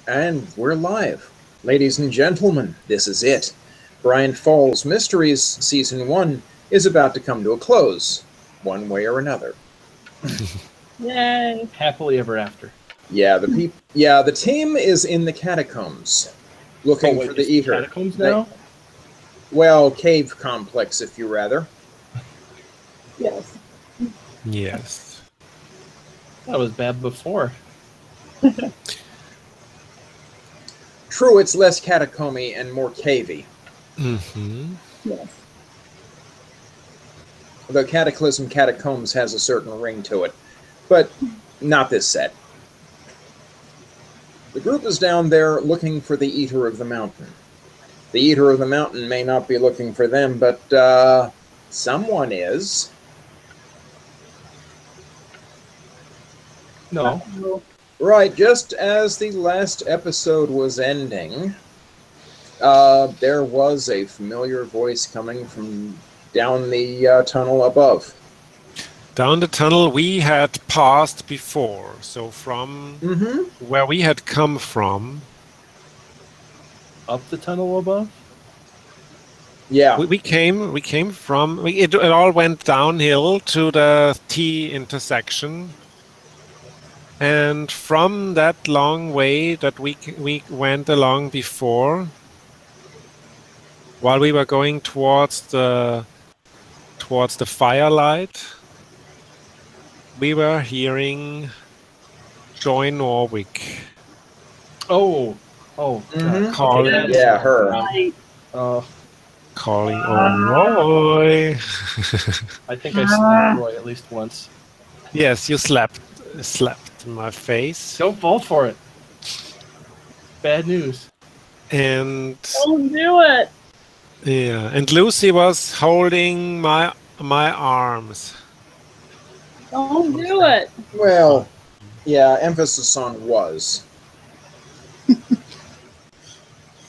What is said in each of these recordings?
And we're live. Ladies and gentlemen, this is it. Bryant Falls Mysteries Season 1 is about to come to a close, one way or another. Yay. Happily ever after. Yeah, the team is in the catacombs, looking for the Eater. Catacombs now? Well, cave complex, if you rather. Yes. Yes. That was bad before. True, it's less catacomby and more cavey. Mm-hmm. Yes. Although Cataclysm Catacombs has a certain ring to it. But not this set. The group is down there looking for the Eater of the Mountain. The Eater of the Mountain may not be looking for them, but someone is. No. Right, just as the last episode was ending, there was a familiar voice coming from down the tunnel above. Down the tunnel we had passed before, so from where we had come from. Up the tunnel above? Yeah. We came from... It all went downhill to the T intersection. And from that long way that we went along before, while we were going towards the firelight, we were hearing Joy Norwick. Oh. Calling. Yeah, her. Right. Calling on Roy. I think I slapped Roy at least once. Yes, you slapped in my face. Don't fall for it. Bad news. And Don't do it. yeah, and Lucy was holding my arms. Don't do it. Well, yeah, emphasis on was.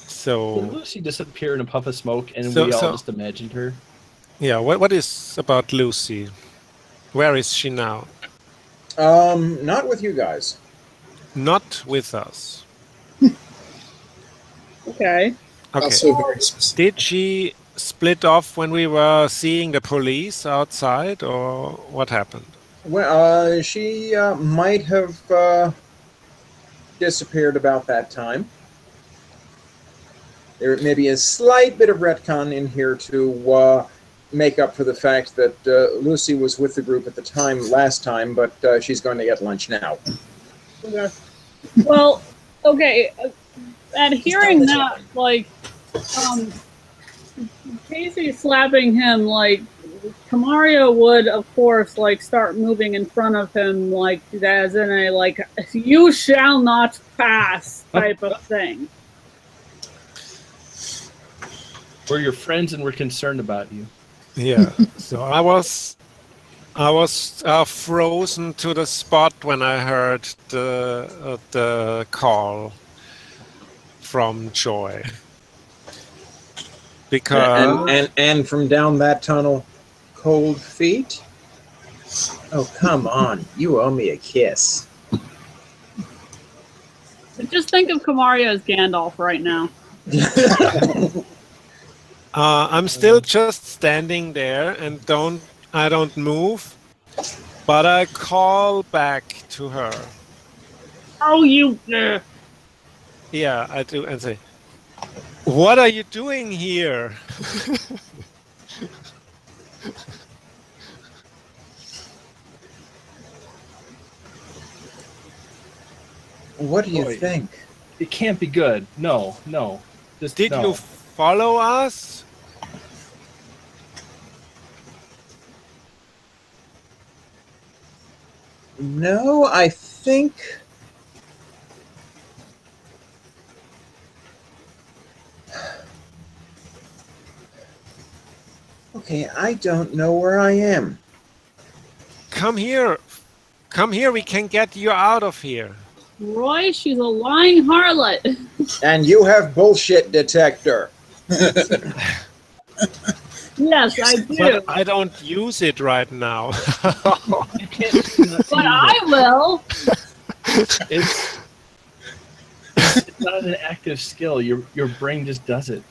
So Did Lucy disappear in a puff of smoke and So- we all so- just imagined her? yeah, what is about Lucy? Where is she now? Not with you guys. Not with us. Okay. Okay. Also very specific. Did she split off when we were seeing the police outside, or what happened? Well, she might have disappeared about that time. There may be a slight bit of retcon in here to make up for the fact that Lucy was with the group at the time last time, but she's going to get lunch now. Okay. Well, okay. At hearing that, like, Casey slapping him, like, Camario would, of course, like, start moving in front of him, like, as in a, like, you shall not pass type of thing. We're your friends and we're concerned about you. Yeah. So I was frozen to the spot when I heard the call from Joy. Because And from down that tunnel, cold feet? Oh, come on. You owe me a kiss. Just think of Camario as Gandalf right now. I'm still just standing there and I don't move, but I call back to her. Oh, you... Yeah, I do, and say, "What are you doing here?" What do you Boy. think? It can't be good. No. Just Did no. you follow us? No, I think... Okay, I don't know where I am. Come here. Come here, we can get you out of here. Roy, she's a lying harlot. And you have bullshit detector. Yes, I do. But I don't use it right now. You can't do that. But I will. It's It's not an active skill. Your brain just does it.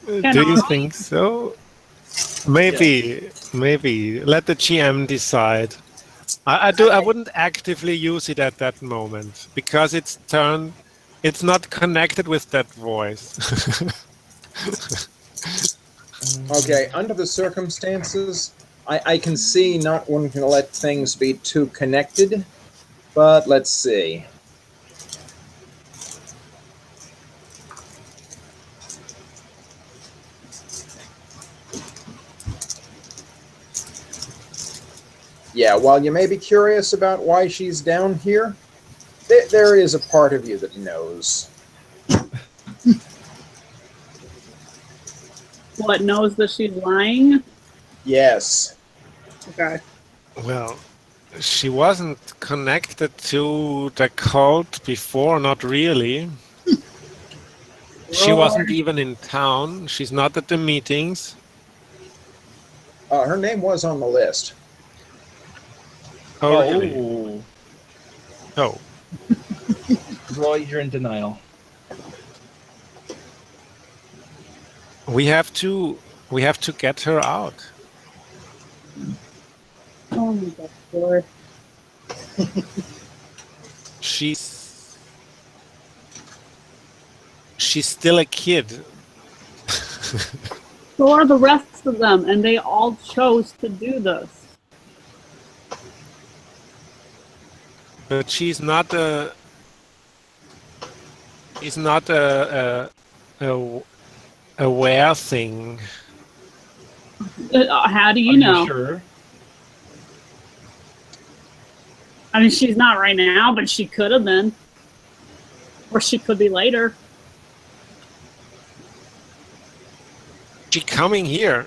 Do you think so? Maybe. Let the GM decide. I wouldn't actively use it at that moment because it's not connected with that voice. Okay, under the circumstances, I can see not wanting to let things be too connected, but let's see. Yeah, while you may be curious about why she's down here, there is a part of you that knows. What, knows that she's lying? Yes. Okay. Well, she wasn't connected to the cult before, not really. She wasn't even in town. She's not at the meetings. Her name was on the list. Oh, really? Oh. Roy, you're in denial. We have to get her out. Oh my God, Lord. She's still a kid. So are the rest of them, and they all chose to do this. But she's not a aware thing. How do you Are know? You sure? I mean, she's not right now, but she could have been. Or she could be later. She coming here.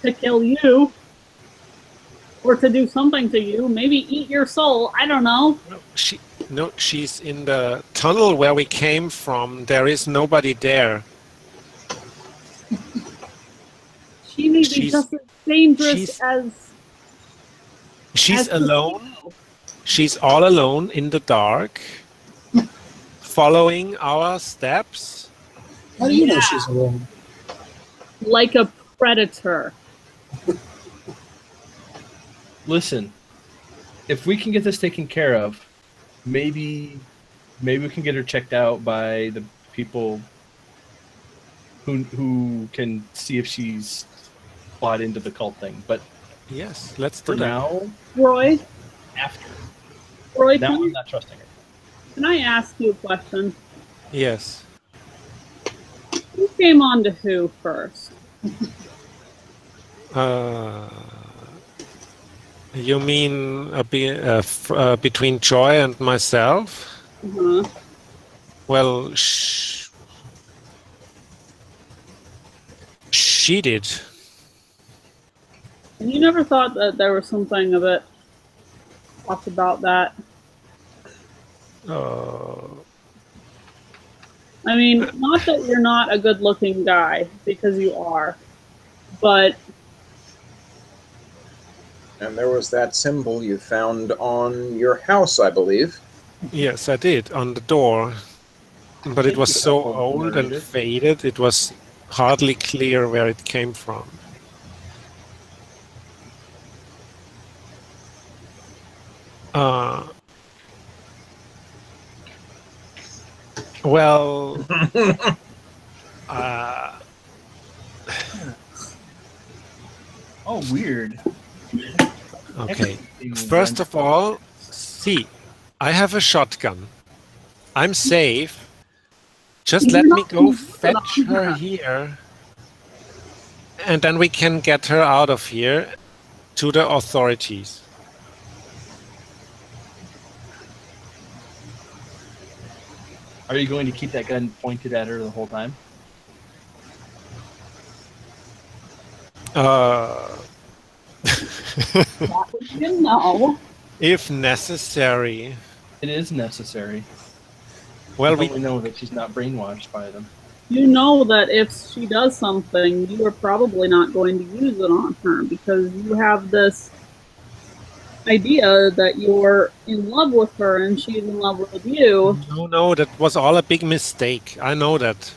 To kill you. Or to do something to you. Maybe eat your soul. I don't know. She's in the tunnel where we came from. There is nobody there. She may be just as dangerous as... She's alone. She's all alone in the dark, following our steps. How do you know she's alone? Like a predator. Listen, if we can get this taken care of, maybe we can get her checked out by the people who can see if she's bought into the cult thing. But yes, let's for do that. now, Roy? after. Roy, Now I'm not trusting her. Can I ask you a question? Yes. Who came on to who first? You mean between Joy and myself? Uh-huh. Well, she did. And you never thought that there was something a bit off about that? I mean, not that you're not a good-looking guy, because you are, but... And there was that symbol you found on your house, I believe. Yes, I did, on the door. But it was so old and faded, it was hardly clear where it came from. Well, Oh, weird. okay. First of all, see, I have a shotgun. I'm safe. Just let me go fetch her here. And then we can get her out of here to the authorities. Are you going to keep that gun pointed at her the whole time? You know. If necessary. It is necessary. Well, we know that she's not brainwashed by them. You know that if she does something, you are probably not going to use it on her because you have this idea that you're in love with her and she's in love with you. No, that was all a big mistake. I know that.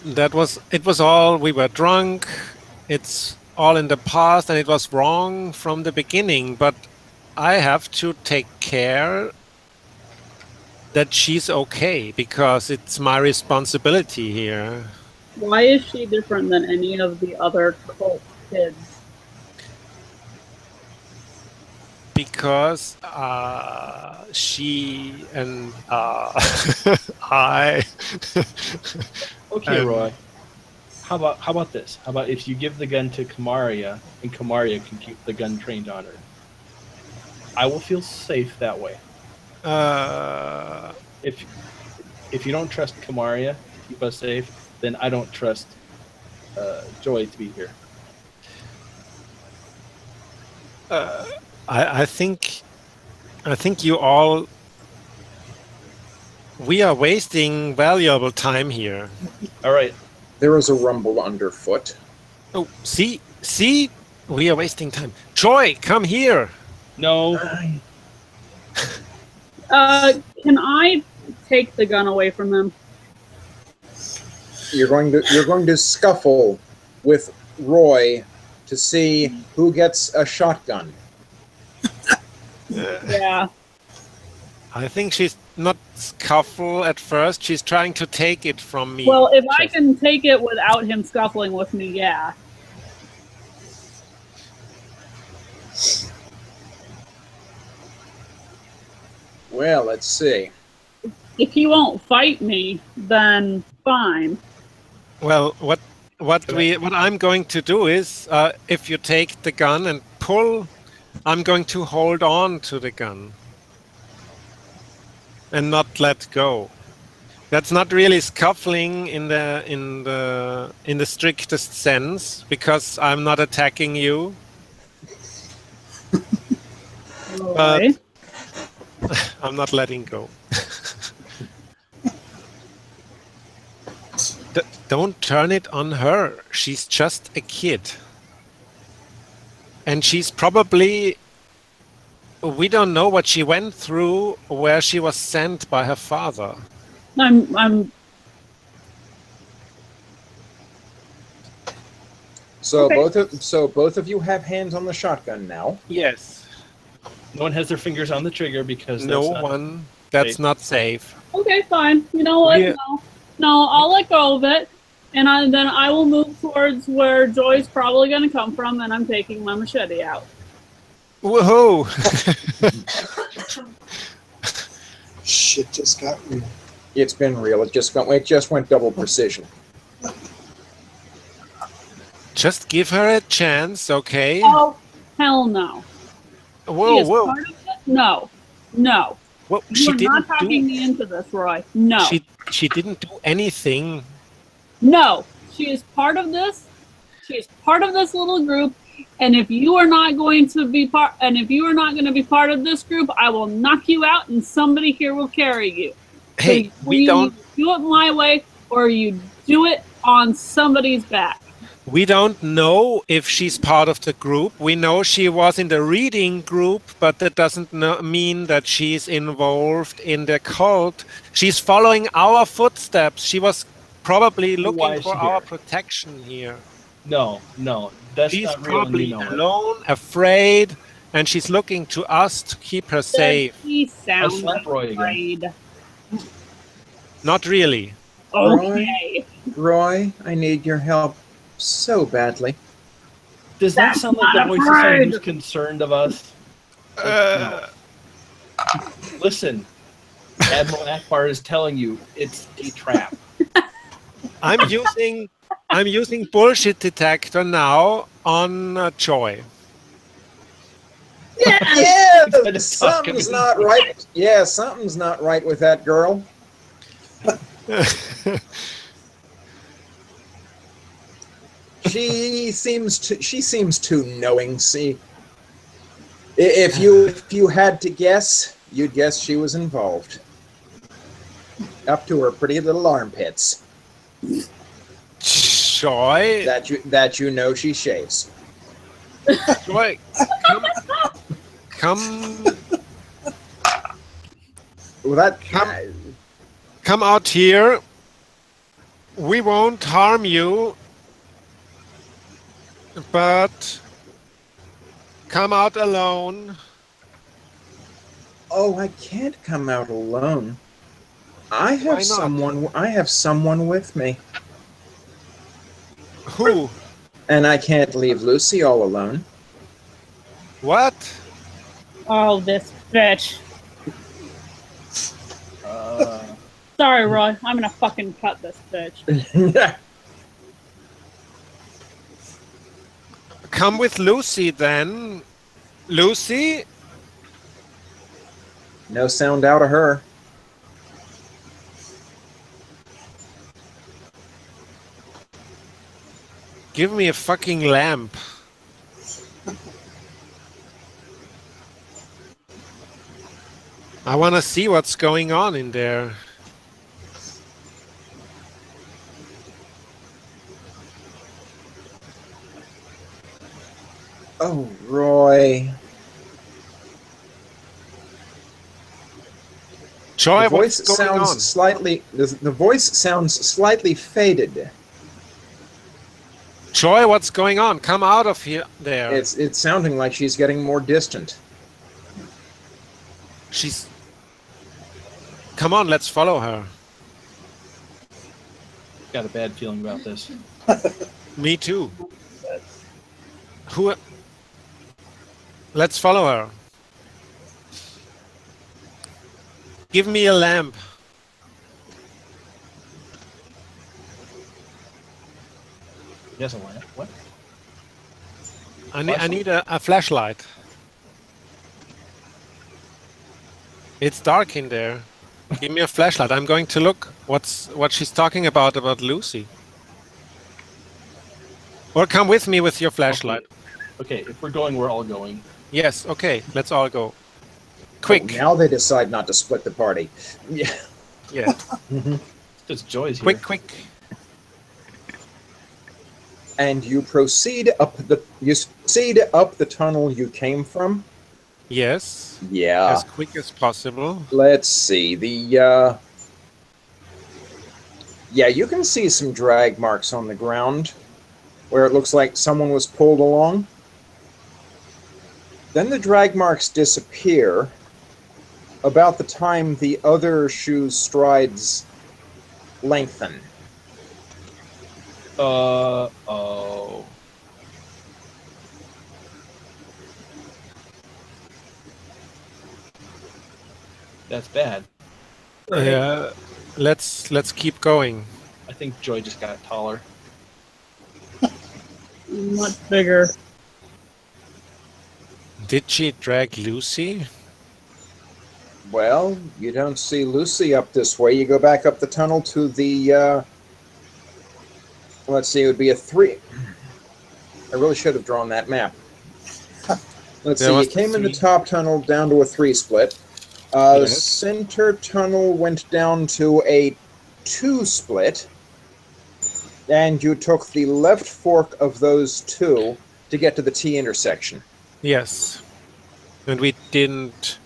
It was all, we were drunk. It's all in the past and it was wrong from the beginning. But I have to take care that she's okay because it's my responsibility here. Why is she different than any of the other cult kids? Because she and I. Okay, Roy. How about this? How about if you give the gun to Kamaria and Kamaria can keep the gun trained on her? I will feel safe that way. If you don't trust Kamaria to keep us safe, then I don't trust Joy to be here. I think you all. We are wasting valuable time here. All right. There was a rumble underfoot. Oh, see, we are wasting time. Joy, come here. No. Can I take the gun away from him? You're going to scuffle with Roy to see who gets a shotgun. Yeah. I think she's not scuffle at first. She's trying to take it from me. Well, if I can take it without him scuffling with me, yeah. Well, let's see. If he won't fight me, then fine. Well, what I'm going to do is, if you take the gun and pull, I'm going to hold on to the gun and not let go. That's not really scuffling in the strictest sense because I'm not attacking you. But I'm not letting go. Don't turn it on her. She's just a kid. And she's probably... We don't know what she went through, where she was sent by her father. I'm So okay. both of you have hands on the shotgun now. Yes. No one has their fingers on the trigger because that's not safe. Okay, fine. You know what? Yeah. No, I'll let go of it. And then I will move towards where Joy's probably going to come from, and I'm taking my machete out. Whoa! Shit just got real. It's been real. It just went double precision. Just give her a chance, okay? Oh, hell no. Whoa. Part of it? No. Well, You're not talking me into this, Roy. No. She didn't do anything. No. She is part of this. She is part of this little group. And if you are not going to be part of this group, I will knock you out and somebody here will carry you. Hey, so we don't do it my way or you do it on somebody's back. We don't know if she's part of the group. We know she was in the reading group, but that doesn't mean that she's involved in the cult. She's following our footsteps. She was probably looking for our protection here. No, that's she's not real. Probably alone, afraid, and she's looking to us to keep her safe. She sounds afraid. Not really. Okay. Roy, I need your help so badly. Does that sound like the voice of someone who's concerned of us? No. Listen, Admiral Akbar is telling you it's a trap. I'm using bullshit detector now on Joy. Yeah, something's not right. Yeah, something's not right with that girl. She seems too knowing. See, if you had to guess, you'd guess she was involved. Up to her pretty little armpits. Joy. That you know she shaves. Joy, Come, Well, that come out here. We won't harm you, but come out alone. oh, I can't come out alone. I have Why not? someone. I have someone with me, Who? and I can't leave Lucy all alone. What? Oh, this bitch. Sorry, Roy. I'm gonna fucking cut this bitch. Come with Lucy then. Lucy? No sound out of her. Give me a fucking lamp. I want to see what's going on in there. Oh, Roy. Joy, The voice what's going sounds on? slightly. The voice sounds slightly faded. Joy, what's going on? Come out of here. There. It's sounding like she's getting more distant. She's... Come on, let's follow her. Got a bad feeling about this. Me too. Who? Let's follow her. Give me a lamp. Yes, a lamp. What? I need a flashlight. It's dark in there. Give me a flashlight. I'm going to look what she's talking about Lucy. Or come with me with your flashlight. Okay, if we're going, we're all going. Yes, okay. Let's all go. Quick. Oh, now they decide not to split the party. Yeah. Yeah. Because Joy's here. Quick, quick. And you proceed up the tunnel you came from. Yes. Yeah. As quick as possible. Let's see. Yeah, you can see some drag marks on the ground where it looks like someone was pulled along. Then the drag marks disappear about the time the other shoe's strides lengthen. Oh. That's bad. Yeah. Let's keep going. I think Joy just got taller. Much bigger. Did she drag Lucy? Well, you don't see Lucy up this way. You go back up the tunnel to the, let's see, it would be a 3. I really should have drawn that map. Let's see, you came in the top tunnel down to a 3 split. Yes. Center tunnel went down to a 2 split. And you took the left fork of those 2 to get to the T intersection. Yes. And we didn't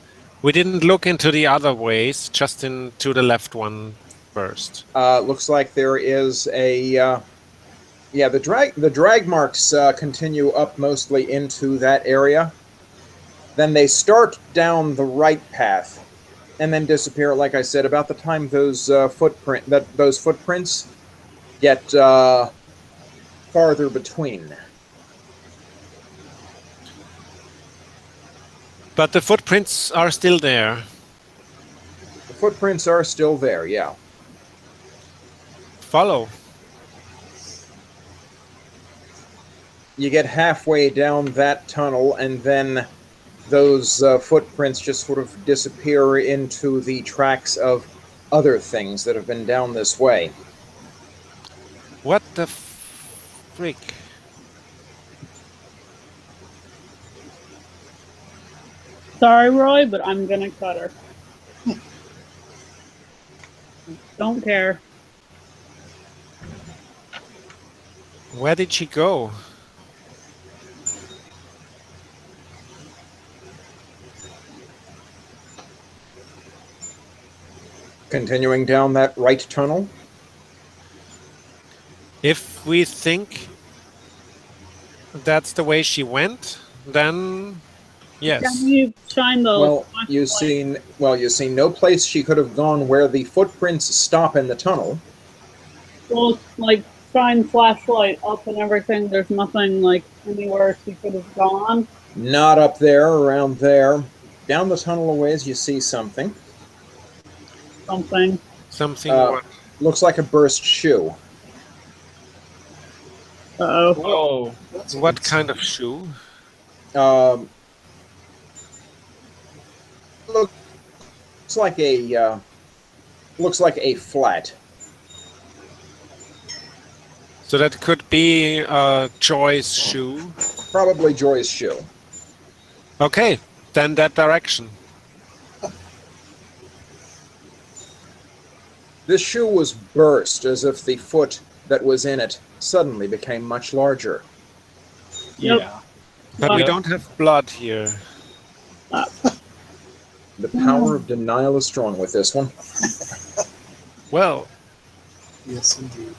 look into the other ways, just into the left one first. Looks like there is a the drag marks continue up mostly into that area. Then they start down the right path and then disappear, like I said, about the time those footprints get farther between. But the footprints are still there. The footprints are still there, yeah. Follow. You get halfway down that tunnel, and then those footprints just sort of disappear into the tracks of other things that have been down this way. What the freak? Sorry, Roy, but I'm gonna cut her. Don't care. Where did she go? Continuing down that right tunnel. If we think that's the way she went, then Can yes. you shine the Well, flashlight? you see no place she could have gone where the footprints stop in the tunnel. Well, like shine flashlight up and everything. There's nothing like anywhere she could have gone. Not up there, around there. Down the tunnel a ways, you see something. Something. Something what? Looks like a burst shoe. Uh-oh. Whoa. That's What good. kind of shoe? Looks like a flat. So that could be Joy's shoe. Probably Joy's shoe. Okay, then that direction. This shoe was burst as if the foot that was in it suddenly became much larger. Yep. Yeah. But we Yep. don't have blood here. The power of denial is strong with this one. Well, Yes, indeed.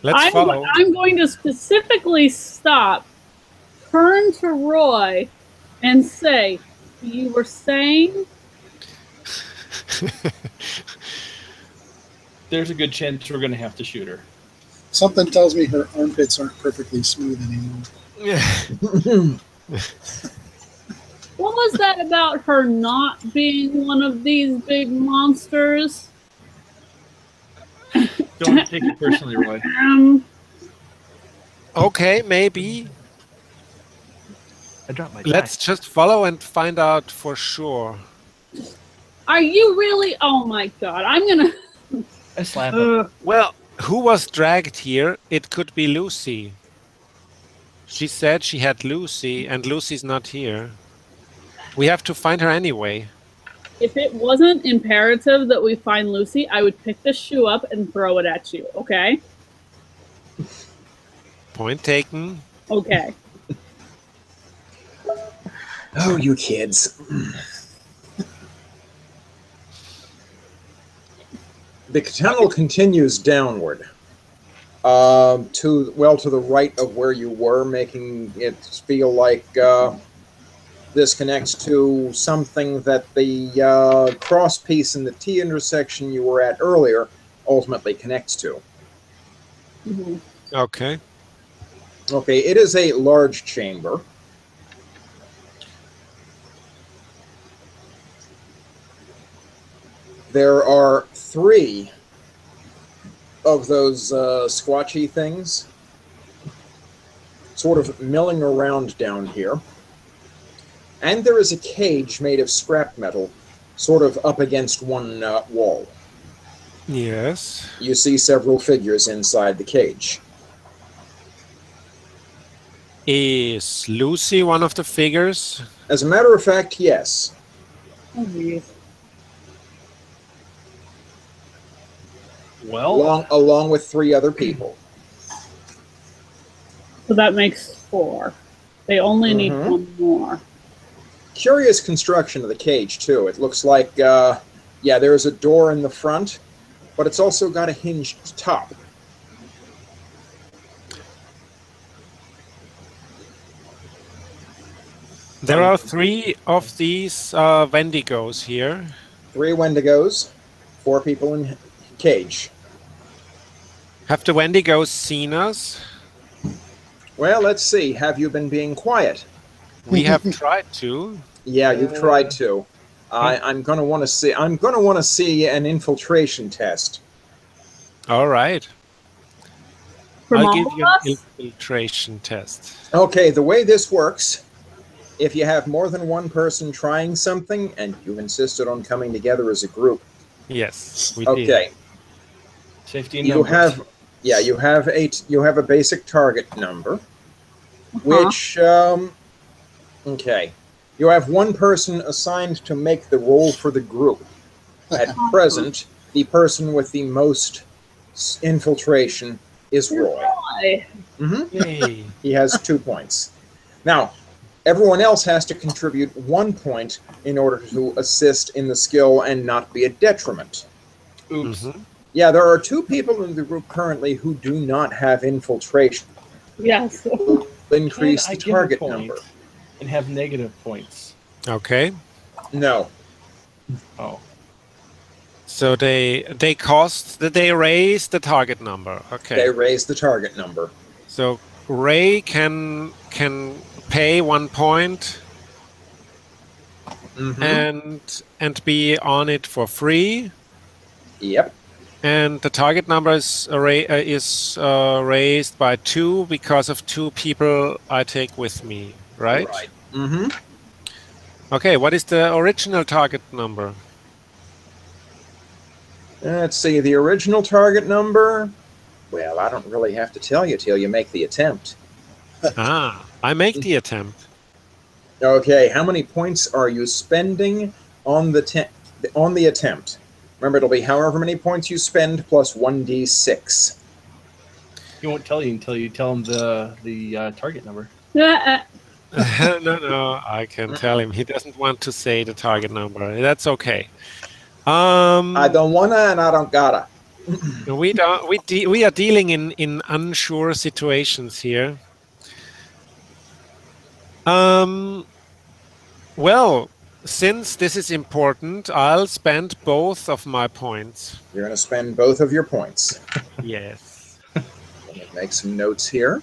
let's follow. I'm going to specifically stop, turn to Roy, and say, "You were saying." There's a good chance we're going to have to shoot her. Something tells me her armpits aren't perfectly smooth anymore. What was that about her not being one of these big monsters? Don't take it personally, Roy. Okay, maybe. I dropped my Let's just follow and find out for sure. Are you really? Oh my god! I'm gonna. I slap him. Well, who was dragged here? It could be Lucy. She said she had Lucy, and Lucy's not here. We have to find her anyway. If it wasn't imperative that we find Lucy, I would pick the shoe up and throw it at you. Okay. Point taken. Okay. Oh, you kids. The tunnel continues downward. To the right of where you were, making it feel like this connects to something that the cross piece in the T intersection you were at earlier ultimately connects to. Mm-hmm. Okay. Okay, it is a large chamber. There are 3 of those squatchy things sort of milling around down here. And there is a cage made of scrap metal sort of up against one wall. Yes. You see several figures inside the cage. Is Lucy one of the figures? As a matter of fact, yes. Oh, geez. Well, Along with 3 other people. So that makes 4. They only need Mhm. 1 more. Curious construction of the cage, too. It looks like, there's a door in the front, but it's also got a hinged top. There are 3 of these Wendigos here. 3 Wendigos, 4 people in cage. Have the Wendigos seen us? Well, let's see. Have you been being quiet? We have tried to. Yeah, you've tried to. I'm gonna want to see. I'm gonna want to see an infiltration test. All right. From I'll all give of you an us? infiltration test. Okay, the way this works, if you have more than one person trying something and you've insisted on coming together as a group, Yes, we did. okay, safety in you numbers. have, you have a basic target number, which, okay, you have one person assigned to make the roll for the group. At present, the person with the most infiltration is Roy. Roy. hmm Yay. He has 2 points. Now, Everyone else has to contribute 1 point in order to assist in the skill and not be a detriment. Oops. Yeah, there are 2 people in the group currently who do not have infiltration. Yes. Increase Can I the give a target point number. and have negative points? Okay. No. Oh. So they raise the target number. Okay. They raise the target number. So Ray can pay 1 point and be on it for free. Yep. And the target number is raised by 2 because of 2 people I take with me, right? Right. Mm-hmm. Okay, what is the original target number? Let's see, the original target number. Well, I don't really have to tell you till you make the attempt. I make the attempt. Okay, how many points are you spending on the attempt? Remember, it'll be however many points you spend plus 1d6. He won't tell you until you tell him the target number. No, I can tell him. He doesn't want to say the target number. That's okay. I don't wanna and I don't gotta. We are dealing in unsure situations here. Well, since this is important, I'll spend both of my points. You're going to spend both of your points. Yes. Let me make some notes here.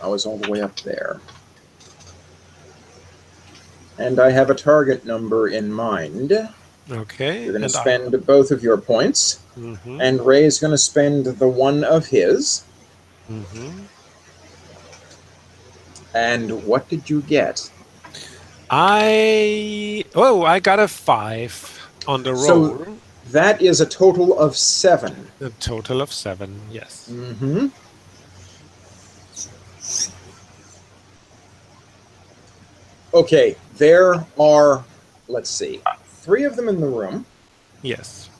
I was all the way up there. And I have a target number in mind. Okay. You're going to spend both of your points. Mm-hmm. And Ray's going to spend the one of his. Mm-hmm. And what did you get? I got a 5 on the roll. So that is a total of 7. A total of 7, yes. Mm-hmm. Okay, there are, let's see, 3 of them in the room. Yes.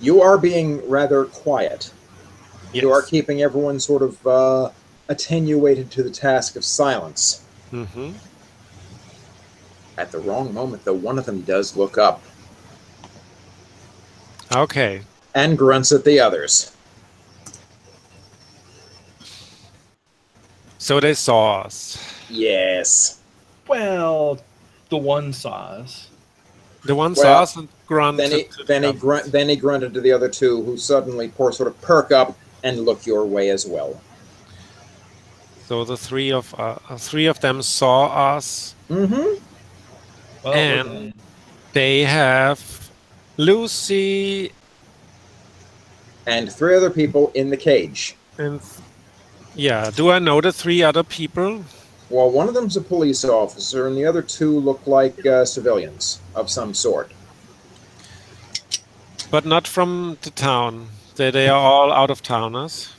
You are being rather quiet. Yes. You are keeping everyone sort of attenuated to the task of silence. Mm-hmm. At the wrong moment, though, one of them does look up. Okay. And grunts at the others. So they saw us. Yes. Well, the one saw us. The one saw us and grunted. Then he grunted to the other 2, who suddenly sort of perk up and look your way as well. So the 3 of them saw us. Mm-hmm. Well, and they have Lucy and 3 other people in the cage. And yeah, do I know the 3 other people? Well, one of them's a police officer, and the other 2 look like civilians of some sort. But not from the town. They are all out of towners.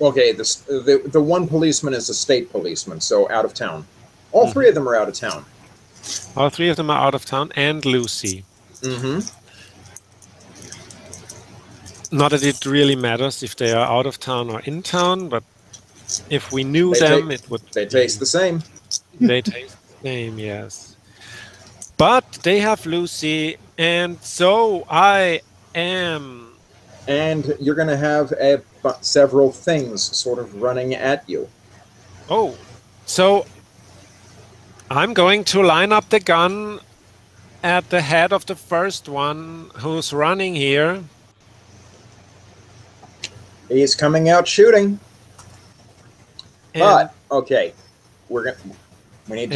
Okay, the one policeman is a state policeman, so out of town. All 3 of them are out of town. All 3 of them are out of town, and Lucy. Mm-hmm. Not that it really matters if they are out of town or in town, but if we knew them, it would... They taste the same. They taste the same, yes. But they have Lucy, and so I am... And you're going to have several things sort of running at you. Oh, so I'm going to line up the gun at the head of the first one who's running here. He's coming out shooting. And but okay, we need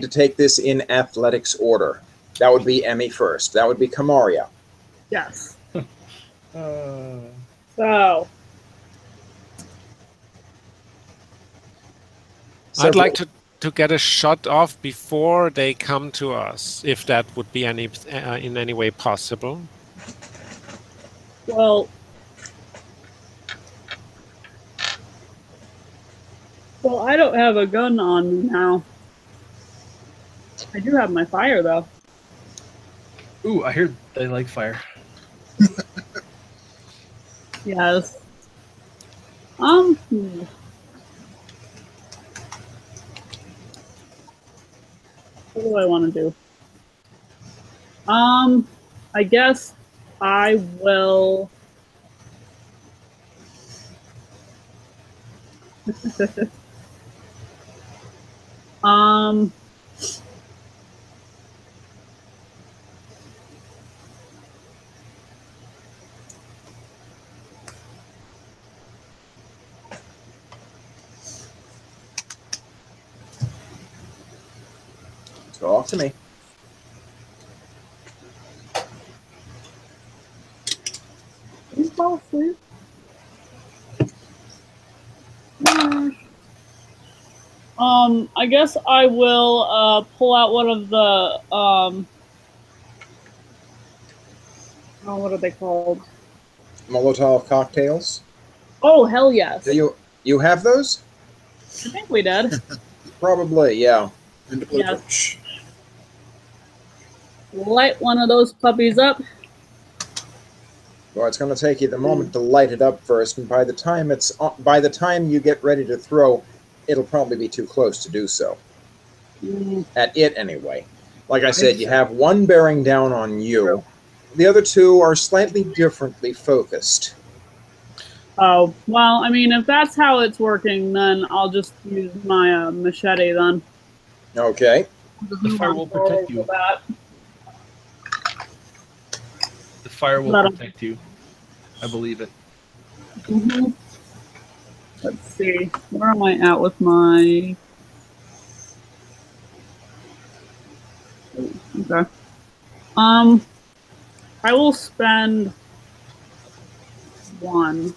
to take this in athletics order. That would be Emmy first. That would be Kamaria. Yes. Uh, So. I'd like to get a shot off before they come to us, if that would be in any way possible. Well, I don't have a gun on me now. I do have my fire, though. ooh, I hear they like fire. Yes. What do I want to do? I guess I will. um, Talk to me. you fall asleep. I guess I will pull out one of the oh, what are they called? Molotov cocktails. Oh, hell yes. Do you have those? I think we did. Probably, yeah. And to play Yes. push. Light one of those puppies up. Well, it's going to take you the moment to light it up first, and by the time you get ready to throw, it'll probably be too close to do so. At it, anyway. Like I said, you have one bearing down on you. The other two are slightly differently focused. Oh, well, I mean, if that's how it's working, then I'll just use my machete then. Okay. The fire will protect you. The fire will protect you. I believe it. Mm-hmm. Let's see. Where am I at with my... Okay. I will spend one.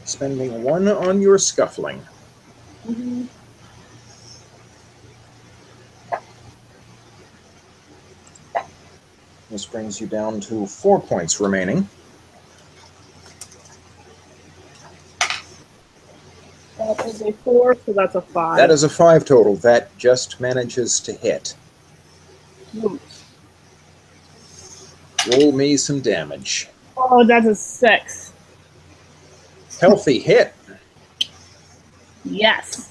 Spending one on your scuffling. Mm-hmm. This brings you down to 4 points remaining. That is a 4, so that's a 5. That is a 5 total. That just manages to hit. Roll me some damage. Oh, that's a 6. Healthy hit. Yes.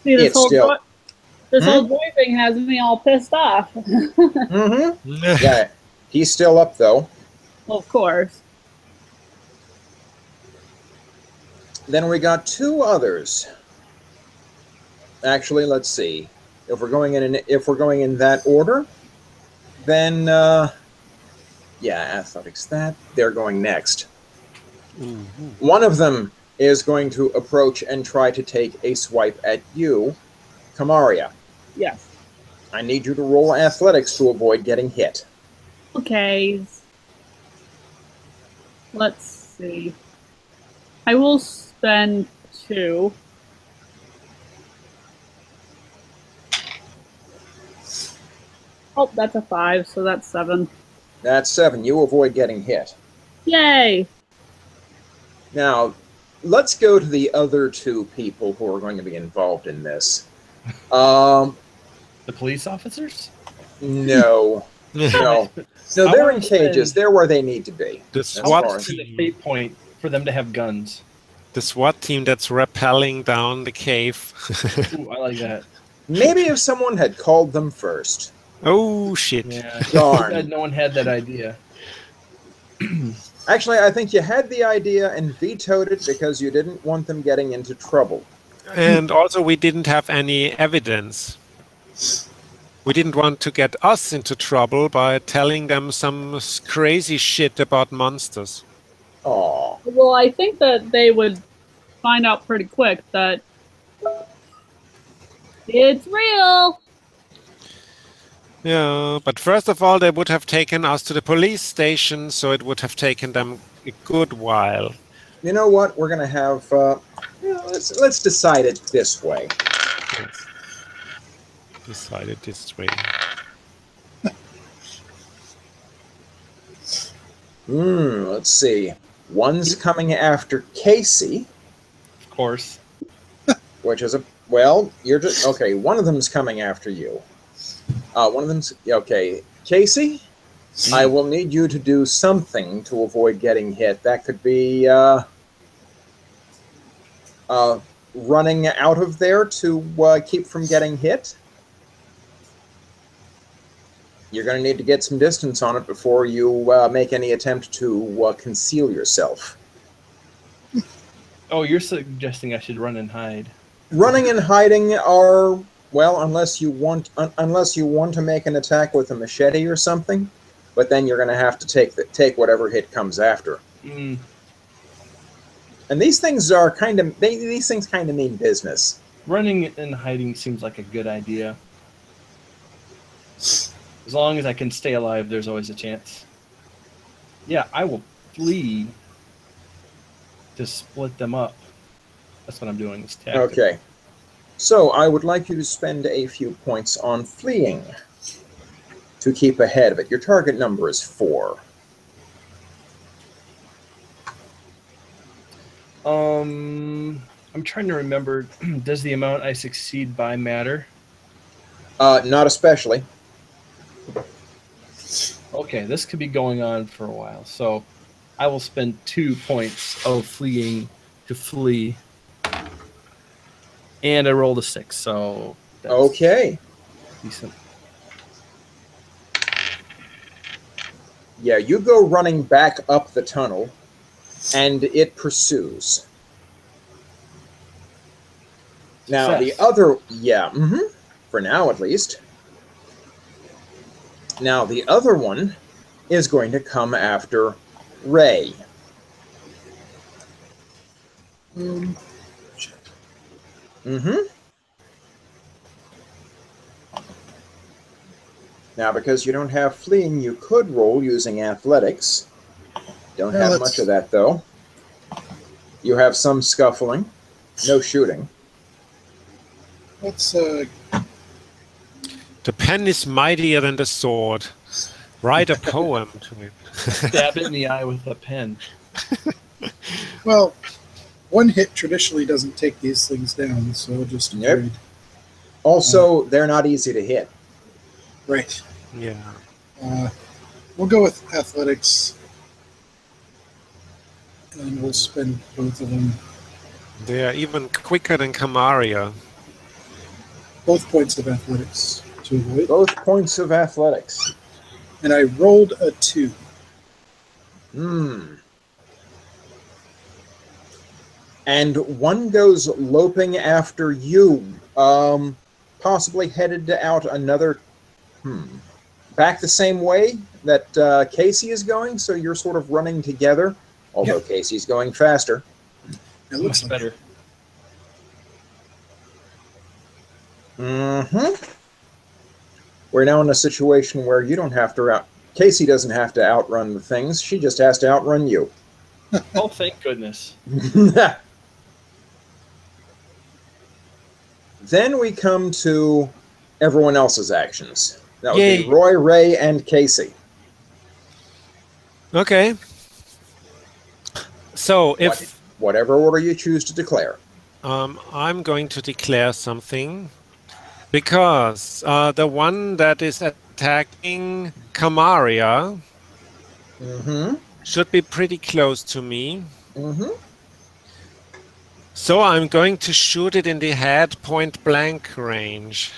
See, this whole boy thing has me all pissed off. Yeah, he's still up, though. Well, of course. Then we got 2 others. Actually, let's see. If we're going in that order, then yeah, athletics. They're going next. One of them is going to approach and try to take a swipe at you, Kamaria. Yes. I need you to roll athletics to avoid getting hit. Okay. Let's see. I will spend 2. Oh, that's a 5, so that's 7. That's 7. You avoid getting hit. Yay! Now, let's go to the other 2 people who are going to be involved in this. The police officers? No. No, they're in cages. They're where they need to be. The SWAT team. The fate point for them to have guns. The SWAT team that's rappelling down the cave. Ooh, I like that. Maybe if someone had called them first. Oh, shit. Yeah. Darn. No one had that idea. Actually, I think you had the idea and vetoed it because you didn't want them getting into trouble. And also, we didn't have any evidence. We didn't want to get us into trouble by telling them some crazy shit about monsters. Aww. Well, I think that they would find out pretty quick that it's real. Yeah, but first of all, they would have taken us to the police station, so it would have taken them a good while. You know what? We're going to have... let's decide it this way. Yes. Decide it this way. Let's see. One's coming after Casey. Of course. which is a well. You're just okay. One of them's coming after you. One of them's okay. Casey, I will need you to do something to avoid getting hit. That could be running out of there to keep from getting hit. You're going to need to get some distance on it before you make any attempt to conceal yourself. Oh, you're suggesting I should run and hide. Running and hiding are, well, unless you want to make an attack with a machete or something, but then you're going to have to take whatever hit comes after. Mm. And these things are these things kind of mean business. Running and hiding seems like a good idea. As long as I can stay alive, there's always a chance. Yeah, I will flee to split them up. That's what I'm doing. This tactic. Okay. So I would like you to spend a few points on fleeing to keep ahead of it. Your target number is 4. I'm trying to remember. Does the amount I succeed by matter? Not especially. Okay, this could be going on for a while. So I will spend 2 points of fleeing to flee. And I rolled a 6, so that's Okay. decent. Yeah, you go running back up the tunnel, and it pursues. Now, Success. the other... Yeah, for now at least. Now, the other one is going to come after Ray. Shit. Now, because you don't have fleeing, you could roll using athletics. Don't have much of that, though. You have some scuffling. No shooting. Let's The pen is mightier than the sword. Write a poem to it. Stab it in the eye with a pen. well, one hit traditionally doesn't take these things down, so I'll just Nope. trade. Also, they're not easy to hit. Right. Yeah. We'll go with athletics, and we'll spend both of them. They are even quicker than Kamaria. Both points of athletics to avoid. Both points of athletics. And I rolled a 2. And one goes loping after you, possibly headed out another... Back the same way that Casey is going, so you're sort of running together, although Casey's going faster. It looks Much like better. We're now in a situation where you don't have to Casey doesn't have to outrun the things, she just has to outrun you. Oh, thank goodness. Then we come to everyone else's actions. That would Yay. be Roy, Ray, and Casey. Okay. So if Whatever order you choose to declare. I'm going to declare something, because the one that is attacking Kamaria should be pretty close to me. So I'm going to shoot it in the head, point blank range.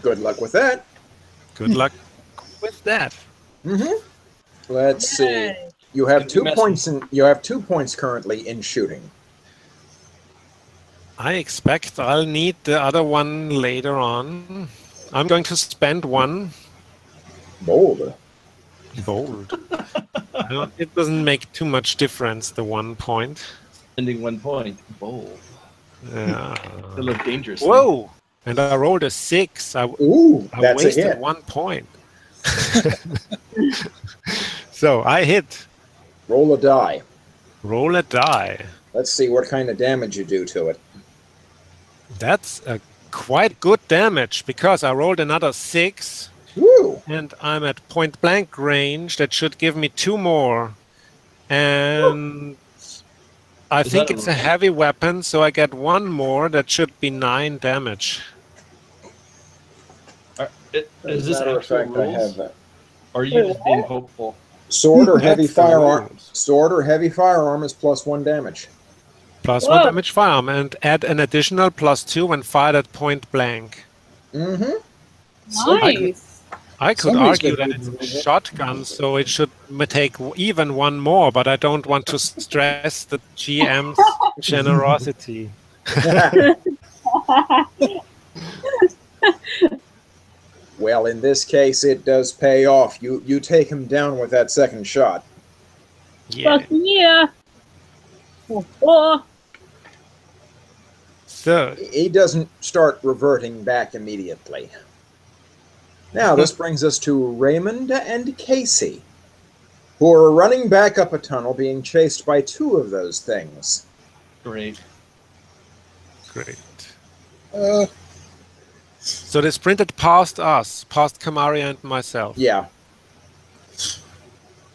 Good luck with that. Good luck with that. Let's see. Yay. You have It's 2 gonna be points you have 2 points currently in shooting. I expect I'll need the other one later on. I'm going to spend 1. Bold. Bold. It doesn't make too much difference, the 1 point. Ending 1 point. Bold. Yeah. They look dangerous. Whoa! And I rolled a 6. Ooh, I that's a wasted hit. 1 point. So I hit. Roll a die. Roll a die. Let's see what kind of damage you do to it. That's a quite good damage, because I rolled another 6 Woo! and I'm at point blank range. That should give me 2 more. And I Is think that it's a heavy weapon, so I get one more. That should be 9 damage. Is As a this matter of actual fact, I rules? have that. Or are you Wait, just being what? hopeful? Sword or heavy That's the firearm. rules. Sword or heavy firearm is +1 damage. Plus Whoa. 1 damage firearm, and add an additional +2 when fired at point blank. Mm-hmm. Nice. I could Somebody's argue got that good it's a removal. shotgun, so it should take even one more, but I don't want to stress the GM's generosity. Well, in this case, it does pay off. You take him down with that second shot. Yeah. Fuck yeah. Oh, So, He doesn't start reverting back immediately. Now, this brings us to Raymond and Casey, who are running back up a tunnel being chased by 2 of those things. Great. great. Uh, So they sprinted past us, past Kamaria and myself. Yeah.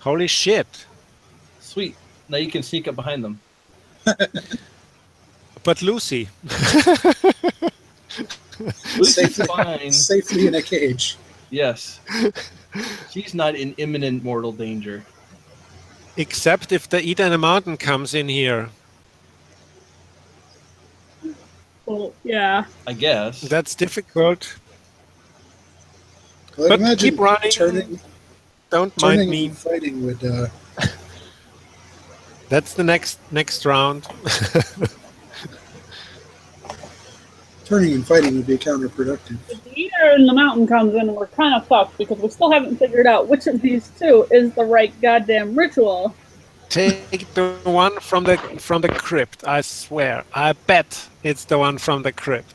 Holy shit. Sweet. Now you can sneak up behind them. But Lucy. Lucy's fine. safely in a cage. Yes. She's not in imminent mortal danger. Except if the Eater in the Mountain comes in here. well, yeah. I guess. That's difficult. Well, But imagine keep running. Don't mind turning me. and fighting would. That's the next round. Turning and fighting would be counterproductive. If the eater in the mountain comes in, we're kind of fucked because we still haven't figured out which of these 2 is the right goddamn ritual. Take the one from the crypt, I swear. I bet it's the one from the crypt.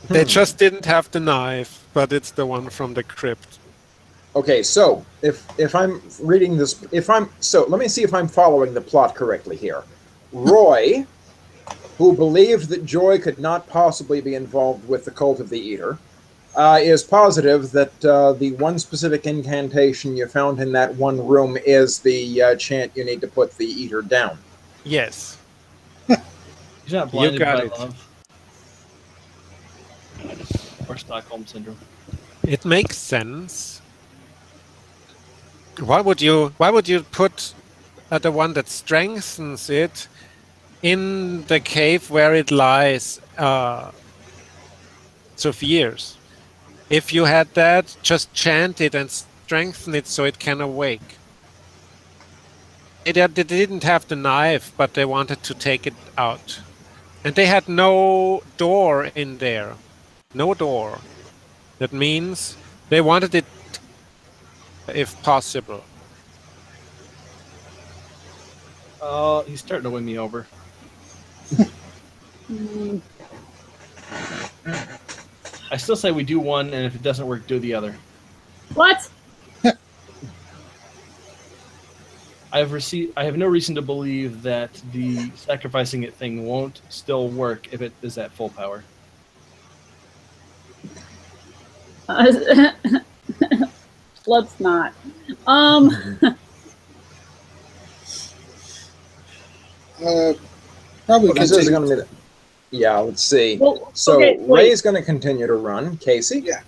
They just didn't have the knife, but it's the one from the crypt. Okay, so if I'm reading this, let me see if I'm following the plot correctly here. Roy, who believed that Joy could not possibly be involved with the Cult of the Eater, is positive that the one specific incantation you found in that one room is the chant you need to put the Eater down. Yes. He's not blinded got by it. love. Or Stockholm Syndrome. It makes sense. Why would you put the one that strengthens it in the cave where it lies of years? If you had that, just chant it and strengthen it so it can awake. They didn't have the knife, but they wanted to take it out. And they had no door in there. No door. That means they wanted it if possible. He's starting to win me over. Mm, I still say we do one, and if it doesn't work, do the other. what? I have no reason to believe that the sacrificing it thing won't still work if it is at full power. Let's not. Probably This is continue. going to be yeah, let's see. Well, So okay, wait. Ray's going to continue to run. Casey? Yeah.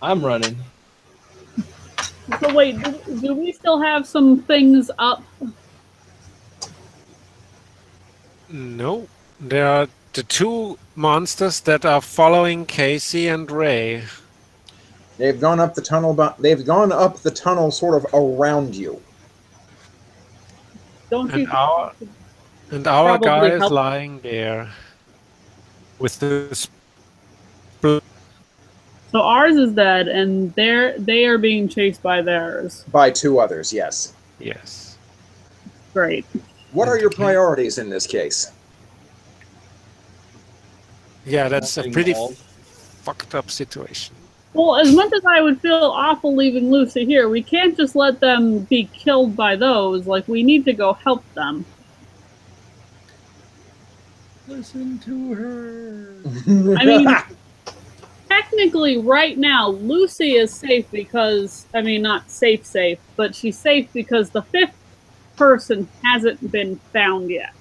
I'm running. So wait, do we still have some things up? No. There are the 2 monsters that are following Casey and Ray. They've gone up the tunnel, but they've gone up the tunnel sort of around you. Don't you? And our Probably guy is help. lying there with the So ours is dead, and they are being chased by theirs. By 2 others, yes. yes. Great. What are your priorities in this case? Yeah, that's a Nothing pretty all. fucked up situation. Well, as much as I would feel awful leaving Lucy here, we can't just let them be killed by those. Like, we need to go help them. Listen to her. I mean, technically, right now, Lucy is safe because, I mean, not safe, but she's safe because the 5th person hasn't been found yet.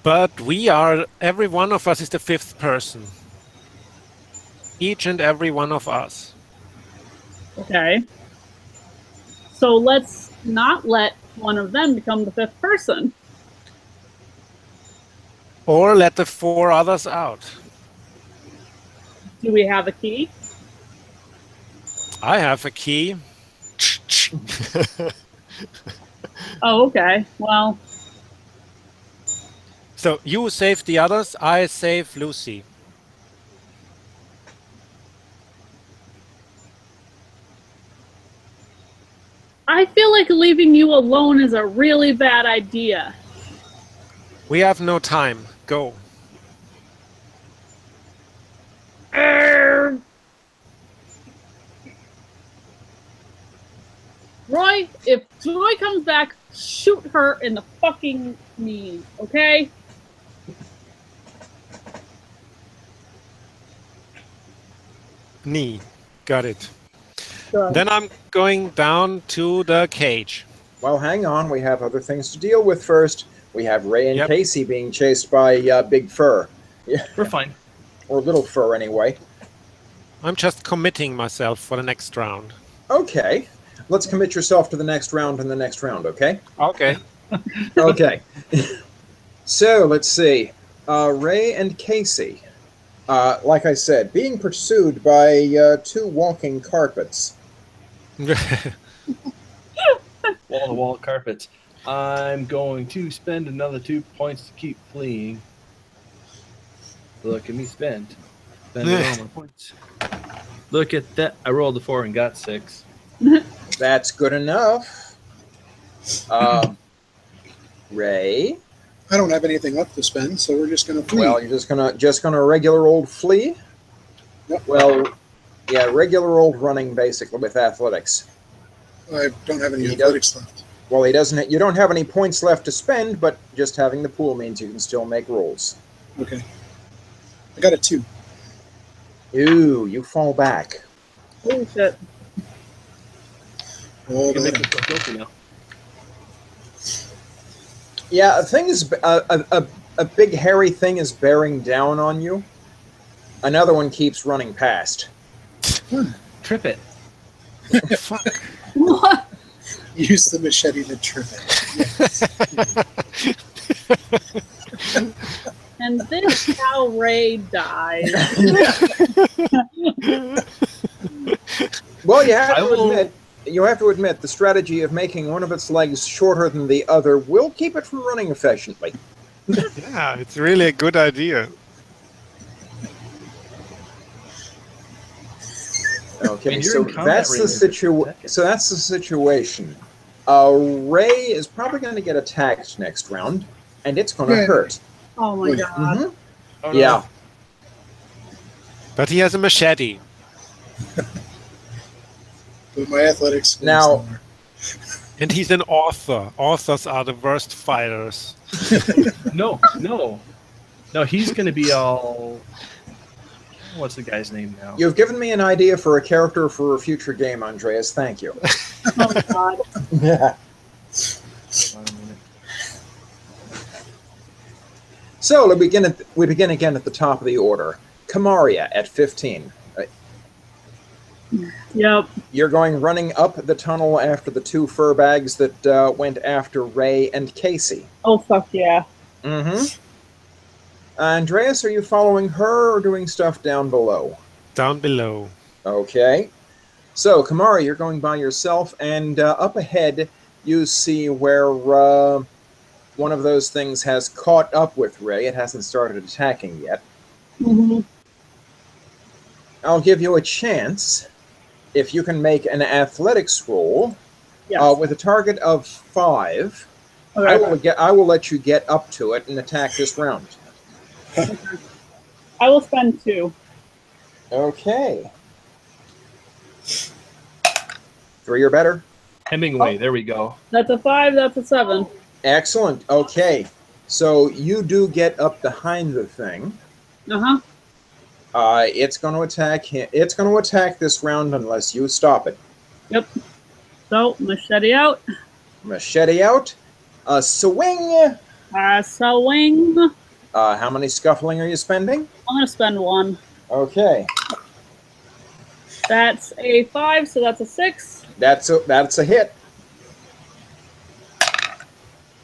But we are, every one of us is the 5th person. Each and every one of us. Okay. So let's not let one of them become the 5th person. Or let the 4 others out. Do we have a key? I have a key. Oh, okay. Well, So you save the others, I save Lucy. I feel like leaving you alone is a really bad idea. We have no time. Go. Roy, if Joy comes back, shoot her in the fucking knee, okay? Knee. Got it. Good. Then I'm going down to the cage. Well, hang on. We have other things to deal with first. We have Ray and Yep. Casey being chased by Big Fur. Yeah, We're fine. or Little Fur, anyway. I'm just committing myself for the next round. Okay. Let's commit yourself to the next round and the next round, okay? Okay. Okay. So, let's see. Ray and Casey. Like I said, being pursued by 2 walking carpets. Wall-to-wall carpets. I'm going to spend another 2 points to keep fleeing. Look at me spend. Spending all my points. Look at that. I rolled a 4 and got 6. That's good enough. Ray. I don't have anything left to spend, so we're just going to flee. Well, you're just gonna regular old flee. Yep. Well, yeah, regular old running basically with athletics. I don't have any He athletics left. Well, he doesn't. You don't have any points left to spend, but just having the pool means you can still make rolls. Okay. I got a 2. Ooh, you fall back. Holy shit. Oh, You can make man. yourself guilty now. Yeah, a thing is a big hairy thing is bearing down on you. Another one keeps running past. Trip it. Fuck. What? Use the machete to trip it. Yes. And this is how Ray dies. Well, you have I to will- admit. You have to admit the strategy of making one of its legs shorter than the other will keep it from running efficiently. Yeah, it's really a good idea. Okay, When you're so in combat that's the range, that's the situation. Ray is probably going to get attacked next round, and it's going to Yeah. hurt. Oh my god. Mhm. Oh, no. Yeah. But he has a machete. But my athletics goes Now- somewhere. And he's an author. Authors are the worst fighters. No. No, he's going to be all... What's the guy's name now? You've given me an idea for a character for a future game, Andreas. Thank you. Oh my god. Hold on a minute. So we begin again at the top of the order. Kamaria at 15. Yep. You're going running up the tunnel after the 2 fur bags that went after Ray and Casey. Oh fuck yeah. Mm-hmm. Andreas, are you following her or doing stuff down below? Down below. Okay. So, Kamari, you're going by yourself, and up ahead you see where one of those things has caught up with Ray. It hasn't started attacking yet. Mm-hmm. I'll give you a chance if you can make an athletics roll Yes. with a target of 5. Okay. I will let you get up to it and attack this round. I will spend 2. Okay. 3 or better. Hemingway, there we go. That's a 5, that's a 7. Excellent. Okay. So you do get up behind the thing. Uh-huh. It's going to attack him. It's going to attack this round unless you stop it. Yep. So, machete out. Machete out. Swing. Swing. How many scuffling are you spending? I'm going to spend 1. Okay. That's a 5, so that's a 6. That's a hit.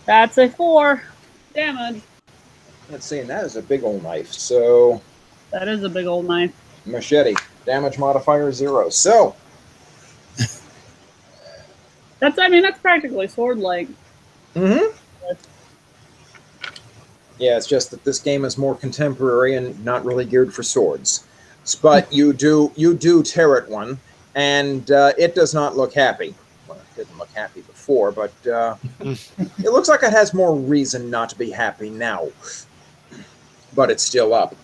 That's a 4. Damage. Let's see, and that is a big old knife. So That is a big old knife. machete. Damage modifier 0. So That's practically sword-like. Mm-hmm. Yeah, it's just that this game is more contemporary and not really geared for swords. But you do tear at one, and it does not look happy. Well, it didn't look happy before, but it looks like it has more reason not to be happy now. But it's still up.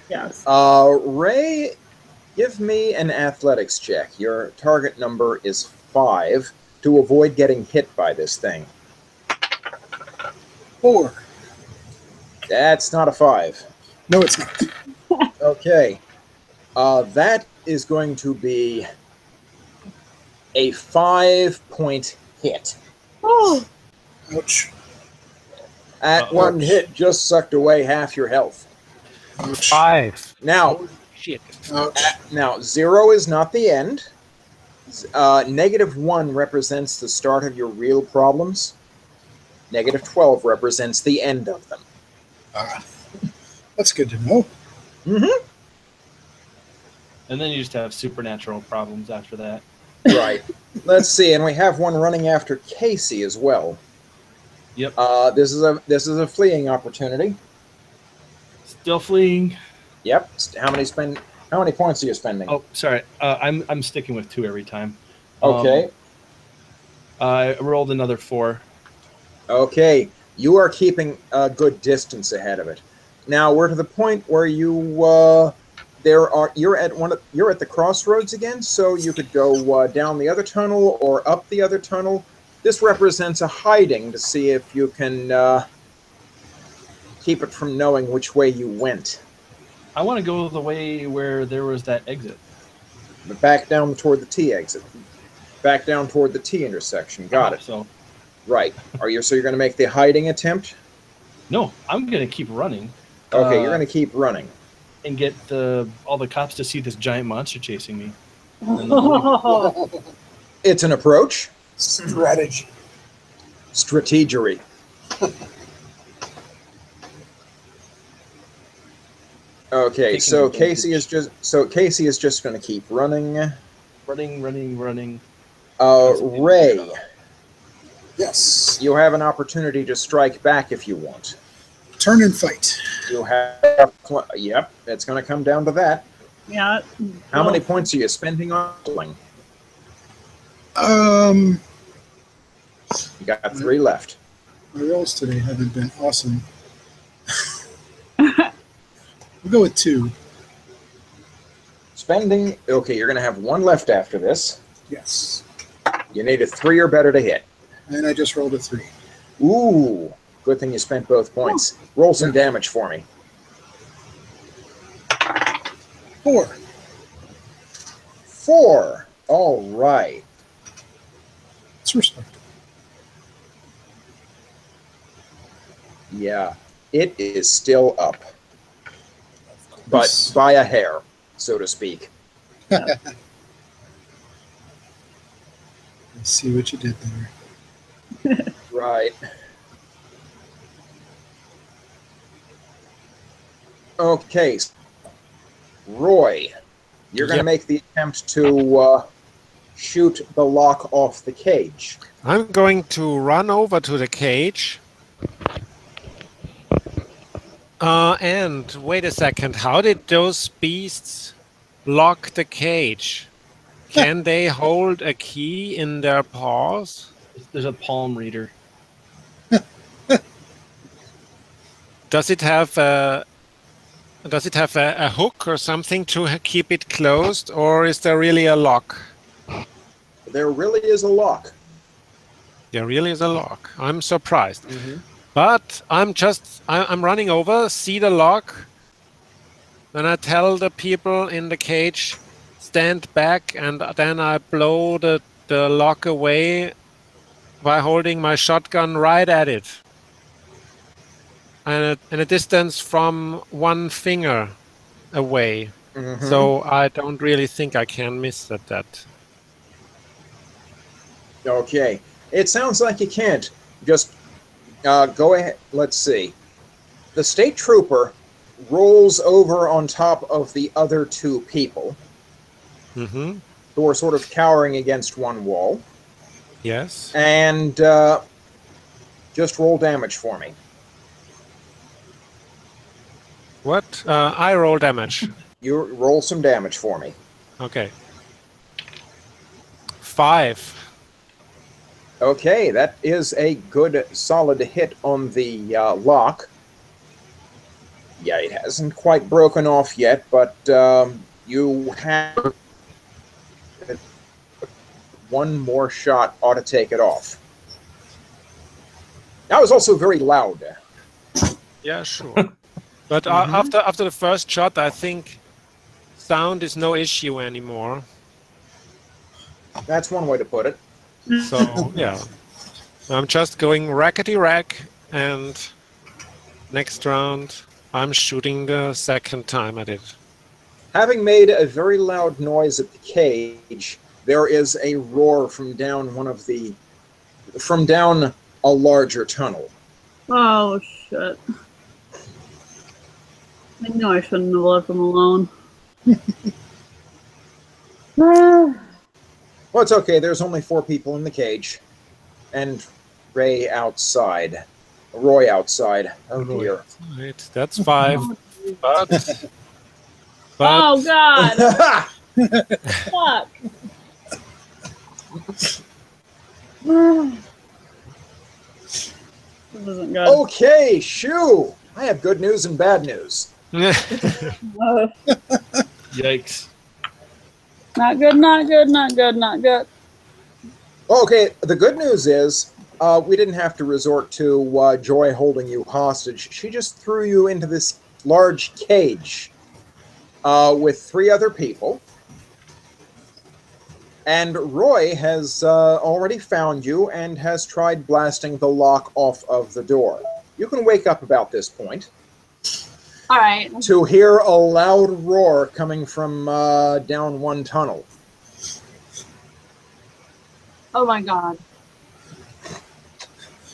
Yes. Ray, give me an athletics check. Your target number is 5 to avoid getting hit by this thing. 4. That's not a 5. No, it's not. Okay. That is going to be a 5-point hit. Oh. Ouch. That one hit just sucked away half your health. Ouch. 5. Now, Shit. Ouch. now 0 is not the end. -1 represents the start of your real problems. -12 represents the end of them. That's good to know. Mm-hmm. And then you just have supernatural problems after that. Right. Let's see, and we have one running after Casey as well. Yep. This is a fleeing opportunity. Still fleeing. Yep. How many points are you spending? Oh, sorry. I'm sticking with 2 every time. Okay. I rolled another 4. Okay. You are keeping a good distance ahead of it. Now we're to the point where you're at the crossroads again, so you could go down the other tunnel or up the other tunnel. This represents a hiding to see if you can keep it from knowing which way you went. I want to go the way where there was that exit. But back down toward the T exit. Back down toward the T intersection. Got it. So, Right. So you're going to make the hiding attempt? no, I'm going to keep running. Okay, you're going to keep running. And get all the cops to see this giant monster chasing me. It's an approach. Strategy. Strategery. Okay, so Casey is just going to keep running. Running. Ray, Yes. you have an opportunity to strike back if you want. Turn and fight. You have. Yep, it's going to come down to that. Yeah. How many points are you spending on killing? Um, You got 3 left. my rolls today haven't been awesome. We'll go with 2. Spending. Okay, you're going to have 1 left after this. Yes. You need a 3 or better to hit. And I just rolled a 3. Ooh, good thing you spent both points. Roll some damage for me. 4. 4. All right. It's respectable. Yeah, it is still up, but by a hair, so to speak. I see what you did there. Right. Okay. Roy, you're going to make the attempt to shoot the lock off the cage. I'm going to run over to the cage. And wait a second, how did those beasts lock the cage? Can they hold a key in their paws? There's a palm reader. Does it have a hook or something to keep it closed, or is there really a lock? There really is a lock. There really is a lock. I'm surprised. Mm-hmm. But I'm running over, see the lock. Then I tell the people in the cage, stand back, and then I blow the lock away by holding my shotgun right at it. And in a distance from 1 finger away. Mm-hmm. So I don't really think I can miss at that. Okay. It sounds like you can't. Just go ahead. Let's see. The state trooper rolls over on top of the other 2 people Mm-hmm. who are sort of cowering against one wall. Yes. And just roll damage for me. What? I roll damage. You roll some damage for me. Okay. 5. Okay, that is a good solid hit on the lock. Yeah, it hasn't quite broken off yet, but you have 1 more shot ought to take it off. That was also very loud. Yeah, sure. But after the first shot, I think sound is no issue anymore. That's one way to put it. So yeah, I'm just going rackety-rack, and next round I'm shooting the second time at it. Having made a very loud noise at the cage, there is a roar from down a larger tunnel. Oh, shit. I knew I shouldn't have left him alone. Well, it's okay. There's only 4 people in the cage. And Roy outside. Oh, dear. Right, that's 5. But Oh, God! Fuck! This isn't good. Okay, shoo! I have good news and bad news. Yikes. Not good, not good, not good, not good. Okay, the good news is we didn't have to resort to Joy holding you hostage. She just threw you into this large cage with 3 other people. And Roy has already found you and has tried blasting the lock off of the door. You can wake up about this point. All right. To hear a loud roar coming from down one tunnel. Oh my God.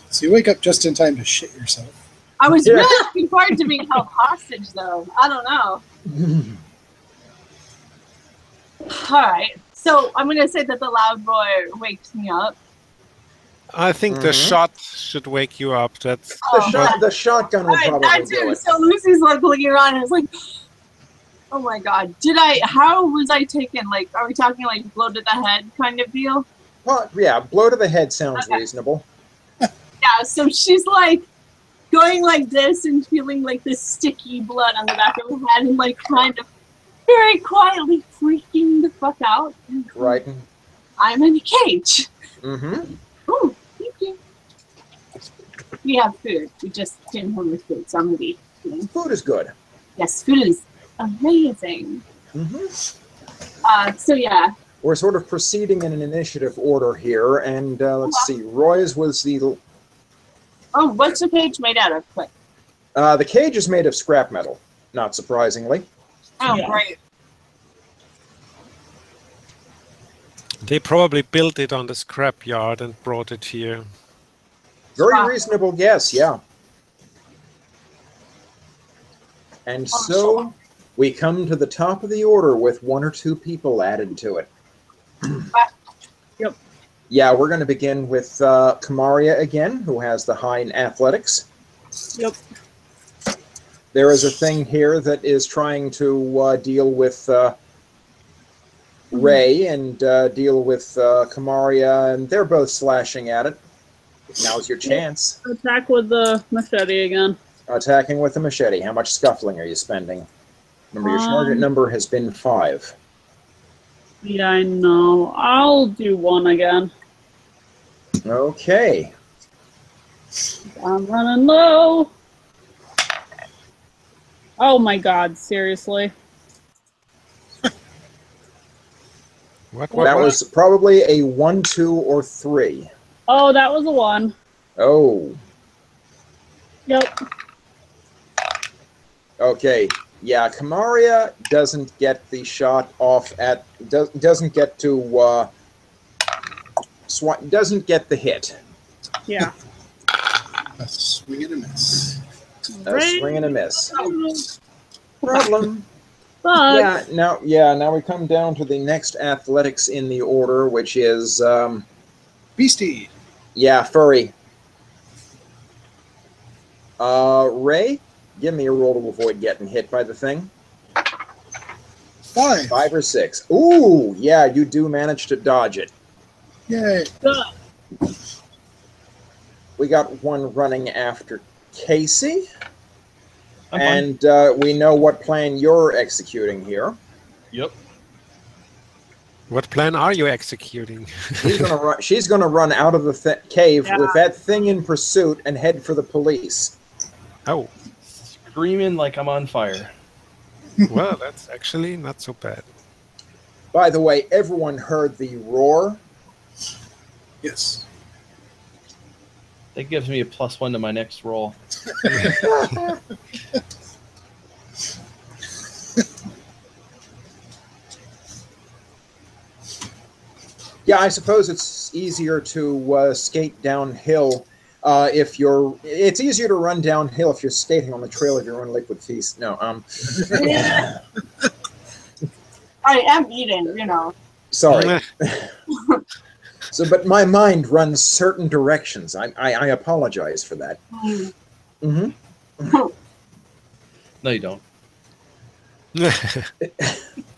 So you wake up just in time to shit yourself. I was really looking forward to being held hostage, though. I don't know. All right. So I'm going to say that the loud roar wakes me up. I think the shot should wake you up. That's the shotgun will probably do it. So Lucy's like looking around and is like, oh my God. How was I taken? Like, are we talking like blow to the head kind of deal? Well, yeah, blow to the head sounds reasonable. Yeah, so she's like going like this and feeling like this sticky blood on the back of her head and like kind of very quietly freaking the fuck out. Right. I'm in a cage. Mm-hmm. Ooh, thank you. We have food. We just came home with food, so I'm going to be eating. Food is good. Yes, food is amazing. Mm-hmm. So yeah. We're sort of proceeding in an initiative order here, and let's see. Roy's was the... Oh, what's the cage made out of? Quick. The cage is made of scrap metal, not surprisingly. Oh, great. They probably built it on the scrapyard and brought it here. Very reasonable guess, yeah. And so we come to the top of the order with 1 or 2 people added to it. Yep. Yeah, we're going to begin with Kamaria again, who has the high in athletics. Yep. There is a thing here that is trying to deal with Ray and deal with Kamaria, and they're both slashing at it. Now's your chance. Attack with the machete again. Attacking with the machete. How much scuffling are you spending? Remember, your target number has been 5. Yeah, I know. I'll do 1 again. Okay. I'm running low. Oh my god, seriously. What? That was probably a 1, 2, or 3. Oh, that was a 1. Oh, Yep. okay. Yeah, Kamaria doesn't get the shot off at doesn't get to doesn't get the hit. Yeah. A swing and a miss. A swing and a miss. Problem. But Now we come down to the next athletics in the order, which is Beastie. furry. Ray, give me a roll to avoid getting hit by the thing. 5. 5 or 6. Ooh, yeah, you do manage to dodge it. Yay. We got one running after Casey. I'm fine. And we know what plan you're executing here. Yep. What plan are you executing? She's gonna run out of the cave Yeah. with that thing in pursuit and head for the police. Oh, Screaming like I'm on fire. well, that's actually not so bad. By the way, everyone heard the roar. Yes. That gives me a +1 to my next roll. Yeah, I suppose it's easier to skate downhill if you're. It's easier to run downhill if you're skating on the trail of your own liquid feast. No, I am eating, you know. sorry. So, but my mind runs certain directions. I apologize for that. Mm. Mm-hmm. No, you don't.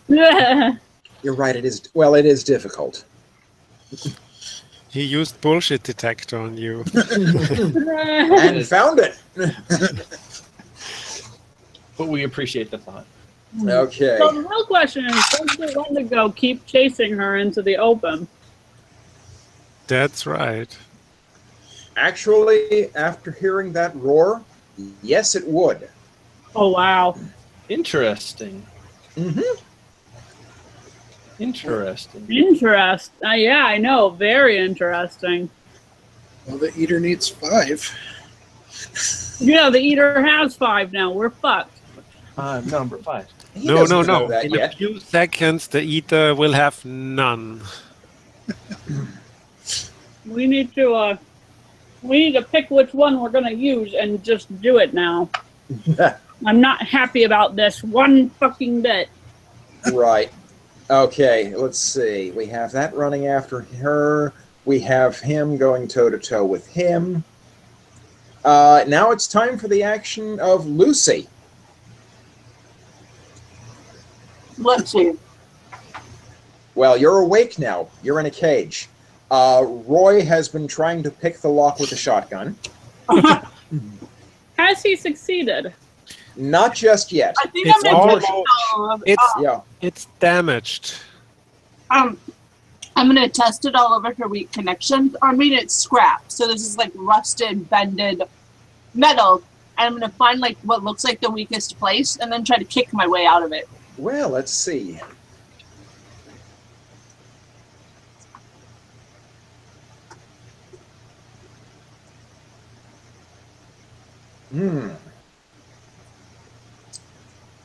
yeah. You're right. It is. Well, it is difficult. He used bullshit detector on you. And found it. But we appreciate the thought. Okay. So the real question is, does the Wendigo keep chasing her into the open? That's right. Actually, after hearing that roar, yes, it would. Oh wow. Interesting. Mm-hmm. Interesting. Yeah, I know. Very interesting. Well, the eater needs 5. Yeah, the eater has 5 now. We're fucked. Number 5. He No. doesn't know that In yet. a few seconds, the eater will have none. We need to pick which one we're gonna use and just do it now. I'm not happy about this one fucking bit. Right. Okay, let's see. We have that running after her. We have him going toe-to-toe with him. Now it's time for the action of Lucy. Let's see. Well, you're awake now. You're in a cage. Roy has been trying to pick the lock with a shotgun. Has he succeeded? Not just yet. I think It's I'm gonna test almost- it all. Yeah. It's damaged. I'm gonna test it all over her weak connections. I mean, it's scrap, so this is like rusted, bended metal, and I'm gonna find like what looks like the weakest place, and then try to kick my way out of it. Well, let's see.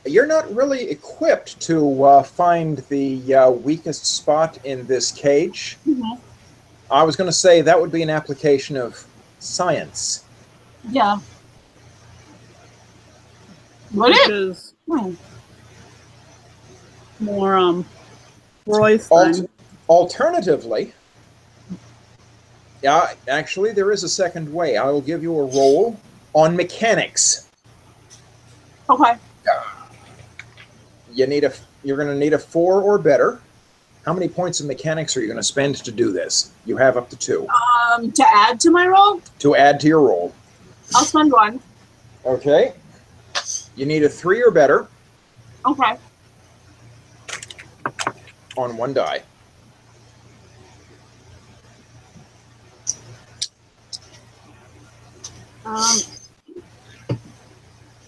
You're not really equipped to find the weakest spot in this cage. Mhm. I was going to say that would be an application of science. Yeah. Would Which it? is Hmm. more Roy's Alt- thing. Alternatively, yeah, actually, there is a second way. I will give you a roll on mechanics. Okay. You're going to need a 4 or better. How many points of mechanics are you going to spend to do this? You have up to 2 To add to my roll, to add to your roll. I'll spend 1. Okay. You need a 3 or better Okay. on 1 die.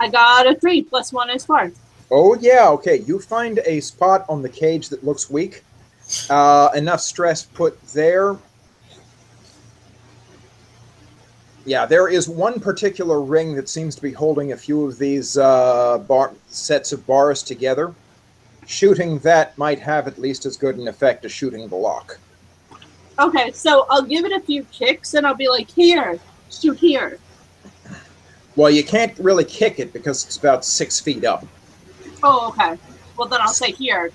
I got a 3 plus 1 is 4. Oh, yeah, okay. You find a spot on the cage that looks weak. Enough stress put there. Yeah, there is one particular ring that seems to be holding a few of these sets of bars together. Shooting that might have at least as good an effect as shooting the lock. Okay, so I'll give it a few kicks and I'll be like, here, shoot here. Well, you can't really kick it because it's about 6 feet up. Oh, okay. Well, then I'll say here,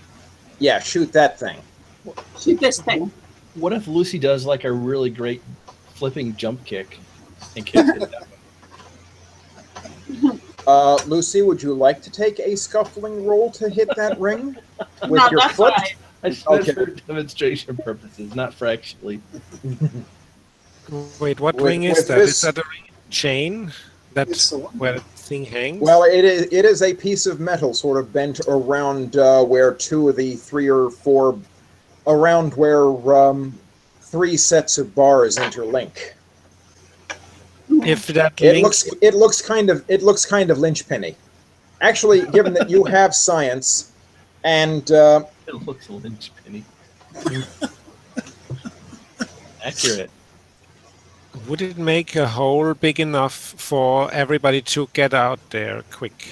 Yeah, shoot that thing. shoot this thing. What if Lucy does like a really great flipping jump kick and kicks it that way? Lucy, would you like to take a scuffling roll to hit that ring with No, your that's foot? right. I just Okay. meant for demonstration purposes, not for actually. Wait, what With- ring is with that? this- Is that a ring chain? That's It's the one. where the thing hangs? Well, it is a piece of metal sort of bent around where 2 of the 3 or 4, around where 3 sets of bars interlink. If that It link, looks kind of linchpinny. Actually, given that you have science and It looks linchpinny. Accurate. would it make a hole big enough for everybody to get out there quick?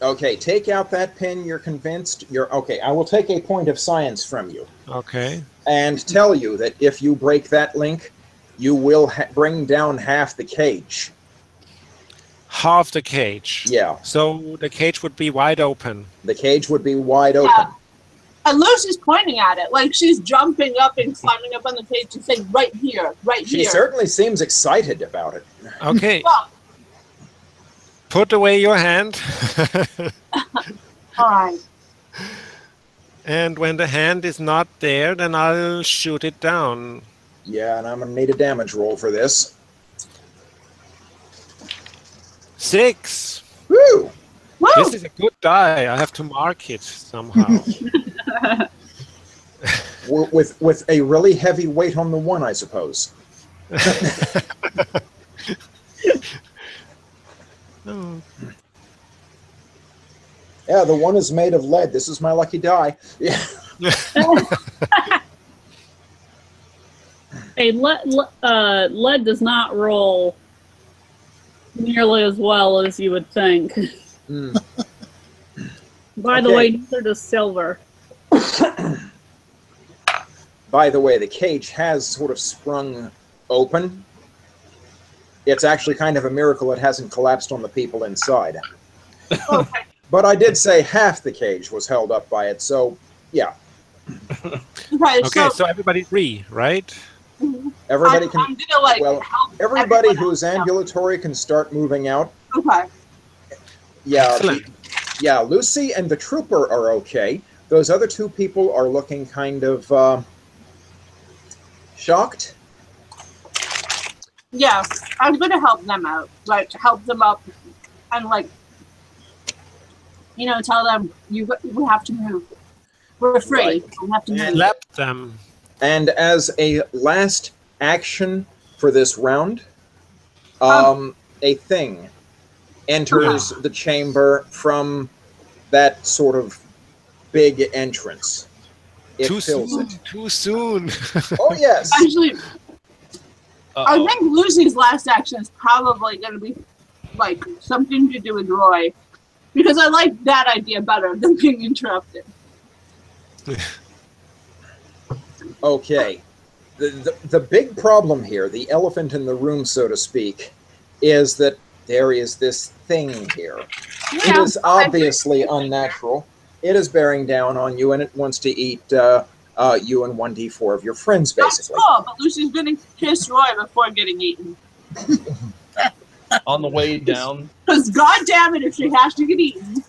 okay, take out that pin. You're convinced. You're okay. I will take a point of science from you Okay. and tell you that if you break that link, you will bring down half the cage. Half the cage. Yeah, So the cage would be wide open. the cage would be wide open. And Lucy's pointing at it, like she's jumping up and climbing up on the cage and saying, right here, right She here. certainly seems excited about it. Okay. Well, Put away your hand. all right. And when the hand is not there, then I'll shoot it down. Yeah, and I'm gonna need a damage roll for this. 6. Woo! Woo! This is a good die. I have to mark it somehow. With a really heavy weight on the 1, I suppose. Oh. Yeah, the 1 is made of lead. This is my lucky die. Yeah. Hey, lead does not roll nearly as well as you would think. Mm. By the Okay. way, neither does silver. By the way, the cage has sort of sprung open. It's actually kind of a miracle it hasn't collapsed on the people inside. Okay. But I did say half the cage was held up by it, so yeah. Okay, Okay, so everybody agree, right? Everybody I'm can. gonna like Well, help Everybody everyone who's else out. ambulatory can start moving out. Okay. Yeah, Excellent. yeah. Lucy and the trooper are okay. Those other 2 people are looking kind of shocked. Yeah, I'm gonna help them out. Like help them up and like tell them you have to move. We're free. Right. We have to move. Slap them. And as a last action for this round, a thing enters the chamber from that sort of big entrance. It Too fills soon. it. Too soon. Oh yes. Actually, I Uh-oh. think Lucy's last action is probably going to be like something to do with Roy, because I like that idea better than being interrupted. Okay. The big problem here, the elephant in the room, so to speak, is that there is this thing here. It Yeah, is obviously unnatural. It is bearing down on you, and it wants to eat you and 1d4 of your friends, that's basically. cool, but Lucy's going to kiss Roy before getting eaten. On the way down, Because god damn it, if she has to get eaten,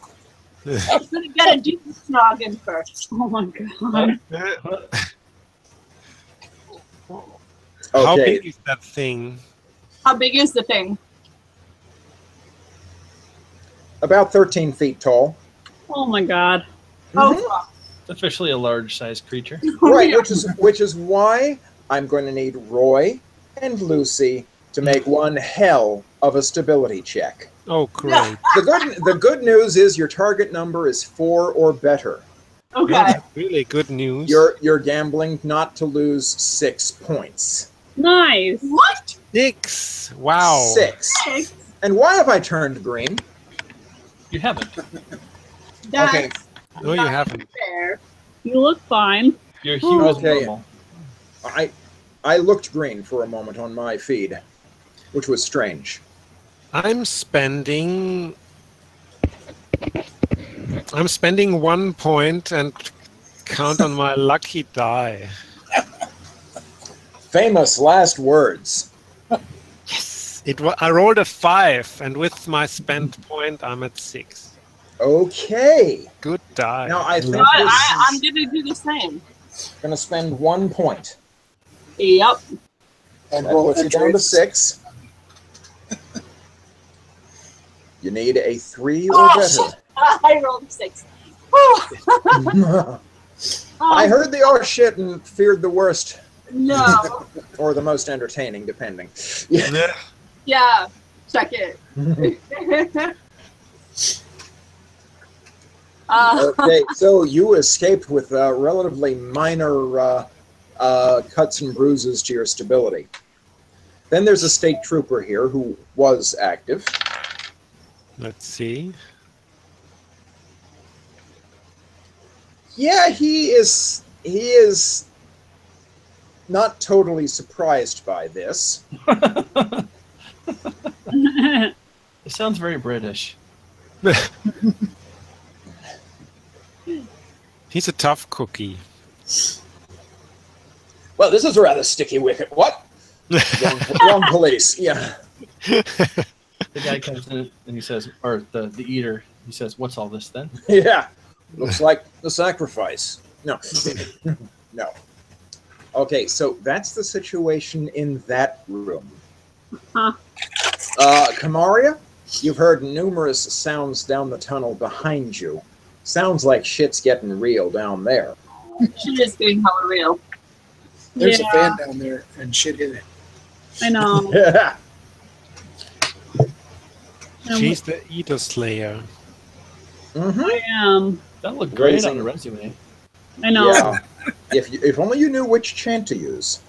she's going to get a decent snog in first. Oh my god. How Okay. big is that thing? How big is the thing? About 13 feet tall. Oh my god. Oh, Mhm. fuck. it's officially a large-sized creature. Right, Yeah. which is why I'm going to need Roy and Lucy to make one hell of a stability check. Oh, great. The good news is your target number is 4 or better. Okay. That's really good news. You're gambling not to lose 6 points. Nice. What? 6. Wow. 6. And why have I turned green? You haven't. That's Okay. No, you haven't. fair. You look fine. Your hue is Okay. normal. I looked green for a moment on my feed, which was strange. I'm spending 1 point and count on my lucky die. Famous last words. Yes. I rolled a 5, and with my spent point, I'm at 6. Okay. Good die. Now I think But this I'm is gonna do the same. going to spend 1 point. Yep. And That roll puts you down to entries. 6. You need a 3 or Oh, better. shit. I rolled 6. I heard the oh shit and feared the worst, No. or the most entertaining, depending. Yeah. Yeah. Check it. Okay, so you escaped with relatively minor cuts and bruises to your stability. Then there's a state trooper here who was active. Let's see. Yeah, he is not totally surprised by this. It sounds very British. He's a tough cookie. Well, this is a rather sticky wicket. What? Wrong police. Yeah. The guy comes in and he says, or the eater, he says, "What's all this then?" Yeah. Looks like the sacrifice. No. No. Okay, so that's the situation in that room. Huh. Kamaria, you've heard numerous sounds down the tunnel behind you. Sounds like shit's getting real down there. She is getting hella real. There's Yeah. a fan down there, and shit hit it. I know. She's the Eater Slayer. Mm-hmm. I am. That looked great Raising- on the resume. I know. Yeah. If only you knew which chant to use.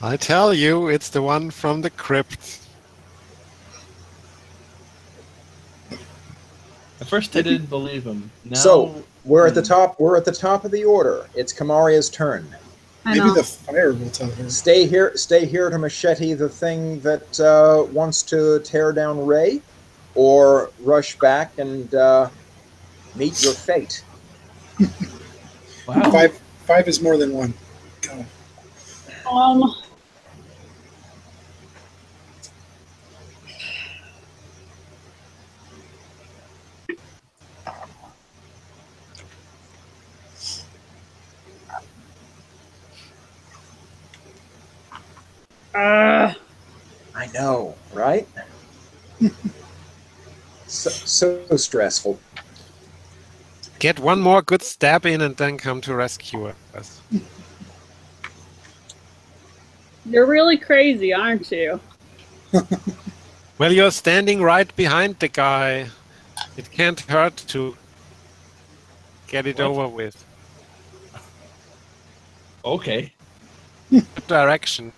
I tell you, it's the one from the crypt. At first, I didn't believe him. Now, So we're at the top. We're at the top of the order. It's Kamaria's turn. I Maybe know. the fire will tell her. Stay here to machete the thing that wants to tear down Ray, or rush back and meet your fate. wow. Five is more than one. Go. Uh, I know, right? so stressful. Get one more good stab in and then come to rescue us. you're really crazy, aren't you? Well, you're standing right behind the guy. It can't hurt to get it What? over with. Okay. Good direction.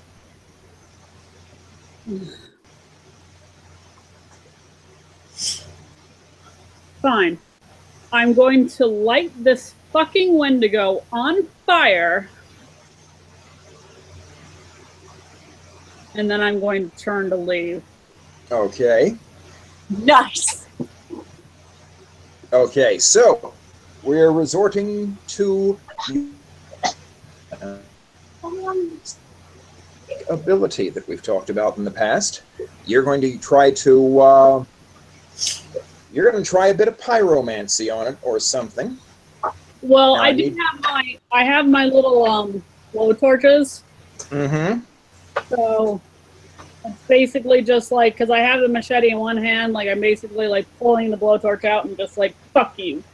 Fine. I'm going to light this fucking Wendigo on fire. And then I'm going to turn to leave. Okay. Nice. Okay, so we're resorting to ability that we've talked about in the past. You're going to try to you're going to try a bit of pyromancy on it or something. Well, Now I I do need- have my little blow torches. Mm-hmm. So it's basically just like, because I have the machete in one hand, like I'm basically like pulling the blowtorch out and just like, fuck you.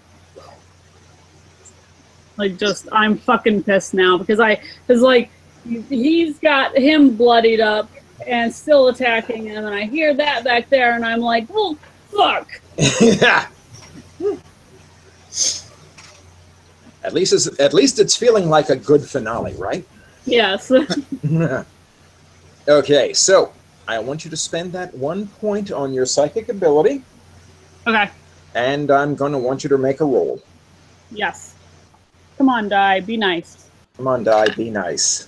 Like, just, I'm fucking pissed now because like, he's got him bloodied up and still attacking him. And I hear that back there, and I'm like, oh, fuck. Yeah. At least it's feeling like a good finale, right? Yes. Okay, so I want you to spend that 1 point on your psychic ability, Okay. and I'm going to want you to make a roll. Yes. Come on, die. Be nice. Come on, die, be nice.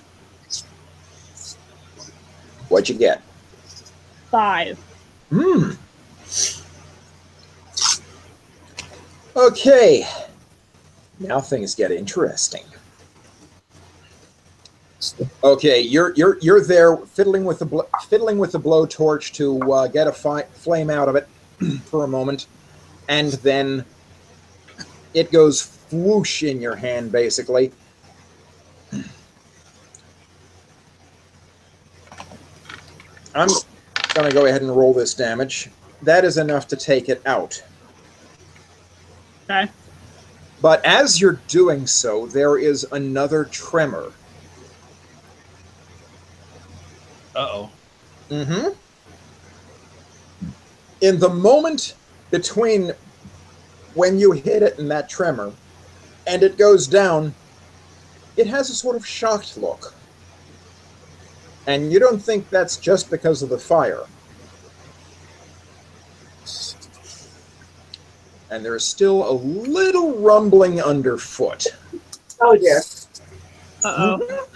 What'd you get? 5. Okay. Now things get interesting. Okay, you're there fiddling with the blowtorch to get a flame out of it for a moment, and then it goes whoosh in your hand, basically. I'm going to go ahead and roll this damage. That is enough to take it out. Okay. But as you're doing so, there is another tremor. Uh-oh. Mm-hmm. In the moment between when you hit it and that tremor, and it goes down, it has a sort of shocked look. And you don't think that's just because of the fire. And there's still a little rumbling underfoot. Oh dear. Uh-oh.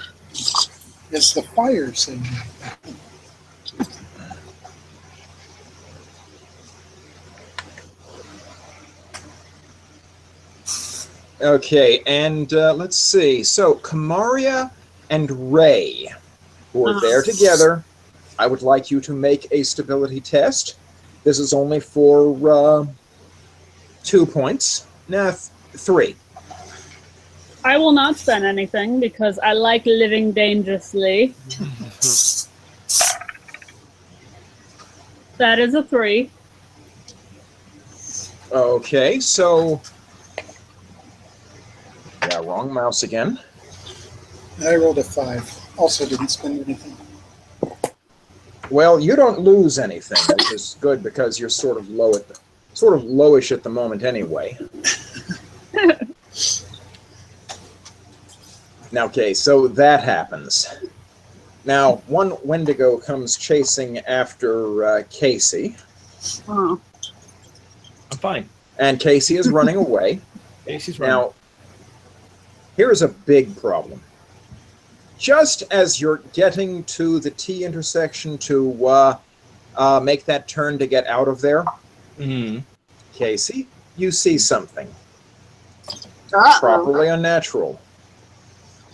It's the fire signal. Okay, and let's see. So, Kamaria and Ray, who are there together, I would like you to make a stability test. This is only for 2 points. Nah, 3. I will not spend anything because I like living dangerously. That is a 3. Okay, so... Yeah, wrong mouse again. I rolled a 5. Also didn't spend anything. Well, you don't lose anything, which is good because you're sort of lowish at the moment anyway. Now, okay, so that happens. Now, one Wendigo comes chasing after Casey. Oh. I'm fine. And Casey is running away. Casey's running. Now, here's a big problem. Just as you're getting to the T intersection to make that turn to get out of there, Casey, you see something. Properly unnatural.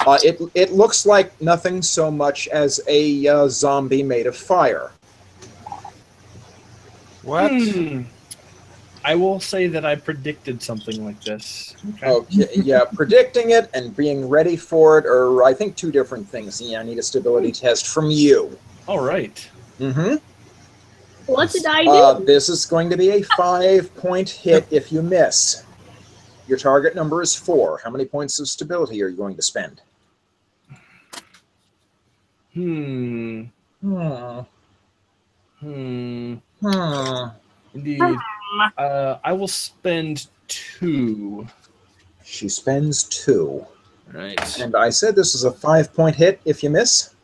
It looks like nothing so much as a zombie made of fire. What? I will say that I predicted something like this. Okay, yeah, predicting it and being ready for it are, I think, 2 different things. Yeah, I need a stability test from you. All right. Mm-hmm. What did I do? This is going to be a 5-point hit if you miss. Your target number is 4. How many points of stability are you going to spend? Indeed. I will spend 2. She spends 2. Right. And I said this is a 5-point hit if you miss.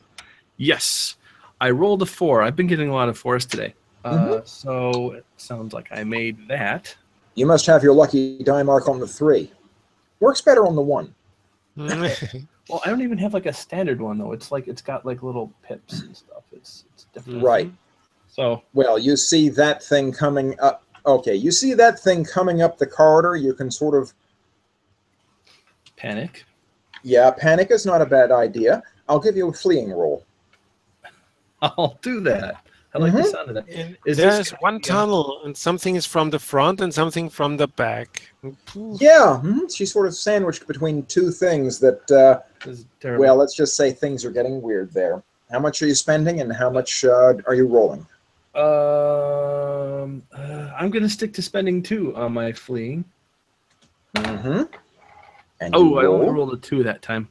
Yes. I rolled a 4. I've been getting a lot of 4s today. So it sounds like I made that. You must have your lucky die mark on the 3. Works better on the 1. Well, I don't even have like a standard one though. It's like it's got like little pips and stuff. It's different. Right. So well, you see that thing coming up. Okay, you see that thing coming up the corridor. You can sort of panic. Yeah, panic is not a bad idea. I'll give you a fleeing roll. I'll do that. I like the sound of that. There's one tunnel, and something is from the front and something from the back. Yeah, she's sort of sandwiched between 2 things that, well, let's just say things are getting weird there. How much are you spending, and how much are you rolling? I'm going to stick to spending 2 on my fleeing. And I only rolled a 2 that time.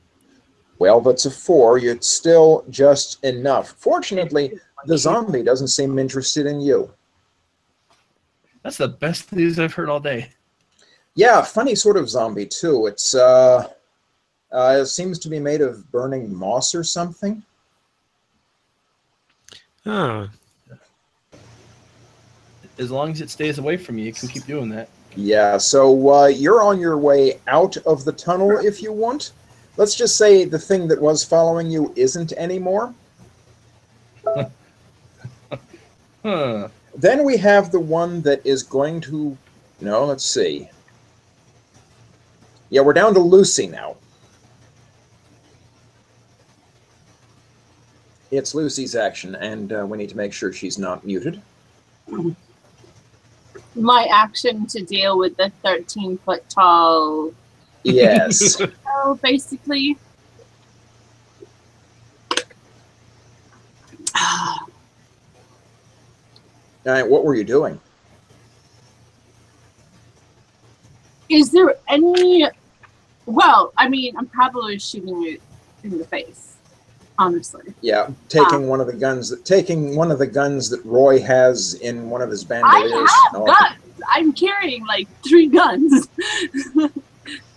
Well, that's a 4. It's still just enough. Fortunately, the zombie doesn't seem interested in you. That's the best news I've heard all day. Yeah, funny sort of zombie too. It seems to be made of burning moss or something. Ah, As long as it stays away from you, it can keep doing that. Yeah, so you're on your way out of the tunnel if you want. Let's just say the thing that was following you isn't anymore. Huh. Then we have the one that is going to... No, let's see. Yeah, we're down to Lucy now. It's Lucy's action, and we need to make sure she's not muted. My action to deal with the 13-foot tall. Yes. Oh, basically. All right, what were you doing? Is there any? Well, I mean, I'm probably shooting it in the face, honestly. Yeah, taking one of the guns that Roy has in one of his bandoliers. I have guns. I'm carrying like 3 guns.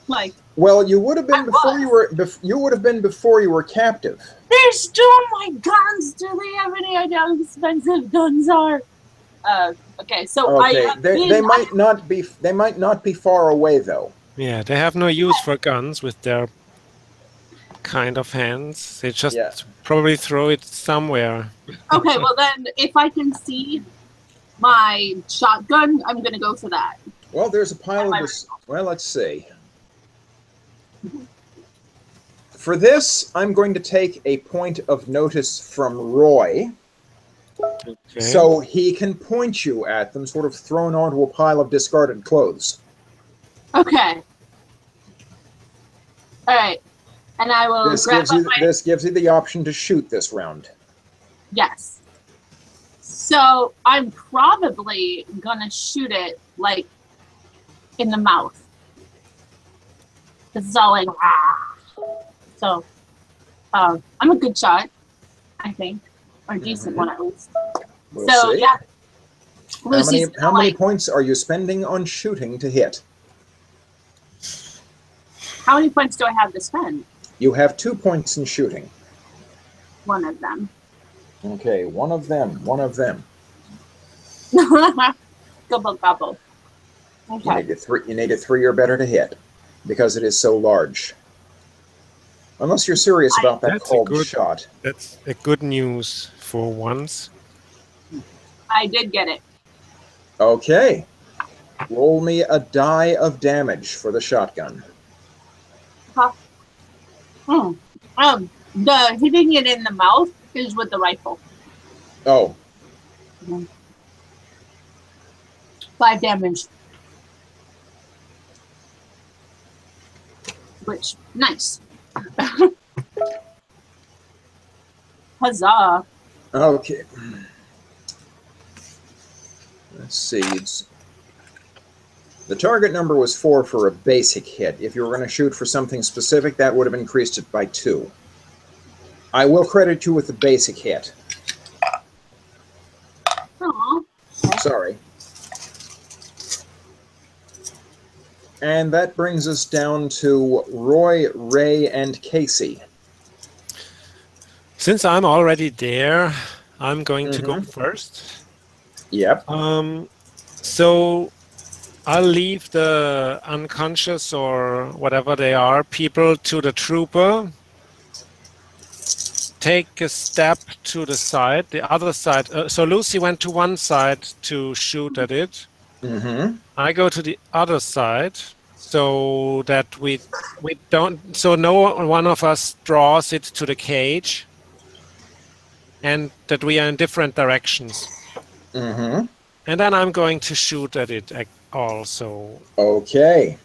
Like. Well, you would have been before you were. You would have been before you were captive. They're still my guns. Do they have any idea how expensive guns are? Okay, so Okay, they might not be. They might not be far away though. yeah, they have no use for guns with their kind of hands. They just probably throw it somewhere. Okay, well then, if I can see my shotgun, I'm gonna go for that. Well, there's a pile of this. Well, let's see. For this, I'm going to take a point of notice from Roy. Okay. So he can point you at them, sort of thrown onto a pile of discarded clothes. Okay. All right, and I will. This gives you the option to shoot this round. Yes. So I'm probably gonna shoot it like in the mouth. This is all like. So, I'm a good shot, I think, or a decent one at least. We'll so see. yeah. How many points are you spending on shooting to hit? How many points do I have to spend? You have 2 points in shooting. One of them. Okay, one of them. Gobble gobble. Okay. You need a 3 or better to hit, because it is so large. Unless you're serious about that cold shot. That's a good news for once. I did get it. Okay. Roll me a die of damage for the shotgun. The hitting it in the mouth is with the rifle. Oh. 5 damage. Which, nice. Huzzah. Okay. Let's see. The target number was 4 for a basic hit. If you were going to shoot for something specific, that would have increased it by 2. I will credit you with the basic hit. Aww. Sorry. And that brings us down to Roy, Ray, and Casey. Since I'm already there, I'm going to go first. Yep. So I'll leave the unconscious or whatever they are people to the trooper. Take a step to the side, the other side. So Lucy went to one side to shoot at it. Mm-hmm. I go to the other side so that we don't. So no one of us draws it to the cage, and that we are in different directions. Mm-hmm. And then I'm going to shoot at it also. Okay.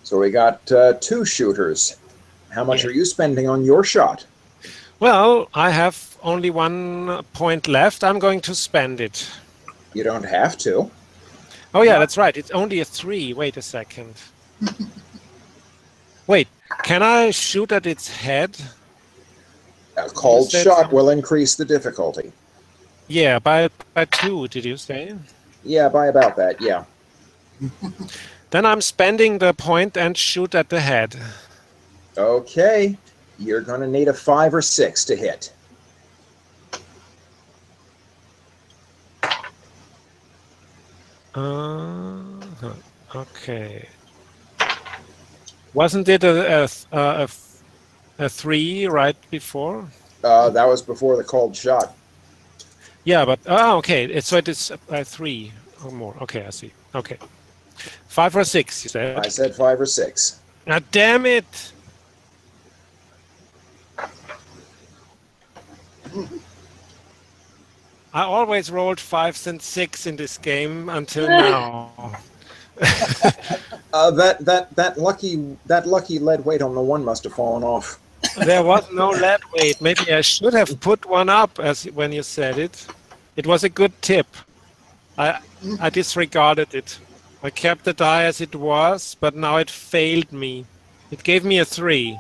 So we got 2 shooters. How much are you spending on your shot? Well, I have only 1 point left. I'm going to spend it. You don't have to. Oh yeah, that's right. It's only a 3. Wait a second. Wait, can I shoot at its head? A cold shot will increase the difficulty. Yeah, by 2, did you say? Yeah, by about that, yeah. Then I'm spending the point and shoot at the head. Okay. You're going to need a 5 or 6 to hit. Okay. Wasn't it a 3 right before? That was before the cold shot. Yeah, but okay. So it is 3 or more. Okay, I see. Okay, 5 or 6. You said. I said 5 or 6. Ah, damn it! I always rolled 5s and 6 in this game until now. That lucky lead weight on the 1 must have fallen off. There was no lead weight. Maybe I should have put one up as when you said it. It was a good tip. I disregarded it. I kept the die as it was, but now it failed me. It gave me a 3.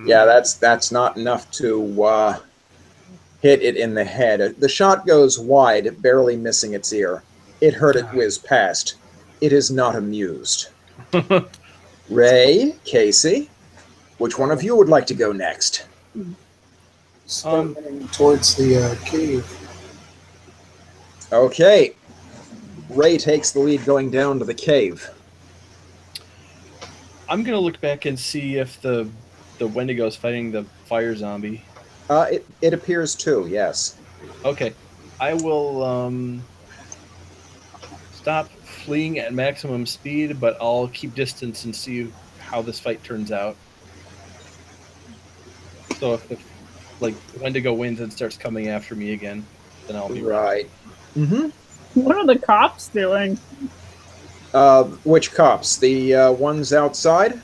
Yeah, that's not enough to hit it in the head. The shot goes wide, barely missing its ear. It heard it whiz past. It is not amused. Ray, Casey, which one of you would like to go next? Start running towards the cave. Okay. Ray takes the lead going down to the cave. I'm gonna look back and see if the Wendigo is fighting the fire zombie. It appears to, yes. Okay, I will stop fleeing at maximum speed, but I'll keep distance and see how this fight turns out. So if the Wendigo wins and starts coming after me again, then I'll be right. Mm-hmm. What are the cops doing? Which cops? The ones outside?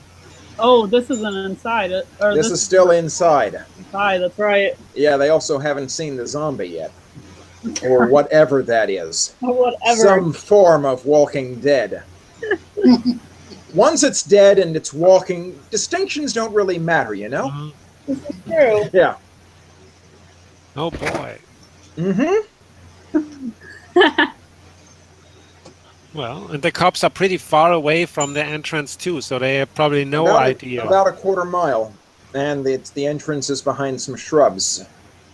Oh, this isn't inside. This is still inside. Inside, that's right. Yeah, they also haven't seen the zombie yet. Or whatever that is. Whatever. Some form of walking dead. Once it's dead and it's walking, distinctions don't really matter, you know? This is true. Yeah. Oh boy. Mm-hmm. Well, and the cops are pretty far away from the entrance too, so they have probably no idea. About a quarter mile. And the entrance is behind some shrubs.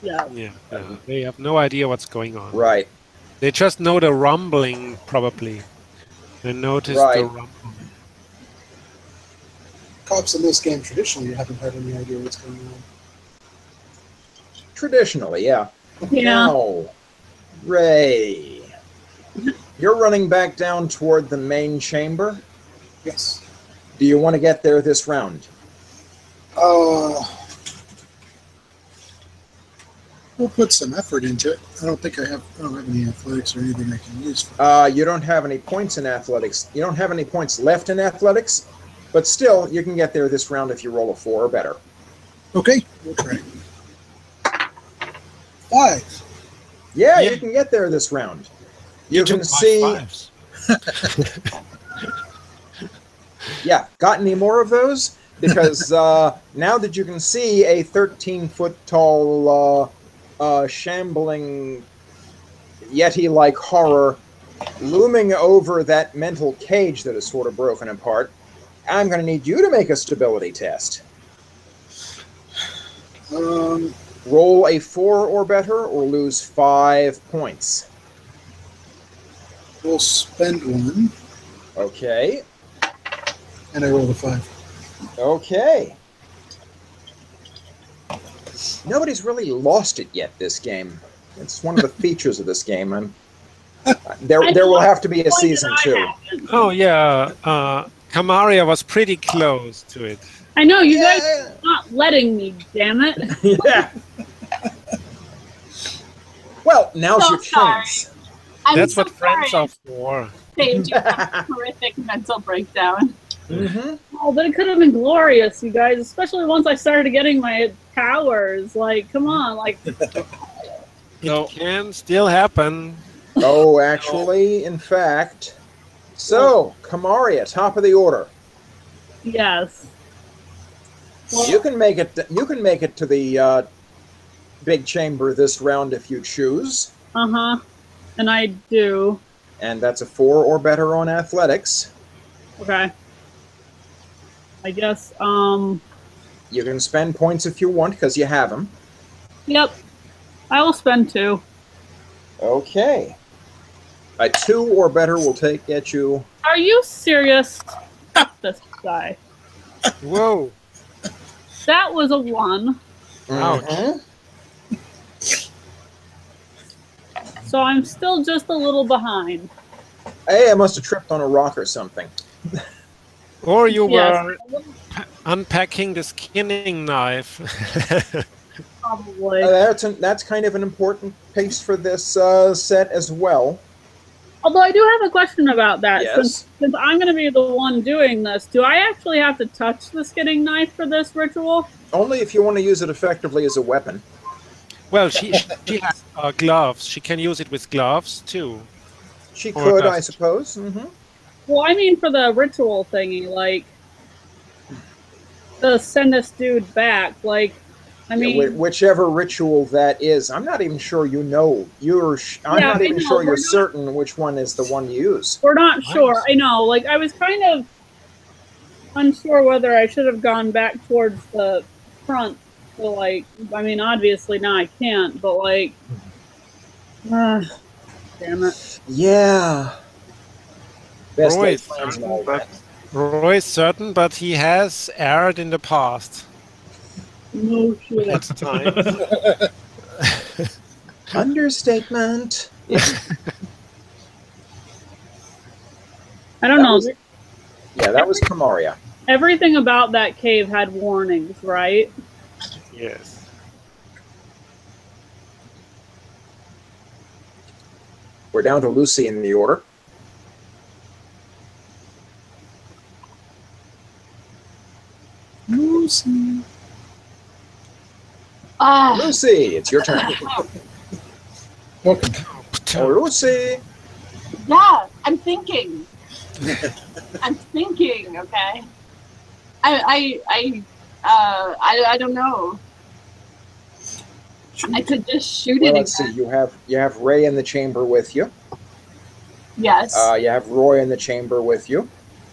Yeah. Yeah, they have no idea what's going on. Right. They just know the rumbling, probably. They noticed the rumbling. Cops in this game traditionally haven't had any idea what's going on. Traditionally, yeah. Yeah. Now, Ray, you're running back down toward the main chamber? Yes. Do you want to get there this round? We'll put some effort into it. I don't have any athletics or anything I can use for You don't have any points in athletics. You don't have any points left in athletics, but still, you can get there this round if you roll a 4 or better. Okay, we'll try. 5. Yeah, you can get there this round. You can see. Yeah, got any more of those? Because now that you can see a 13-foot tall, shambling Yeti-like horror looming over that mental cage that is sort of broken apart, I'm going to need you to make a stability test. Roll a 4 or better, or lose 5 points. We'll spend 1. Okay. And I rolled a 5. Okay. Nobody's really lost it yet, this game. It's one of the features of this game. There will have to be a season 2. Oh, yeah. Kamaria was pretty close to it. I know, you guys are not letting me, damn it. Yeah. Well, now's So your sorry. chance. That's what friends are for. Saved you from a horrific mental breakdown. Mm-hmm. Oh, but it could have been glorious, you guys, especially once I started getting my powers. Like, come on, like... It can still happen. Oh, actually, in fact. So, Kamaria, top of the order. Yes. You can make it. You can make it to the big chamber this round if you choose. Uh-huh. And I do. And that's a 4 or better on athletics. Okay. I guess, You can spend points if you want, because you have them. Yep. I will spend 2. Okay. A 2 or better will get you... Are you serious? Fuck this guy. Whoa. That was a 1. Ouch. So I'm still just a little behind. Hey, I must have tripped on a rock or something. Or you Yes. were unpacking the skinning knife. Probably. That's kind of an important piece for this set as well. Although I do have a question about that. Yes. Since I'm going to be the one doing this, do I actually have to touch the skinning knife for this ritual? Only if you want to use it effectively as a weapon. Well, she has gloves. She can use it with gloves too. She Or could, I dust. suppose. Mm-hmm. Well, I mean for the ritual thingy, like, to send this dude back, like, I mean... whichever ritual that is. I'm not even sure you know. I'm not even sure you're certain which one is the one to use. We're not sure. I know. Like, I was kind of unsure whether I should have gone back towards the front. So, like, I mean, obviously now I can't, but, like, damn it. Yeah. Best Roy laid is plans and certain, all that. Roy is certain, but he has erred in the past. No shit. At times. Understatement. I don't know. Yeah, that was Kamaria. Everything about that cave had warnings, right? Yes. We're down to Lucy in the order. Lucy. Lucy, it's your turn. Welcome. Oh, Lucy. Yeah, I'm thinking. I'm thinking. Okay. I don't know. I could just shoot Well, it let's see. again. You have Ray in the chamber with you. Yes. You have Roy in the chamber with you.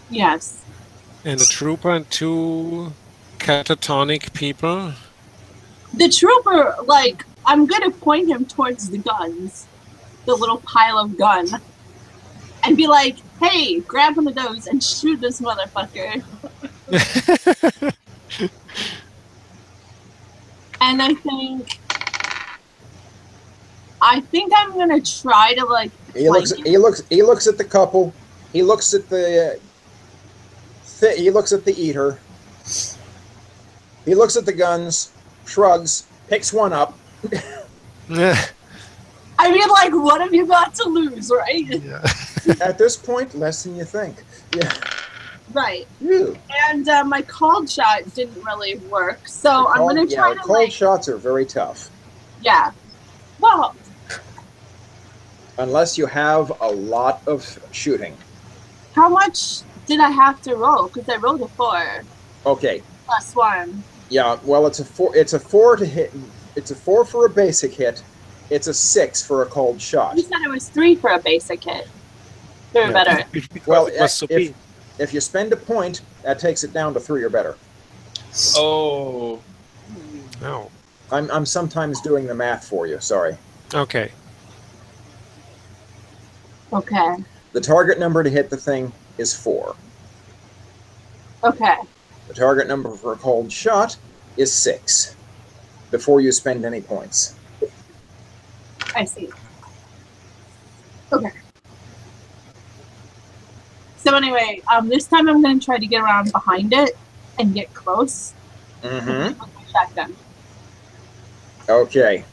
Yes. And a trooper and 2 catatonic people. The trooper, like, I'm gonna point him towards the guns, the little pile of gun, and be like, "Hey, grab one of those and shoot this motherfucker." And I think I'm gonna try to like. He looks at the couple. He looks at the eater. He looks at the guns, shrugs, picks one up. I mean, like, what have you got to lose, right? Yeah. At this point, less than you think. Yeah. Right. Ew. And my cold shot didn't really work, so I'm gonna try to cold shots are very tough. Yeah. Well. Unless you have a lot of shooting. How much did I have to roll? Because I rolled a 4. Okay. Plus 1. Yeah. Well, it's a 4. It's a 4 to hit. It's a 4 for a basic hit. It's a 6 for a cold shot. You said it was 3 for a basic hit. They're better. Well, so if you spend a point, that takes it down to 3 or better. Oh. No. I'm sometimes doing the math for you. Sorry. Okay. Okay. The target number to hit the thing is 4. Okay. The target number for a cold shot is 6. Before you spend any points. I see. Okay. So anyway, this time I'm going to try to get around behind it and get close. Mm-hmm. With my shotgun. Okay.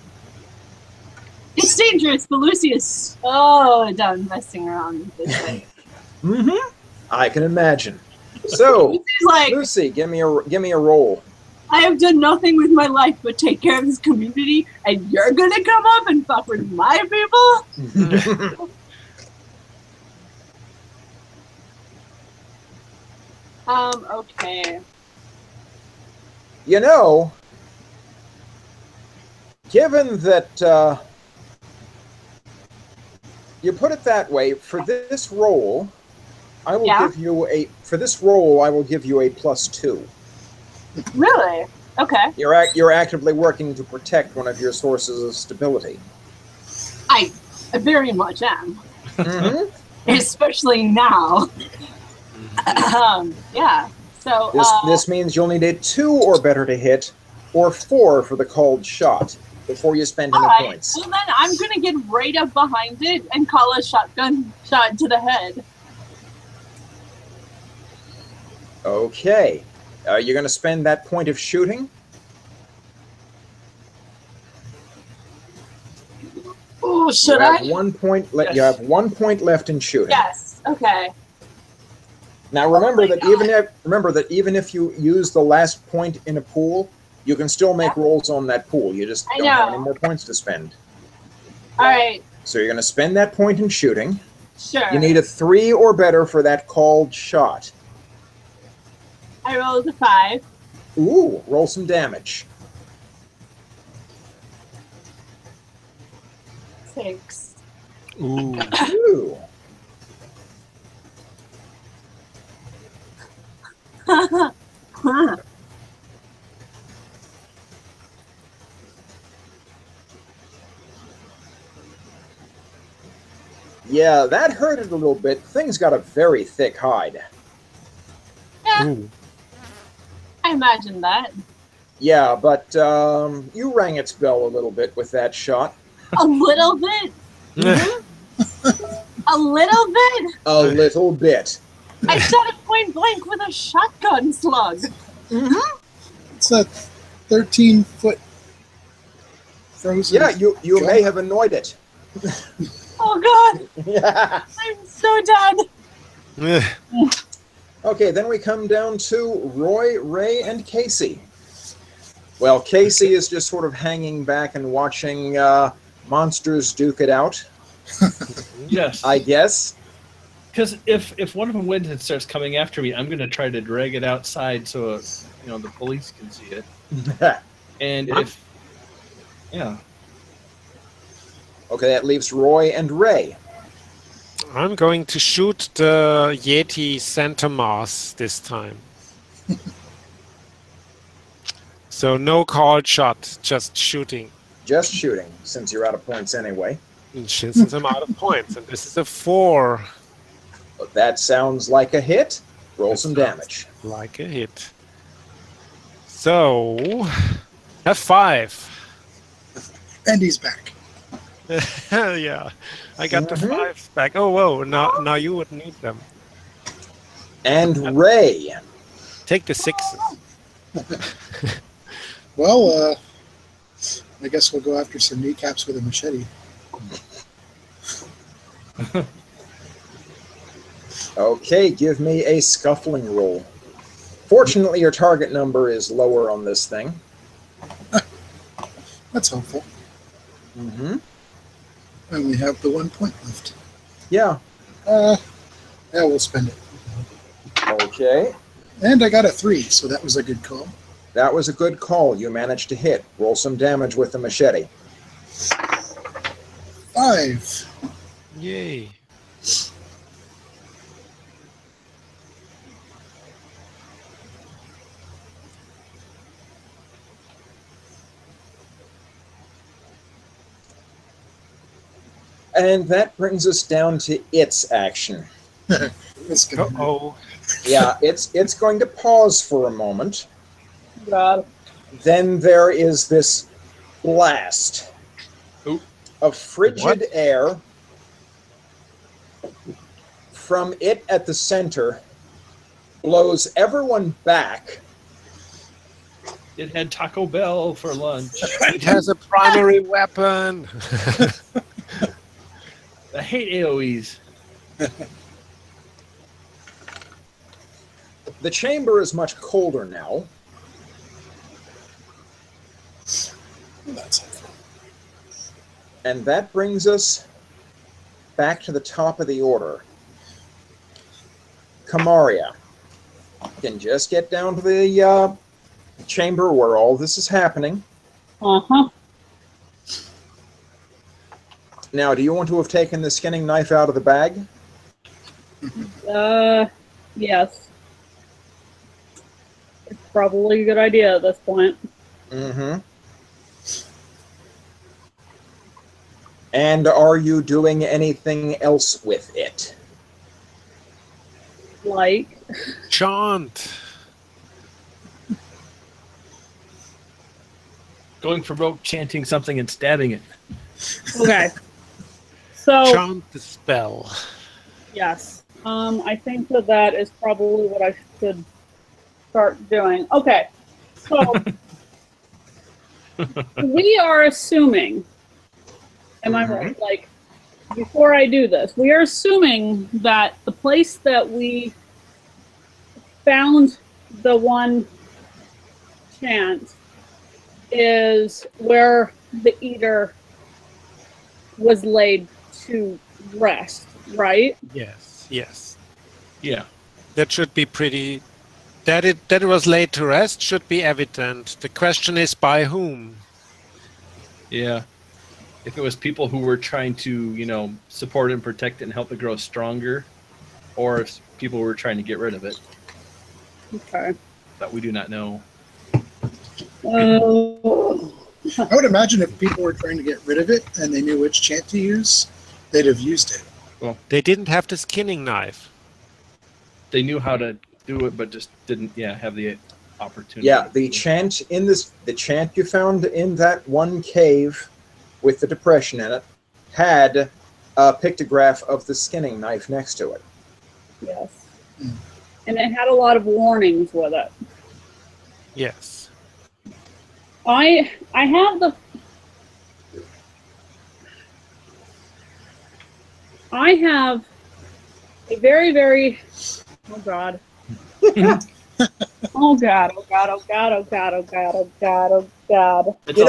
It's dangerous, but Lucy is so done messing around with this thing. Mm-hmm. I can imagine. So, Lucy's like, Lucy, give me a roll. I have done nothing with my life but take care of this community, and you're gonna come up and fuck with my people? Okay. You know, given that you put it that way, for this roll, I will give you a +2. Really? Okay. You're actively working to protect one of your sources of stability. I very much am. Mm-hmm. Especially now. Yeah. So This means you'll need a 2 or better to hit, or 4 for the called shot before you spend any points. Well, then I'm gonna get right up behind it and call a shotgun shot to the head. Okay. You're going to spend that point of shooting? Oh, should I? 1 point. Yes. You have 1 point left in shooting. Yes. Okay. Now remember that even if you use the last point in a pool, you can still make rolls on that pool. You just don't have any more points to spend. All right. So you're going to spend that point in shooting. Sure. You need a 3 or better for that called shot. I rolled a 5. Ooh, roll some damage. 6. Ooh. Ooh. Yeah, that hurt it a little bit. Thing's got a very thick hide. Yeah, Ooh. I imagine that. Yeah, but you rang its bell a little bit with that shot. A little bit. A little bit. A little bit. I shot it point blank with a shotgun slug. It's a 13-foot frozen. Yeah, you may have annoyed it. Oh God, Yeah. I'm so dead. Okay, then we come down to Roy, Ray, and Casey. Well, Casey is just sort of hanging back and watching monsters duke it out, Yes. I guess. Because if one of them wins and starts coming after me, I'm going to try to drag it outside so the police can see it. And Okay, that leaves Roy and Ray. I'm going to shoot the Yeti Santa Moss this time. So no called shot, just shooting. Just shooting, since you're out of points anyway. Since I'm out of points, and this is a 4. But that sounds like a hit. Roll some damage. Like a hit. So, a 5. And he's back. Yeah, I got the 5s back. Oh, whoa, now you would need them. And Ray. Take the 6s. Well, I guess we'll go after some kneecaps with a machete. Okay, give me a scuffling roll. Fortunately, your target number is lower on this thing. That's helpful. Mm-hmm. I only have the 1 point left. Yeah. Yeah, we'll spend it. Okay. And I got a 3, so that was a good call. That was a good call. You managed to hit. Roll some damage with the machete. 5. Yay. And that brings us down to its action. That's good. Uh-oh. Yeah, it's going to pause for a moment. God. Then there is this blast of frigid air from it at the center, blows everyone back. it had Taco Bell for lunch. It has a primary weapon. I hate AoEs. The chamber is much colder now. That's helpful. And that brings us back to the top of the order. Kamaria. You can just get down to the chamber where all this is happening. Uh-huh. Now, do you want to have taken the skinning knife out of the bag? Yes. It's probably a good idea at this point. Mm-hmm. And are you doing anything else with it? Like, Chant. Going for broke, chanting something and stabbing it. okay. So, Chant the spell. yes. I think that is probably what I should start doing. Okay. So, we are assuming, am I right? Like, before I do this, we are assuming that the place that we found the one chant is where the eater was laid to rest, right? Yes, yes. Yeah. That should be pretty. That it was laid to rest should be evident. The question is by whom? Yeah. If it was people who were trying to, support and protect it and help it grow stronger, or if people were trying to get rid of it. Okay. That we do not know. I would imagine if people were trying to get rid of it and they knew which chant to use, they'd have used it. Well, They didn't have the skinning knife. they knew how to do it, but just didn't, have the opportunity. Yeah, the chant you found in that one cave with the depression in it had a pictograph of the skinning knife next to it. Yes. And it had a lot of warnings with it. Yes. I have a very, very, oh God. Oh God, oh God, oh God, oh God, oh God, oh God, oh God. It's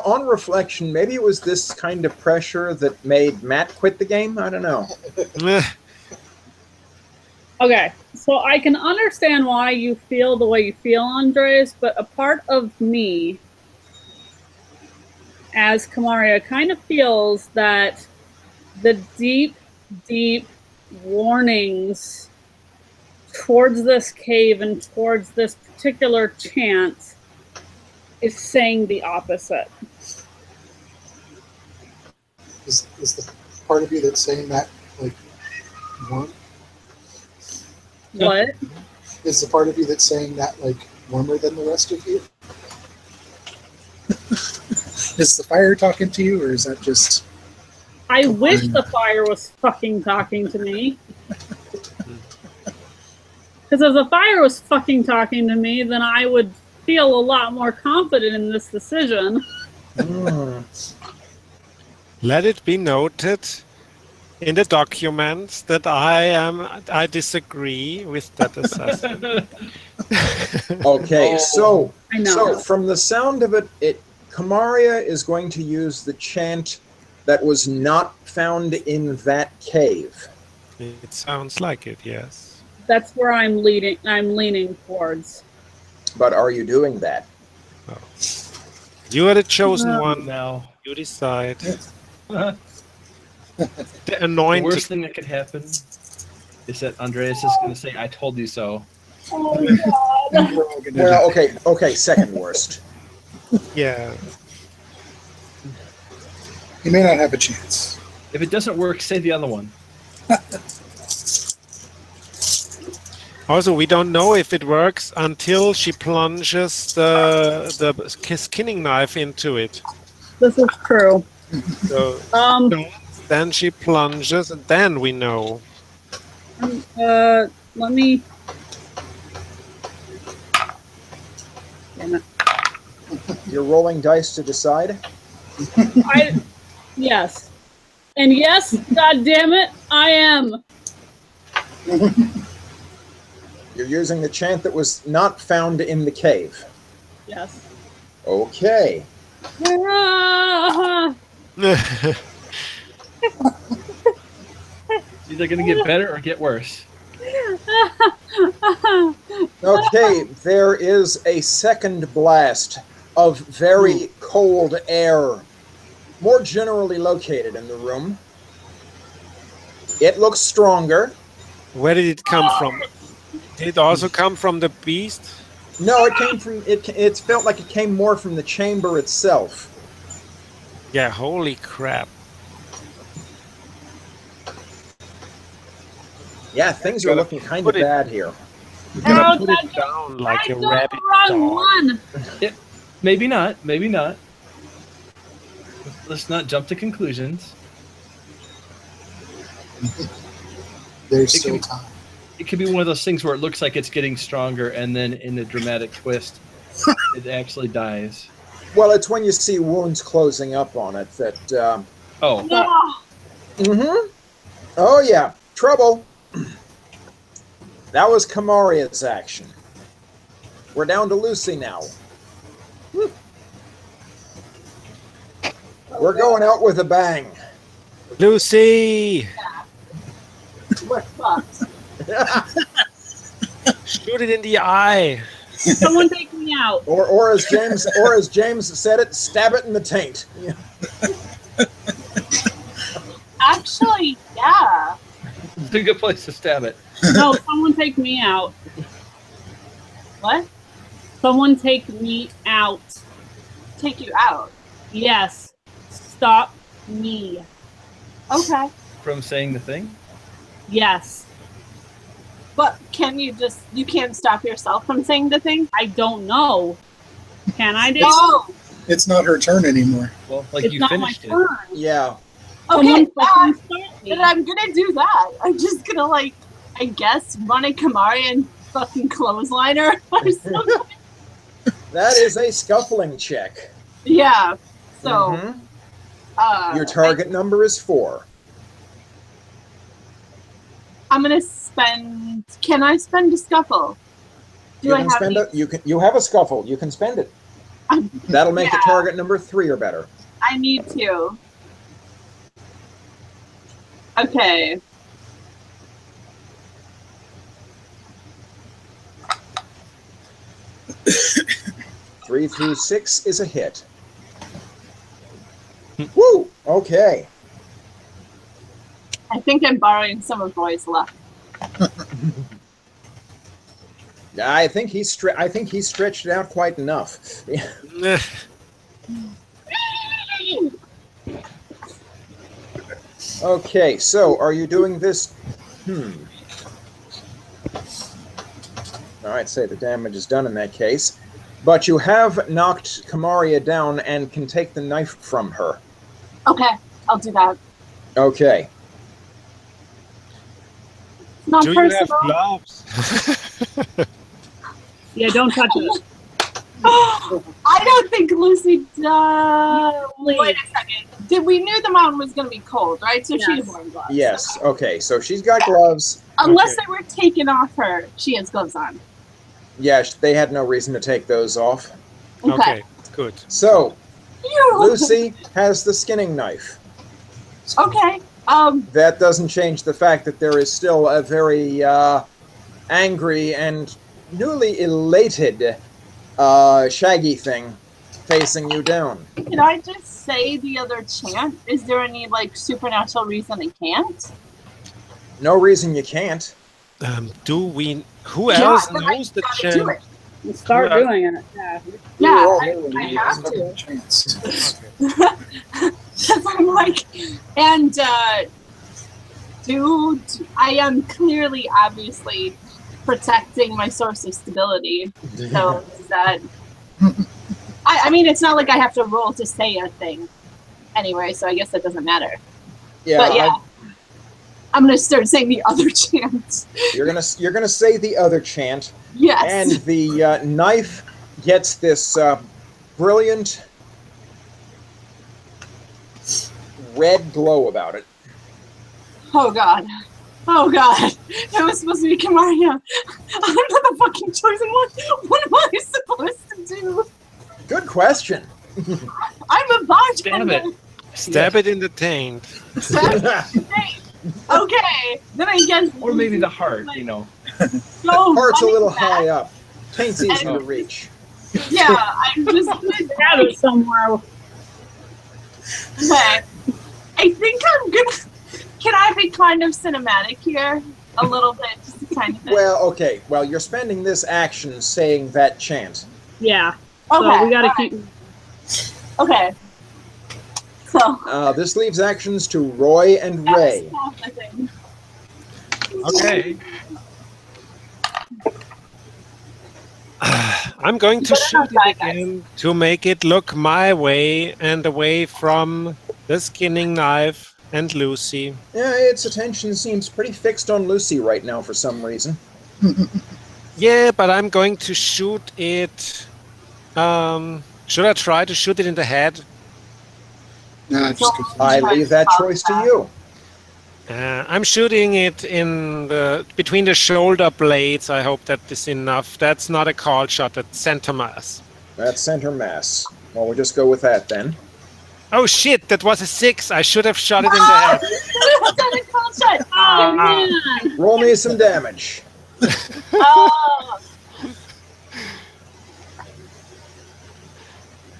On reflection, maybe it was this kind of pressure that made Matt quit the game. I don't know. Okay, so I can understand why you feel the way you feel, Andres, but a part of me, as Kamaria, kind of feels that the deep, deep warnings towards this cave and towards this particular chant is saying the opposite. Is the part of you that's saying that, like, warm? What? Is the part of you that's saying that, like, warmer than the rest of you? Is the fire talking to you, or is that just... I wish the fire was fucking talking to me. Because if the fire was fucking talking to me, then I would feel a lot more confident in this decision. Let it be noted in the documents that I disagree with that assessment. Okay, so I know. from the sound of it, Kamaria is going to use the chant that was not found in that cave. It sounds like it, yes. That's where I'm leaning towards. But are you doing that? Oh. You are the chosen one. Now, You decide. the The anointed. worst thing that could happen is that Andreas is going to say, "I told you so." Oh God. We're all gonna Well, die. okay, second worst. Yeah. You may not have a chance. If it doesn't work, say the other one. Also, we don't know if it works until she plunges the skinning knife into it. This is true. So then she plunges, and then we know. Let me. Damn it. You're rolling dice to decide? Yes. And yes, God damn it, I am. You're using the chant that was not found in the cave. Yes. Okay. Ah. It's either going to get better or get worse. Okay, there is a second blast of very cold air, more generally located in the room. It looks stronger. Where did it come from? Did it also come from the beast? No, it came from it. It felt like it came more from the chamber itself. Yeah, holy crap. Yeah, things are looking kind of bad here. You gotta No, put it down like I a got rabbit the wrong dog. one. Maybe not. Maybe not. Let's not jump to conclusions. There's It still can- time. It could be one of those things where it looks like it's getting stronger, and then in a dramatic twist, it actually dies. Well, it's when you see wounds closing up on it that. Oh, No. Mm-hmm. Oh yeah, trouble. That was Kamaria's action. We're down to Lucy now. We're going out with a bang. Lucy! We're fucked. Shoot it in the eye. Someone take me out. or as James said it, stab it in the taint. Yeah. Actually, yeah. it's a good place to stab it. No, someone take me out. What? Someone take me out. Take you out. Yes. Stop me. Okay. From saying the thing? Yes. But you can't stop yourself from saying the thing? I don't know. Can I do? No. It's not her turn anymore. Well, like It's you not my finished it. turn. Yeah. Okay, Someone fucking start me. then I'm gonna do that. I'm just gonna, like, I guess, run a Kamari and fucking clothesline her or something. That is a scuffling check. Yeah. So, Mhm. Your target number is 4. I'm gonna spend. Can I spend a scuffle? You have a scuffle. You can spend it. That'll make the target number 3 or better. I need to. Okay. Three through 6 is a hit. Woo! Okay. I think I'm borrowing some of Roy's luck. I think he's stretched it out quite enough. Eh, Okay, so are you doing this? All right, say the damage is done in that case. But you have knocked Kamaria down and can take the knife from her. Okay, I'll do that. Okay. Not Do you have personal. gloves? Yeah, don't touch it. I don't think Lucy does. Please. Wait a second. We knew the mountain was going to be cold, right? So she Yes. has worn gloves. Yes. Okay, so she's got gloves. Unless Okay. they were taken off her, she has gloves on. Yeah, they had no reason to take those off. Okay, good. So, Phew. Lucy has the skinning knife. Okay. That doesn't change the fact that there is still a very angry and newly elated Shaggy thing facing you down. Can I just say the other chant? Is there any, like, supernatural reason I can't? No reason you can't. Who else then knows the I gotta do chant? it. Start Yeah. doing it. Yeah. Yeah, We're all I new and we have have to. a chance. Because I'm like, and dude, I am clearly, obviously, protecting my source of stability. So is that? I mean, it's not like I have to roll to say a thing, anyway. So I guess that doesn't matter. Yeah, But yeah, I'm gonna start saying the other chants. you're gonna say the other chant, Yes. and the knife gets this brilliant red glow about it. Oh god. Oh god. It was supposed to be Kamaria. I'm not the fucking chosen one. What am I supposed to do? Good question. I'm a bartender. Damn it. Stab it in the taint. Okay. Then I guess. Or maybe the heart, you know. So Heart's a running little back- high up. Taint's easy to reach. Yeah, I'm just Grab it somewhere. okay. I think I'm gonna. Can I be kind of cinematic here? A little bit, just a tiny bit. Well, okay. Well, you're spending this action saying that chant. Yeah. okay. So we gotta alright, keep. Okay. So. This leaves actions to Roy and Ray. Okay. I'm going to shoot it again to make it look my way and away from the skinning knife and Lucy. Yeah, its attention seems pretty fixed on Lucy right now for some reason. Yeah, but I'm going to shoot it. Should I try to shoot it in the head? Nah, just go. I leave that choice to you. I'm shooting it in between the shoulder blades. I hope that is enough. That's not a call shot. That's center mass. That's center mass. Well, we'll just go with that then. Oh shit! That was a 6. I should have shot it in the head. Oh man! Roll me some damage.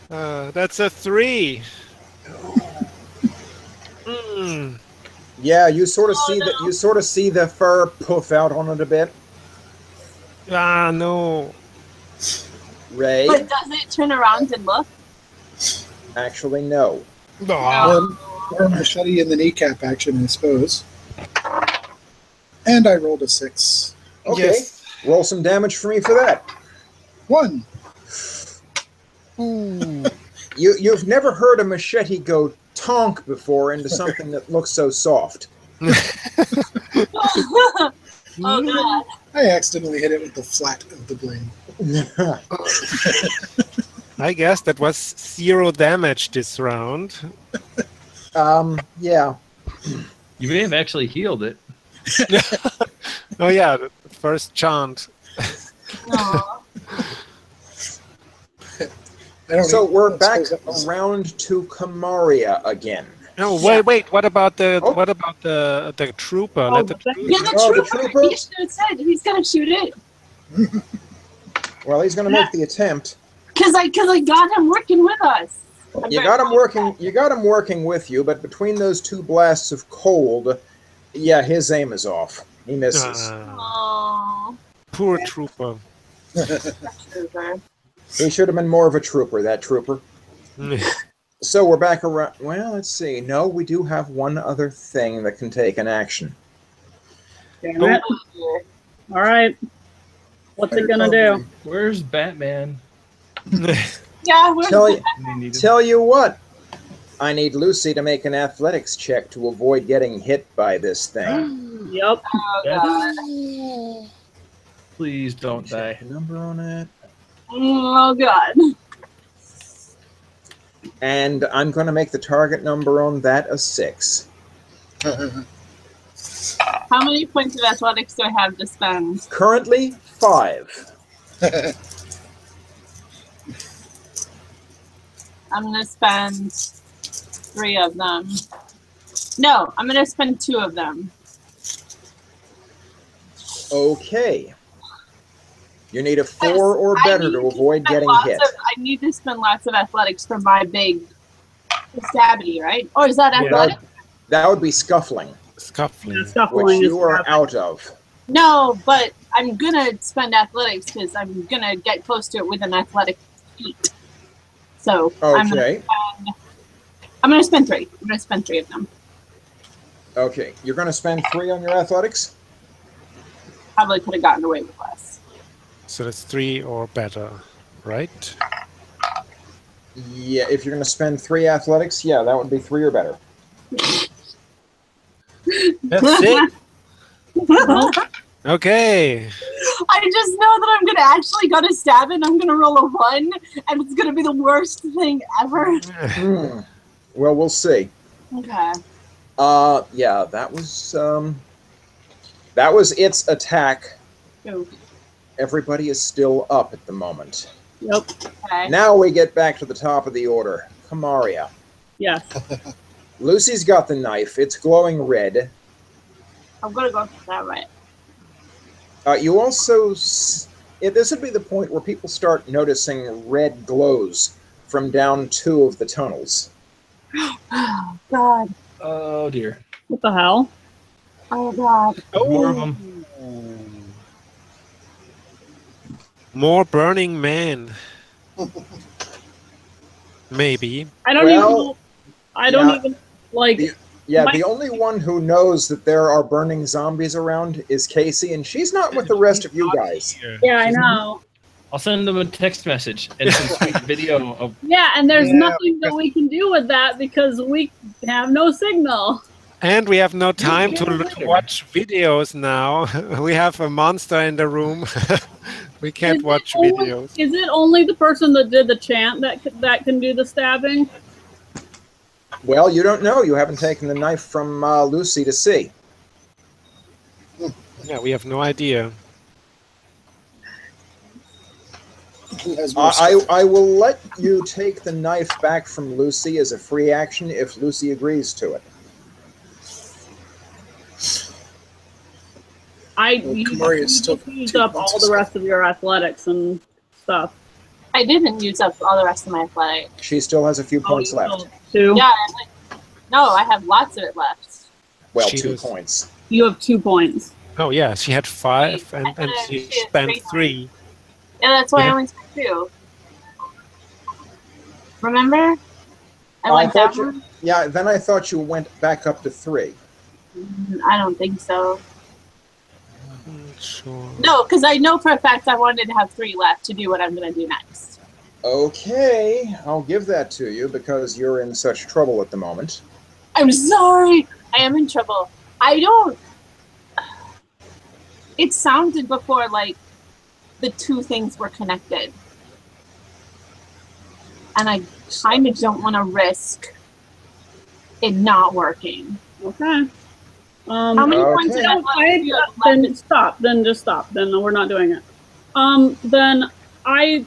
Oh, That's a 3. Mm. Yeah, you sort of see that. You sort of see the fur poof out on it a bit. Ah no. Ray, but does it turn around and look? actually no. Or machete in the kneecap action, I suppose. And I rolled a 6. Okay, Yes. roll some damage for me for that. 1. Ooh. You've never heard a machete go tonk before into something that looks so soft. Oh god. I accidentally hit it with the flat of the blade. I guess that was 0 damage this round. Yeah. You may have actually healed it. Oh yeah, the first chant. Aw. I don't So even- we're I back suppose that was- around to Kamaria again. No, Yeah. wait. What about the Oh. the trooper? Oh, Let the the- Yeah, the Oh, the trooper. trooper? He should have said he's gonna shoot it. Well, he's going to make the attempt. Cause I got him working with us. I'm You very got him proud of working. that. You got him working with you, but between those two blasts of cold, yeah, his aim is off. He misses. Aw, Poor trooper. trooper. He should have been more of a trooper. That trooper. So we're back around. Well, let's see. No, we do have one other thing that can take an action. Damn it. All right. What's it gonna do? Where's Batman? Yeah, we're Tell you, You need him. tell you what. I need Lucy to make an athletics check to avoid getting hit by this thing. Yep. oh god. Please don't die. Check the number on it. Oh god. And I'm going to make the target number on that a 6. How many points of athletics do I have to spend? Currently, 5. I'm gonna spend 3 of them. No, I'm gonna spend 2 of them. Okay. You need a 4 or I better need to avoid spend getting lots hit. I need to spend lots of athletics for my big stabby, right? Or is that Yeah. athletic? That would be scuffling, Scuffling. which Scuffling is you are bad. out of. No, but I'm gonna spend athletics because I'm gonna get close to it with an athletic feat. So Okay. I'm gonna spend 3. I'm gonna spend 3 of them. Okay. You're going to spend 3 on your athletics? Probably could have gotten away with less. So that's 3 or better, right? Yeah, if you're going to spend 3 athletics, yeah, that would be 3 or better. That's it. Okay. I just know that I'm gonna actually go to stab it and I'm gonna roll a 1 and it's gonna be the worst thing ever. Hmm. Well, we'll see. Okay. Yeah, that was its attack. Ooh, Everybody is still up at the moment. Yep. okay. Now we get back to the top of the order. Kamaria. Yes. Lucy's got the knife. It's glowing red. I'm gonna go for that right. You also, this would be the point where people start noticing red glows from down 2 of the tunnels. Oh, God. Oh dear. What the hell? Oh, God. More of them. More burning man. Maybe. I don't even know. I don't even, like... The only one who knows that there are burning zombies around is Casey, and she's not with the rest of you guys. Yeah, I know. I'll send them a text message and some sweet video of. Yeah, and there's nothing that we can do with that because we have no signal. And we have no time to watch videos now. We have a monster in the room. We can't watch videos. Is it only the person that did the chant that can do the stabbing? Well, you don't know. You haven't taken the knife from Lucy to see. Yeah, we have no idea. I will let you take the knife back from Lucy as a free action if Lucy agrees to it. Kamari is still used up all the rest of your athletics and stuff. I didn't use up all the rest of my athletics. She still has a few points left. 2? Yeah, no, I have lots of it left. Well, 2 points. You have 2 points. Oh yeah, she had 5 and she spent 3. Yeah, that's why I only spent 2. Remember? I went down. Yeah, then I thought you went back up to 3. I don't think so. Sure. No, because I know for a fact I wanted to have 3 left to do what I'm going to do next. Okay, I'll give that to you because you're in such trouble at the moment. I'm sorry. I am in trouble. I don't... It sounded before like the 2 things were connected. And I kind of don't want to risk it not working. Okay. How many points did I have? Then stop. Then just stop. Then we're not doing it. Then I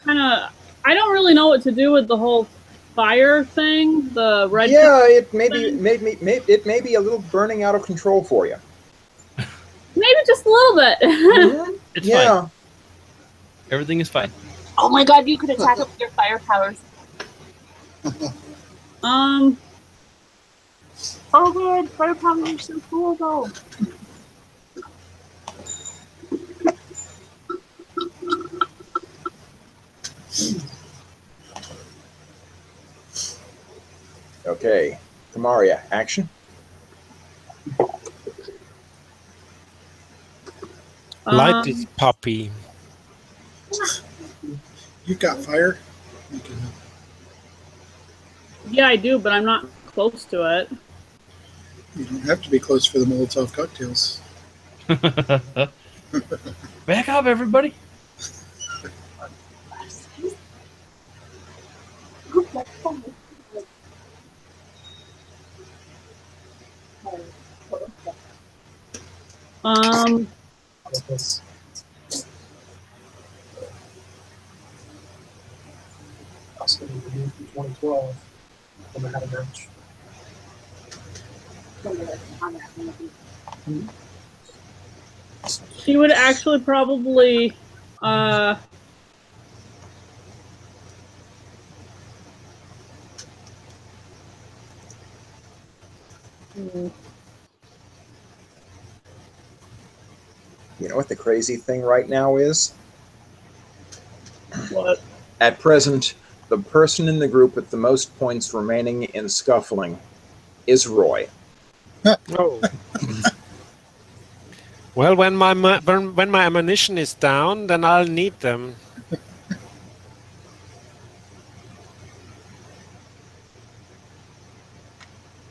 don't really know what to do with the whole fire thing. The red. Yeah, it may be a little burning out of control for you. Maybe just a little bit. Mm-hmm. It's fine. Everything is fine. Oh my God! You could attack it with your fire powers. Oh good, fire powers are so cool though. Okay, Kamaria, action. Light this puppy. You got fire? Yeah, I do, but I'm not close to it. You don't have to be close for the Molotov cocktails. Back up, everybody. Also, we knew from 2012 when I had a match. She would actually probably You know what the crazy thing right now is? What? At present, the person in the group with the most points remaining in scuffling is Roy. Oh. Well, when my ammunition is down, then I'll need them.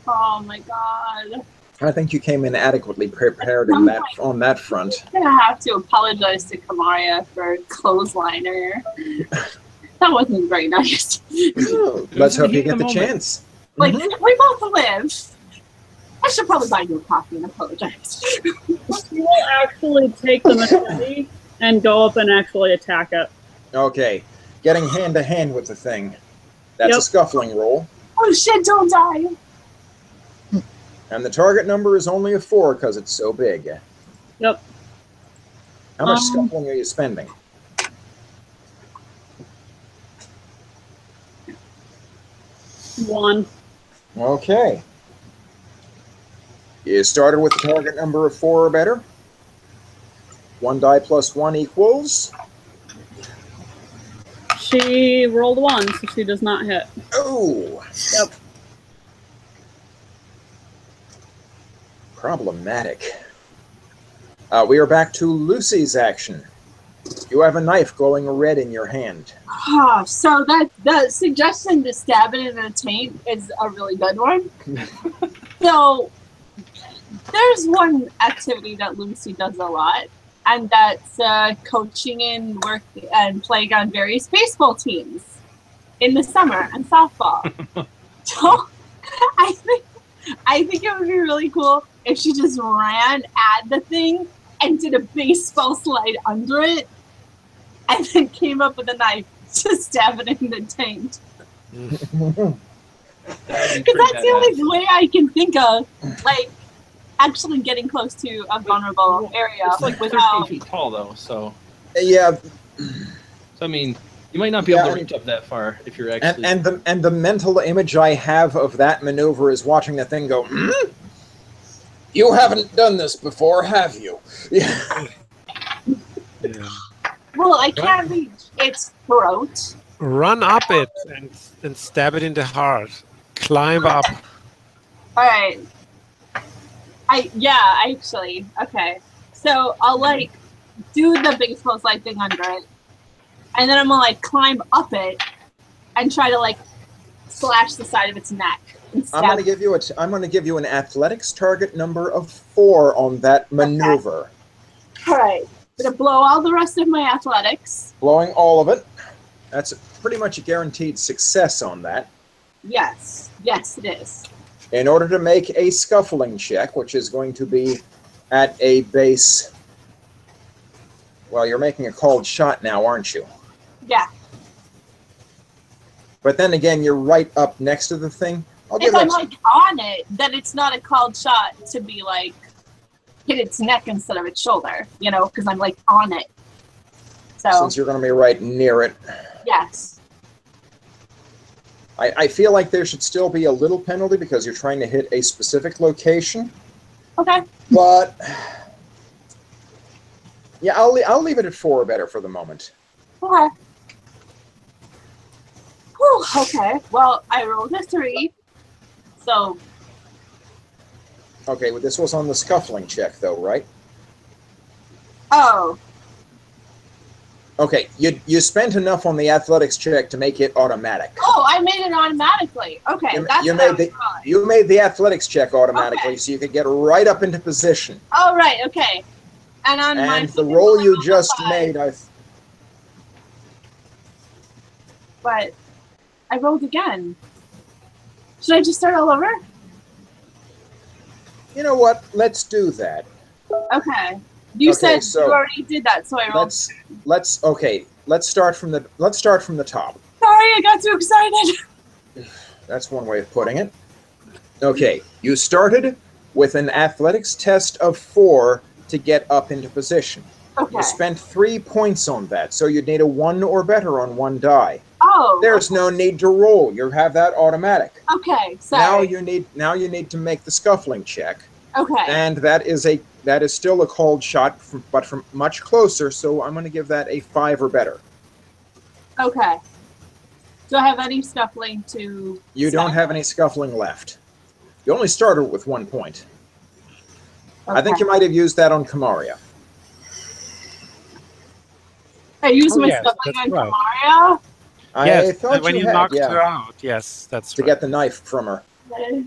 Oh my God. I think you came in adequately prepared on that front. I'm gonna have to apologize to Kamaria for clothesliner. That wasn't very nice. Oh, let's hope you get the chance. Like, we both live. I should probably buy you a coffee and apologize. She will actually take the machete and go up and actually attack it. Okay, getting hand to hand with the thing. That's a scuffling roll. Oh shit, don't die. And the target number is only a 4 because it's so big. Yep. How much scuffling are you spending? One. Okay. You started with a target number of 4 or better. 1 die plus 1 equals. She rolled 1, so she does not hit. Oh! Yep. Problematic. We are back to Lucy's action. You have a knife glowing red in your hand. So the suggestion to stab it in the taint is a really good one. So there's one activity that Lucy does a lot, and that's coaching and work and playing on various baseball teams in the summer and softball. So I think it would be really cool if she just ran at the thing and did a baseball slide under it, and then came up with a knife to stab it in the taint. Because that's the only way I can think of, like, actually getting close to a vulnerable area. It's like 13 feet tall, though, so... Yeah. So, I mean, you might not be able to reach up that far if you're actually... And the mental image I have of that maneuver is watching the thing go, You haven't done this before, have you? Yeah. Well, I can't reach its throat. Run up it and stab it in the heart. Climb up. All right. Actually, okay. So I'll like do the baseball slide thing under it, and then I'm gonna like climb up it and try to like slash the side of its neck. I'm gonna give you an athletics target number of 4 on that maneuver. Okay. All right. I'm gonna blow all the rest of my athletics. Blowing all of it. That's pretty much a guaranteed success on that. Yes. Yes, it is. In order to make a scuffling check, which is going to be at a base... Well, you're making a called shot now, aren't you? Yeah. But then again, you're right up next to the thing. If I'm like on it, then it's not a called shot to be like hit its neck instead of its shoulder, you know, because I'm like on it. So since you're going to be right near it. Yes. I feel like there should still be a little penalty because you're trying to hit a specific location. Okay. But yeah, I'll leave it at 4 or better for the moment. Okay. Whew, okay. Well, I rolled a 3. So. Okay, well, this was on the scuffling check, though, right? Oh. Okay, you spent enough on the athletics check to make it automatic. Oh, I made it automatically. Okay, you made the athletics check automatically, so you could get right up into position. Oh, right. Okay. And the roll you just made, But I rolled again. Should I just start all over? You know what? Let's do that. Okay. You said you already did that, so I rolled. Let's start from the top. Sorry, I got too excited. That's one way of putting it. Okay, you started with an athletics test of 4 to get up into position. Okay. You spent 3 points on that, so you'd need a 1 or better on 1 die. Oh. There's no need to roll. You have that automatic. Okay, sorry. Now you need to make the scuffling check. Okay. And that is still a called shot, but from much closer. So I'm going to give that a 5 or better. Okay. Do I have any scuffling to? You don't have any scuffling left. You only started with 1 point. Okay. I think you might have used that on Kamaria. I used my scuffling on Kamaria? I thought when you had, knocked her out. Yes, that's to get the knife from her. Okay.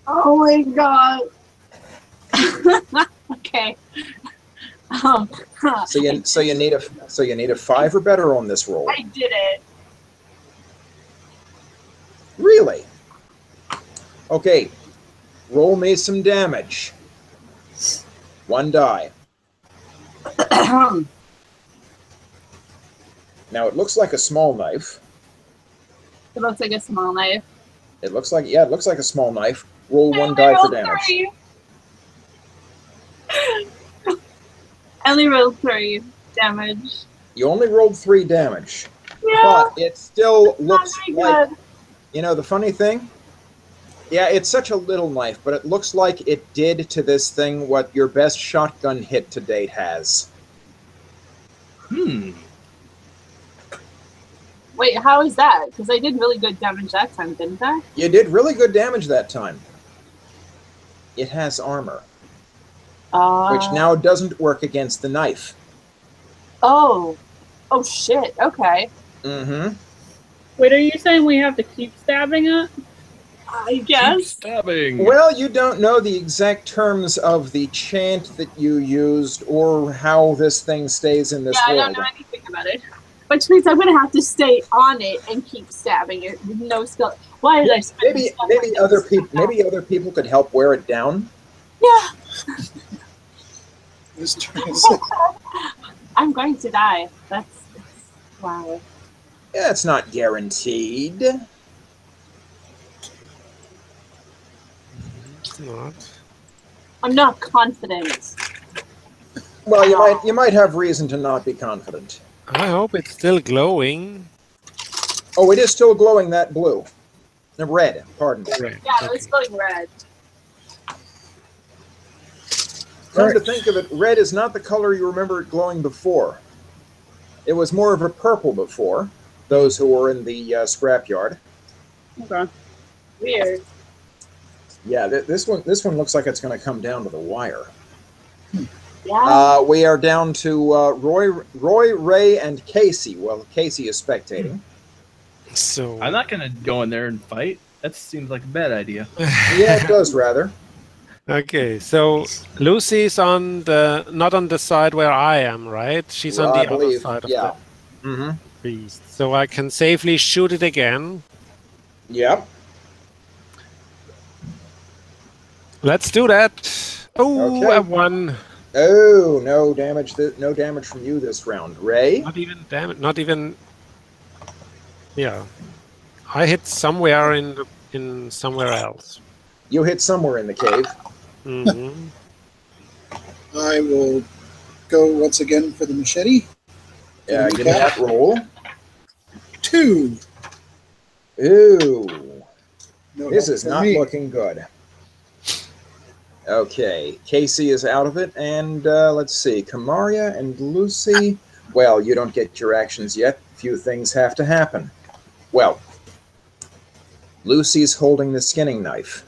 Oh my god. Okay. So you need a 5 or better on this roll. I did it. Really? Okay. Roll me some damage. 1 die. Now it looks like a small knife. It looks like a small knife. It looks like a small knife. Roll 1 die for damage. 3. I only rolled 3 damage. You only rolled 3 damage. Yeah. But it still looks very like, good. you know, the funny thing? Yeah, it's such a little knife, but it looks like it did to this thing what your best shotgun hit to date has. Wait, how is that? Because I did really good damage that time, didn't I? You did really good damage that time. It has armor, which now doesn't work against the knife. Oh. Oh, shit. Okay. Mm-hmm. Wait, are you saying we have to keep stabbing it? I Keep guess. stabbing. Well, you don't know the exact terms of the chant that you used or how this thing stays in this Yeah, I world. don't know anything about it. Which means I'm going to have to stay on it and keep stabbing it with no skill. Why did I spend Maybe this stuff maybe like other this? people could help wear it down. Yeah. This turn is I'm going to die. That's wow. Yeah, it's not guaranteed. It's not. I'm not confident. Well, you might have reason to not be confident. I hope it's still glowing. Oh, it is still glowing that blue. Red, pardon me. Red. Yeah, Okay. it's going red. Come to think of it, red is not the color you remember it glowing before. It was more of a purple before, those who were in the scrapyard. Okay. Weird. Yeah, this one looks like it's going to come down to the wire. Yeah. We are down to Roy, Ray, and Casey. Well, Casey is spectating. So I'm not gonna go in there and fight. That seems like a bad idea. Yeah, it does rather. Okay, so Lucy's on the not on the side where I am, right? She's on I the other believe, side of yeah. the Mm-hmm. beast. So I can safely shoot it again. Yep. Let's do that. Oh, Okay. I won. Oh, no damage. No damage from you this round, Ray. Not even damage. Not even. Yeah, I hit somewhere in somewhere else. You hit somewhere in the cave. Mm-hmm. I will go once again for the machete. Yeah, give me that roll. 2. Ooh, No this help is from not me. looking good. Okay, Casey is out of it, and let's see, Kamaria and Lucy. Well, you don't get your actions yet. Few things have to happen. Well, Lucy's holding the skinning knife.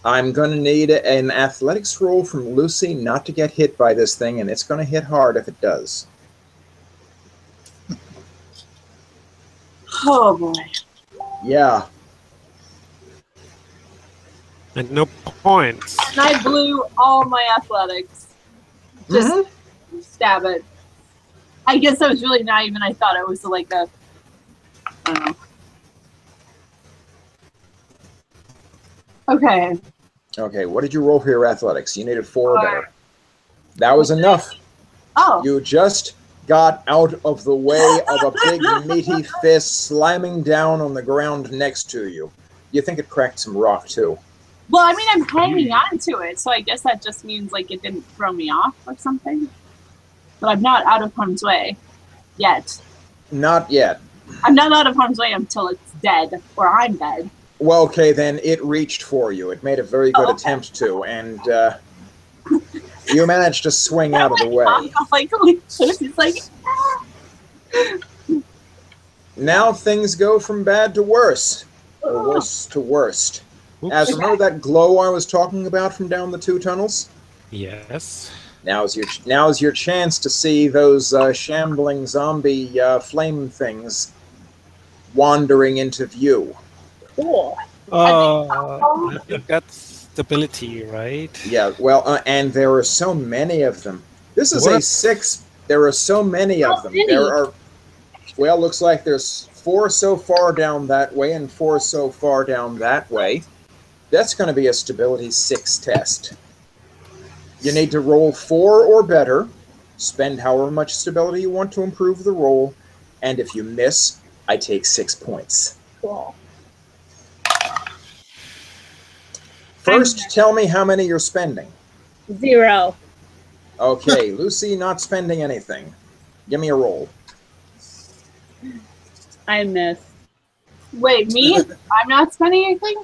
I'm going to need an athletics roll from Lucy not to get hit by this thing, and it's going to hit hard if it does. Oh boy. Yeah. And no points. And I blew all my athletics. Just stab it. I guess I was really naive and I thought it was like a, I don't know. Okay. Okay, what did you roll for your athletics? You needed 4 or better. That was enough. Oh. You just got out of the way of a big meaty fist slamming down on the ground next to you. You think it cracked some rock, too. Well, I mean, I'm hanging on to it, so I guess that just means like it didn't throw me off or something. But I'm not out of harm's way yet. Not yet. I'm not out of harm's way until it's dead or I'm dead. Well, okay, then it reached for you. It made a very good okay. attempt to, and you managed to swing out of the way. Like, it's like, Now things go from bad to worse, or worse to worst. Oops. As remember that glow I was talking about from down the 2 tunnels? Yes. Now's your chance to see those shambling zombie flame things wandering into view. cool. I think that's stability, right? Yeah, well, and there are so many of them. This is a What? 6. There are so many of them. many? There are, well, looks like there's 4 so far down that way and 4 so far down that way. That's going to be a stability 6 test. You need to roll 4 or better, spend however much stability you want to improve the roll, and if you miss, I take 6 points. Cool. First, tell me how many you're spending. 0. Okay, Lucy not spending anything. Give me a roll. I missed. Wait, me? I'm not spending anything?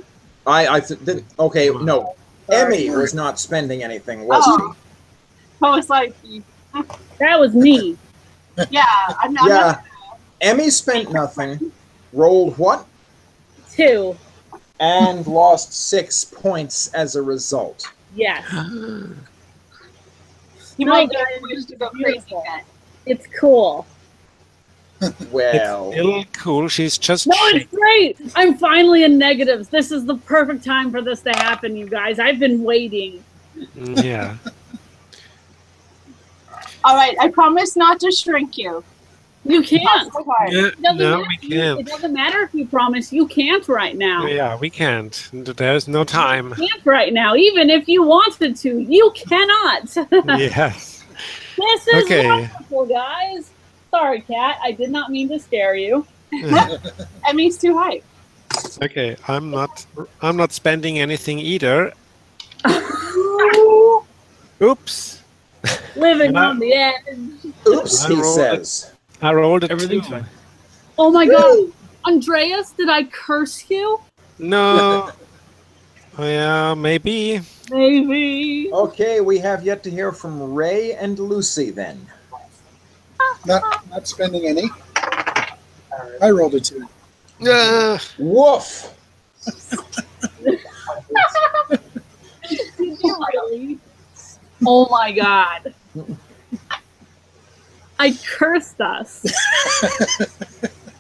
Okay, no. Sorry. Emmy was not spending anything, was Oh. I was like, That was me. yeah, I'm she? not. Yeah. Emmy spent nothing. Rolled what? 2. And lost 6 points as a result. Yes. You No, might guys, get wish to go beautiful. crazy. It's cool. Well, It's still cool. She's just No, it's great. I'm finally in negatives. This is the perfect time for this to happen, you guys. I've been waiting. yeah. All right, I promise not to shrink you. You can't. Not so hard. Yeah, It doesn't no, matter. we It can't. doesn't matter if you promise. You can't right now. Yeah, we can't. There's no time. You can't right now. Even if you wanted to, you cannot. Yes. This is Okay. wonderful, guys. Sorry, Kat. I did not mean to scare you. Emmy's too hype. Okay, I'm not spending anything either. Oops. Living Yeah. on the edge. oops, I he rolled says. I rolled a Everything's 2. fine. Oh my god. Andreas, did I curse you? No. Yeah, maybe. Maybe. Okay, we have yet to hear from Ray and Lucy then. Not spending any. I rolled a 2. Woof! Did you really? Oh my god. I cursed us.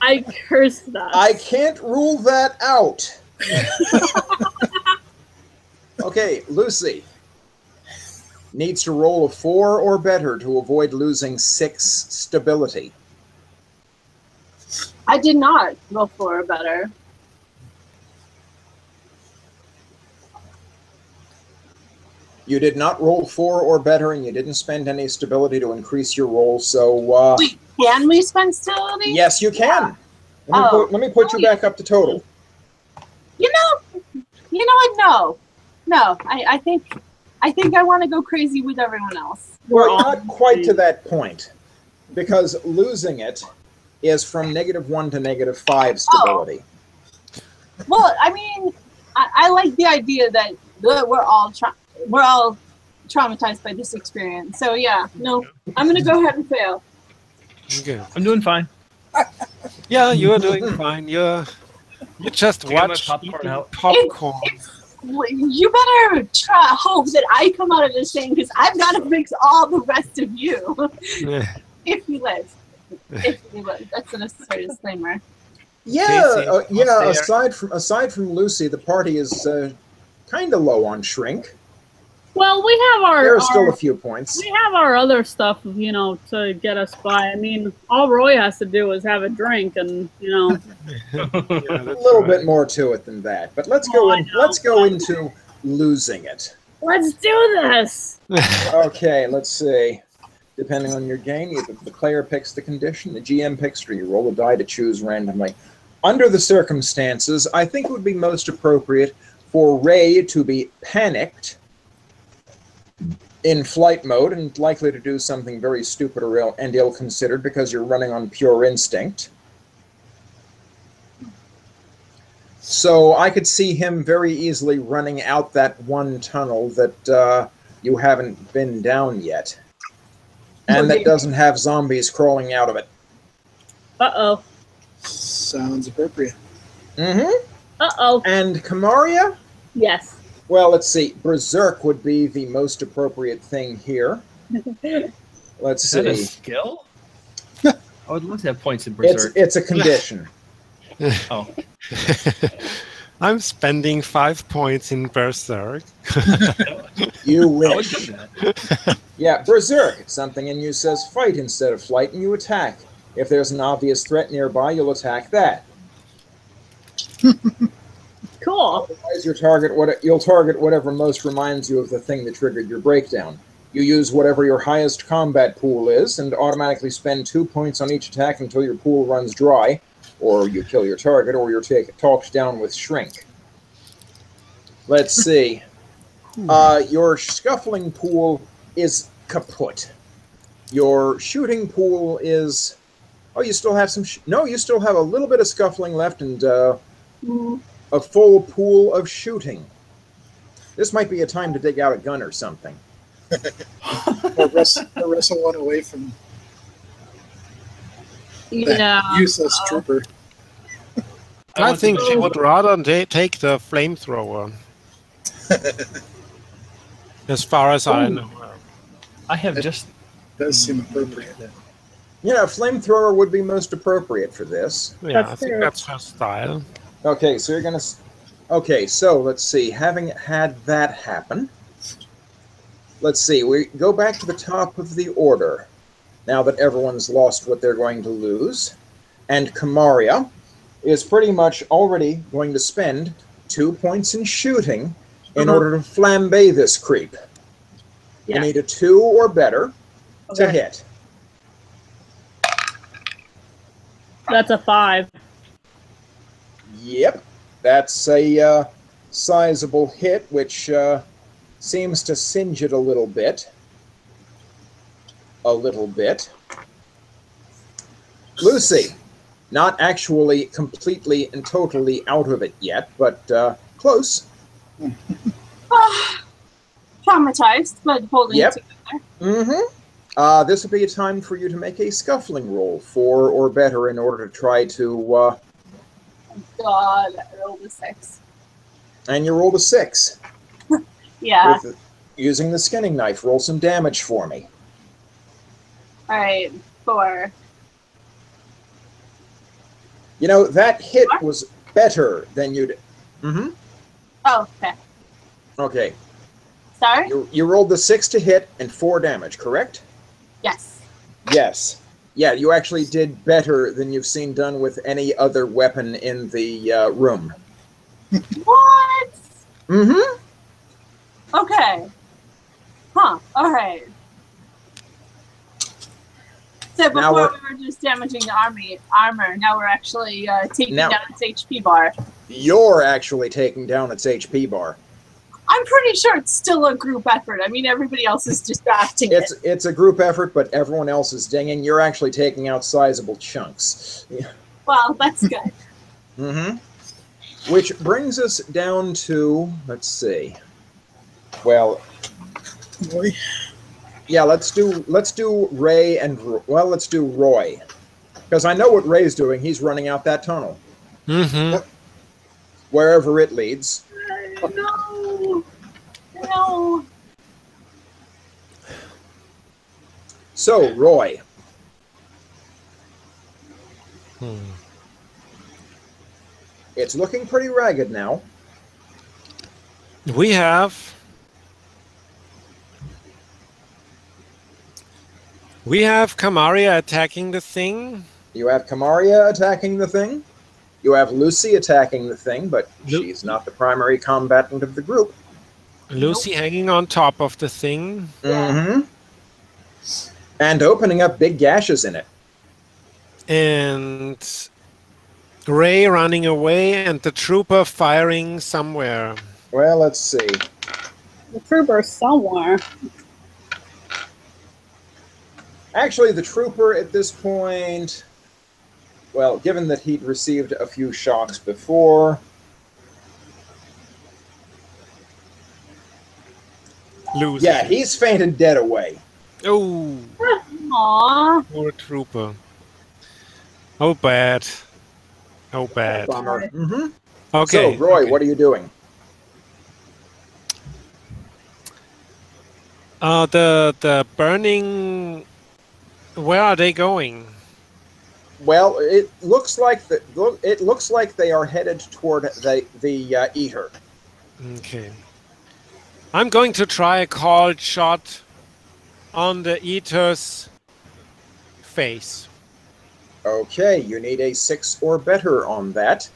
I cursed us. I can't rule that out. Okay, Lucy needs to roll a 4 or better to avoid losing 6 stability. I did not go for a better. You did not roll 4 or better, and you didn't spend any stability to increase your roll, so Wait, can we spend stability? yes, you can. Oh. Let me put you back up to total. You know what? No. I think I want to go crazy with everyone else. Well, not quite to that point, because losing it is from -1 to -5 stability. Well, I mean, I like the idea that we're all traumatized by this experience. So yeah, no, I'm gonna go ahead and fail. Okay. I'm doing fine. Yeah, you're doing fine. You just I got my watch popcorn eating out. popcorn. You better hope that I come out of this thing because I've got to fix all the rest of you if you live. If you live, that's a necessary disclaimer. Yeah, Casey, Aside from Lucy, the party is kind of low on shrink. Well, we have There are still a few points. we have our other stuff, to get us by. I mean, all Roy has to do is have a drink, and Yeah, A that's little right. bit more to it than that. But let's Oh, go I in. know. Let's go into losing it. let's do this. Okay, let's see. Depending on your game, either the player picks the condition, the GM picks, or you roll a die to choose randomly. Under the circumstances, I think it would be most appropriate for Ray to be panicked in flight mode and likely to do something very stupid or ill-considered because you're running on pure instinct. So I could see him very easily running out that one tunnel that you haven't been down yet. And that doesn't have zombies crawling out of it. Uh-oh. Sounds appropriate. Mm-hmm. Uh-oh. And Kamaria? Yes. Well, let's see. Berserk would be the most appropriate thing here. Let's Is that a see. skill? I would love to have points in Berserk. It's a condition. Oh, I'm spending 5 points in Berserk. You I would wish. do that. Yeah, Berserk. Something in you says fight instead of flight, and you attack. If there's an obvious threat nearby, you'll attack that. Cool. Otherwise, you'll target whatever most reminds you of the thing that triggered your breakdown. You use whatever your highest combat pool is, and automatically spend 2 points on each attack until your pool runs dry, or you kill your target, or you're talked down with shrink. Let's see. Your scuffling pool is kaput. Your shooting pool is... Oh, you still have some... No, you still have a little bit of scuffling left and a full pool of shooting. This might be a time to dig out a gun or something. Or wrestle one away from Yeah. useless trooper. I think she would rather take the flamethrower. As far as I know. I have just... Does seem appropriate. Yeah, flamethrower would be most appropriate for this. Yeah, That's I think true. that's her style. Okay, so you're gonna... Okay, so let's see. Having had that happen, let's see. We go back to the top of the order. Now that everyone's lost what they're going to lose. And Kamaria is pretty much already going to spend 2 points in shooting in order to flambe this creep. You need a 2 or better to hit. That's a 5. Yep, that's a sizable hit, which seems to singe it a little bit. Lucy, not actually completely and totally out of it yet, but close. Traumatized, but holding it together. Mm-hmm. This would be a time for you to make a scuffling roll, 4 or better, in order to try to... God, I rolled a 6. And you rolled a 6. Yeah. Using the skinning knife, roll some damage for me. Alright, 4. You know, that hit was better than you'd... Mm-hmm. Oh, okay. Okay. Sorry? You rolled the 6 to hit and 4 damage, correct? Yes. Yes. Yeah, you actually did better than you've seen done with any other weapon in the room. What? Mm-hmm. Okay. Huh, alright. So before we were just damaging the armor, now we're actually taking down its HP bar. You're actually taking down its HP bar. I'm pretty sure it's still a group effort. I mean, everybody else is distracting it. It's a group effort, but everyone else is dinging. You're actually taking out sizable chunks. Well, that's good. Mm-hmm. Which brings us down to, let's see. Well, yeah, let's do Ray and let's do Roy, because I know what Ray's doing. He's running out that tunnel. Mm-hmm. Wherever it leads. No. So, Roy. It's looking pretty ragged now. We have Kamaria attacking the thing. You have Kamaria attacking the thing. You have Lucy attacking the thing, but she's not the primary combatant of the group. Lucy hanging on top of the thing. Mm-hmm. And opening up big gashes in it. And Ray running away and the trooper firing somewhere. Well, let's see. The trooper's somewhere. Actually, the trooper at this point... Well, given that he'd received a few shocks before... Lucy. Yeah, he's fainted dead away. Oh. Aww. Poor trooper. Oh, bad. Oh, bad. Bummer. Mm-hmm. Okay. So, Roy, what are you doing? The burning... Where are they going? Well, it looks like they are headed toward the eater. Okay. I'm going to try a cold shot on the eater's face. Okay, you need a 6 or better on that.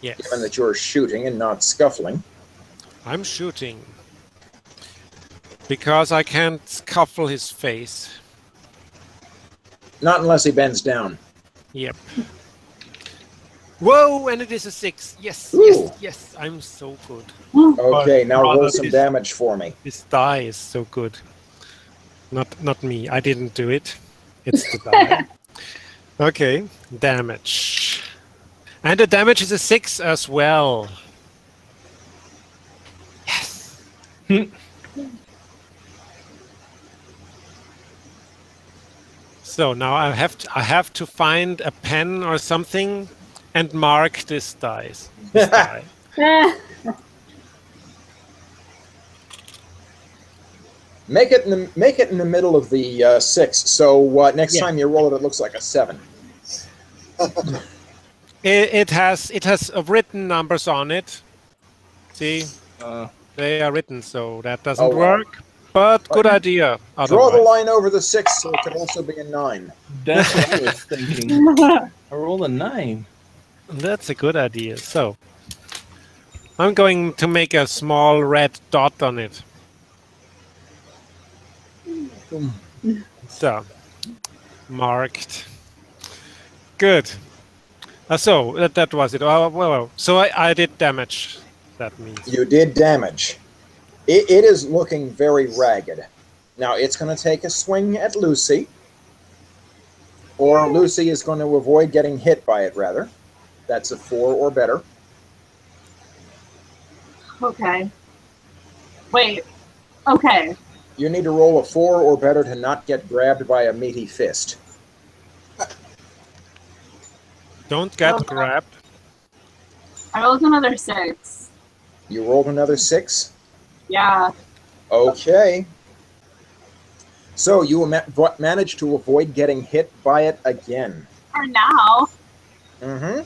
Yes. Given that you're shooting and not scuffling. I'm shooting. Because I can't scuffle his face. Not unless he bends down. Yep. Whoa, and it is a 6. Yes, Ooh. yes. I'm so good. Okay, now roll Rather some this- damage for me. This die is so good. Not me. I didn't do it. It's the die. Okay, damage. And the damage is a 6 as well. Yes. So now I have to find a pen or something and mark this dice. This die. Make it in the middle of the 6. So next time you roll it, it looks like a 7. It has written numbers on it. See, they are written, so that doesn't work. But good idea. Draw the line over the 6, so it could also be a 9. That's what I was thinking. I rolled a 9. That's a good idea. So I'm going to make a small red dot on it. So marked. Good. So that was it. Well, so I did damage. That means you did damage. It is looking very ragged. Now it's going to take a swing at Lucy, or Lucy is going to avoid getting hit by it. Rather, that's a 4 or better. Okay. Wait. Okay. You need to roll a 4 or better to not get grabbed by a meaty fist. Don't get grabbed. I rolled another 6. You rolled another 6? Yeah. Okay. So you managed to avoid getting hit by it again. For now. Mm-hmm.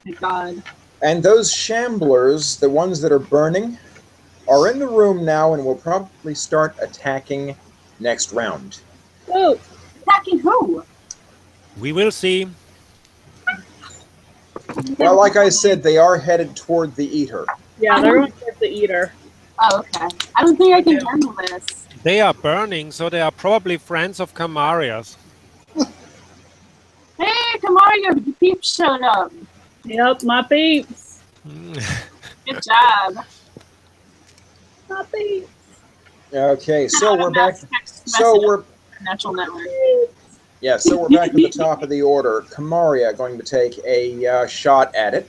My God. And those shamblers, the ones that are burning, are in the room now and will probably start attacking next round. Who? Attacking who? We will see. Well, like I said, they are headed toward the eater. Yeah, they're going to the eater. Oh, okay. I don't think I can handle this. They are burning, so they are probably friends of Camaria's. Hey, Kamaria, the peeps showed up. Yep, my peeps. Good job. My peeps. Okay, so we're back. So we're Natural network. yeah. So we're back at the top of the order. Kamaria going to take a shot at it.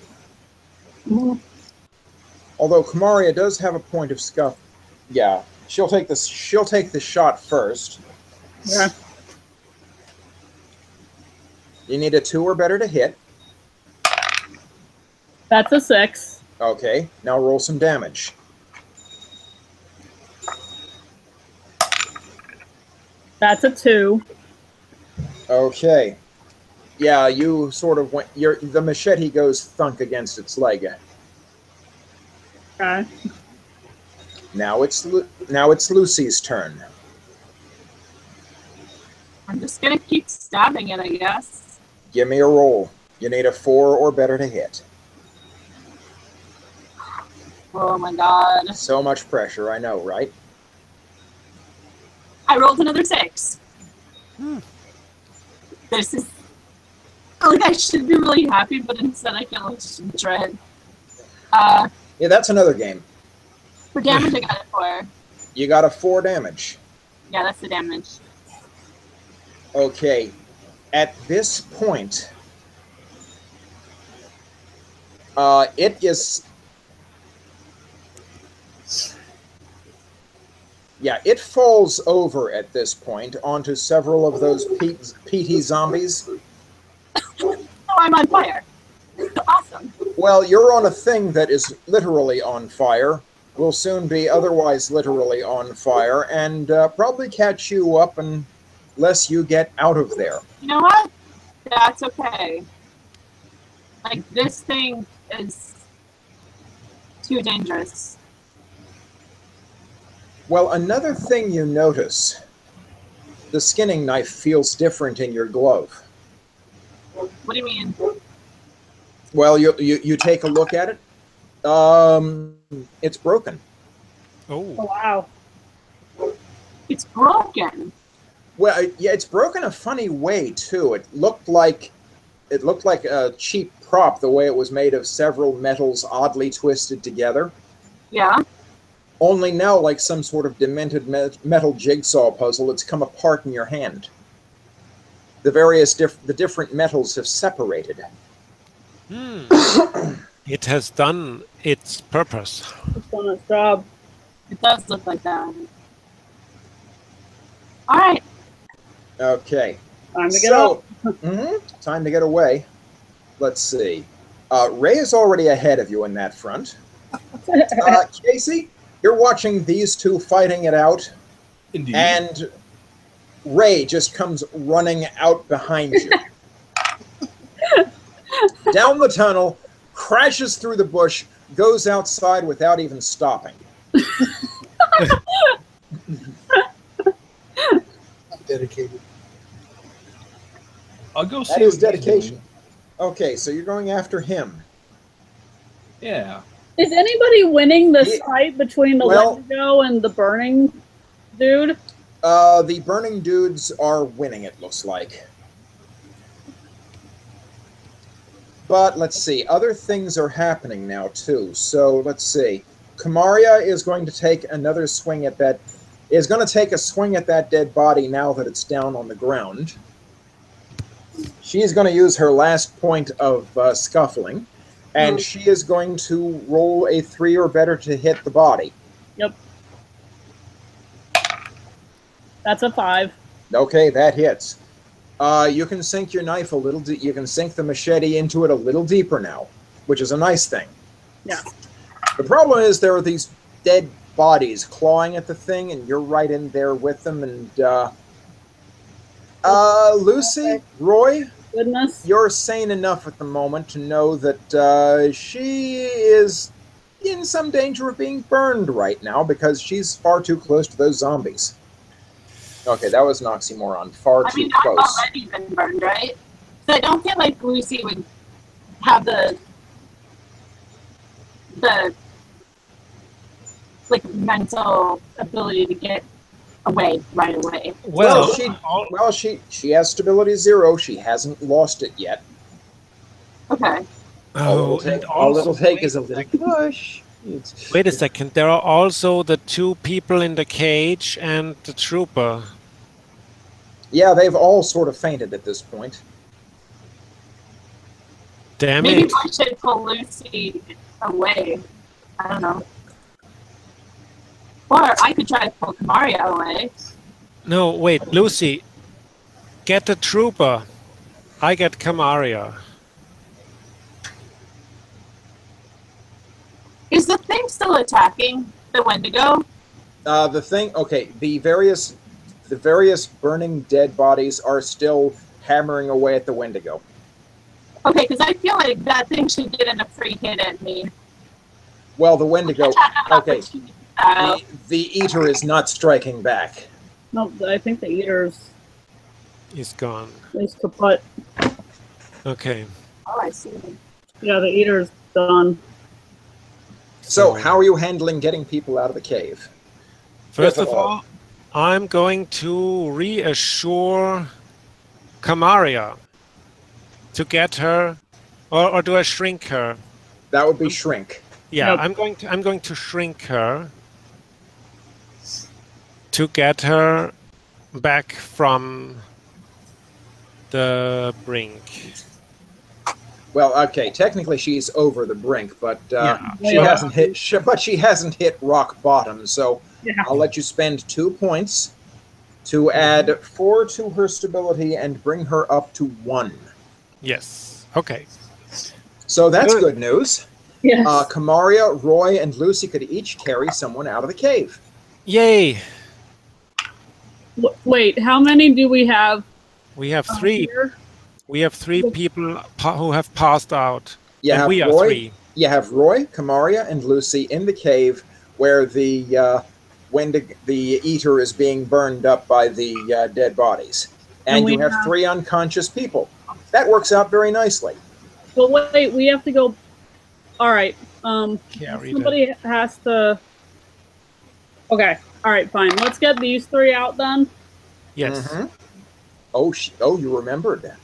Although Kamaria does have a point of scuff. Yeah, she'll take this. She'll take the shot first. Yeah. You need a 2 or better to hit. That's a 6. Okay, now roll some damage. That's a 2. Okay. Yeah, you sort of went. The machete goes thunk against its leg. Okay. Now it's Lucy's turn. I'm just gonna keep stabbing it, I guess. Give me a roll. You need a 4 or better to hit. Oh my God. So much pressure, I know, right? I rolled another 6. This is like I should be really happy, but instead I feel like dread. Yeah, that's another game. For damage, I got it 4. You got a 4 damage. Yeah, that's the damage. Okay. At this point, it is. Yeah, it falls over at this point onto several of those peaty zombies. Oh, I'm on fire. Awesome. Well, you're on a thing that is literally on fire, will soon be otherwise literally on fire, and probably catch you up unless you get out of there. You know what? That's okay. Like, this thing is too dangerous. Well, another thing you notice, the skinning knife feels different in your glove. What do you mean? Well, you take a look at it. It's broken. Oh, wow. It's broken. Well, yeah, it's broken a funny way too. It looked like a cheap prop, the way it was made of several metals oddly twisted together. Yeah. Only now, like some sort of demented metal jigsaw puzzle, it's come apart in your hand. The different metals have separated. It has done its purpose. It's done its job. It does look like that. All right. Okay. Time to get up. Time to get away. Let's see. Ray is already ahead of you in that front. Casey, you're watching these two fighting it out. Indeed. And Ray just comes running out behind you. Down the tunnel, crashes through the bush, goes outside without even stopping. Dedicated. I'll go see That is what he's dedication. doing. Okay, so you're going after him. Yeah. Is anybody winning this Yeah. fight between the Well- Wendigo and the burning dude? The burning dudes are winning, it looks like. But let's see, other things are happening now too. So let's see. Kamaria is going to take another swing at that. Is going to take a swing at that dead body now that it's down on the ground. She is going to use her last point of scuffling, and she is going to roll a 3 or better to hit the body. Yep. That's a 5. Okay, that hits. You can sink your knife a little. You can sink the machete into it a little deeper now, which is a nice thing. Yeah. The problem is there are these dead bodies clawing at the thing, and you're right in there with them. And Lucy, Roy, Goodness. you're sane enough at the moment to know that she is in some danger of being burned right now because she's far too close to those zombies. Okay, that was an oxymoron. Far too I've close. already been burned, right? So I don't feel like Lucy would have the like mental ability to get away right away. Well, she has stability 0. She hasn't lost it yet. Okay. All it'll take is a little push. Wait a second. There are also the 2 people in the cage and the trooper. Yeah, they've all sort of fainted at this point. Damn Maybe it. we should pull Lucy away. I don't know. Or I could try to pull Kamaria away. No, wait, Lucy. Get the trooper. I get Kamaria. Is the thing still attacking the Wendigo? The thing, okay, the various burning dead bodies are still hammering away at the Wendigo. Okay, because I feel like that thing should get in a free hit at me. Well, the Wendigo, okay, Uh, the Eater is not striking back. No, I think the eater's He's gone. is kaput. Okay. oh, I see. Yeah, the eater's done. So, how are you handling getting people out of the cave? First of all, I'm going to reassure Kamaria to get her, or do I shrink her? That would be shrink. Yeah, Nope. I'm going to shrink her to get her back from the brink. Well, okay, technically she's over the brink, but Yeah. she hasn't hit. But she hasn't hit rock bottom. So Yeah. I'll let you spend 2 points to add 4 to her stability and bring her up to 1. Yes. Okay. So that's Good. good news. Yes. Kamaria, Roy, and Lucy could each carry someone out of the cave. Yay! Wait, how many do we have? We have 3. Here? We have 3 people who have passed out. You and have we are Roy, 3. You have Roy, Kamaria, and Lucy in the cave where the Eater is being burned up by the dead bodies. And And we you have have- 3 unconscious people. That works out very nicely. But wait, we have to go. All right. Carry Somebody has to. Okay. All right. Fine. Let's get these 3 out then. Yes. Mhm. Oh, you remembered that.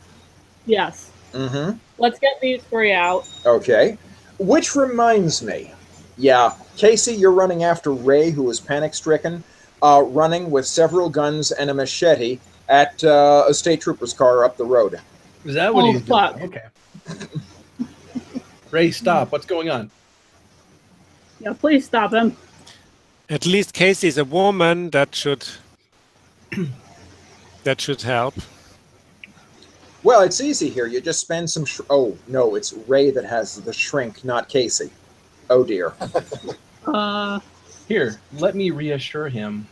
Yes. Mm-hmm. Let's get these 3 out. Okay. Which reminds me, Yeah. Casey, you're running after Ray, who is panic-stricken, running with several guns and a machete at a state trooper's car up the road. Is that what Oh, he's fuck. doing? Okay. Ray, stop. What's going on? Yeah, please stop him. At least Casey's a woman. That should help. Well, it's easy here. You just spend some... oh, no, it's Ray that has the shrink, not Casey. Oh, dear. Here, let me reassure him.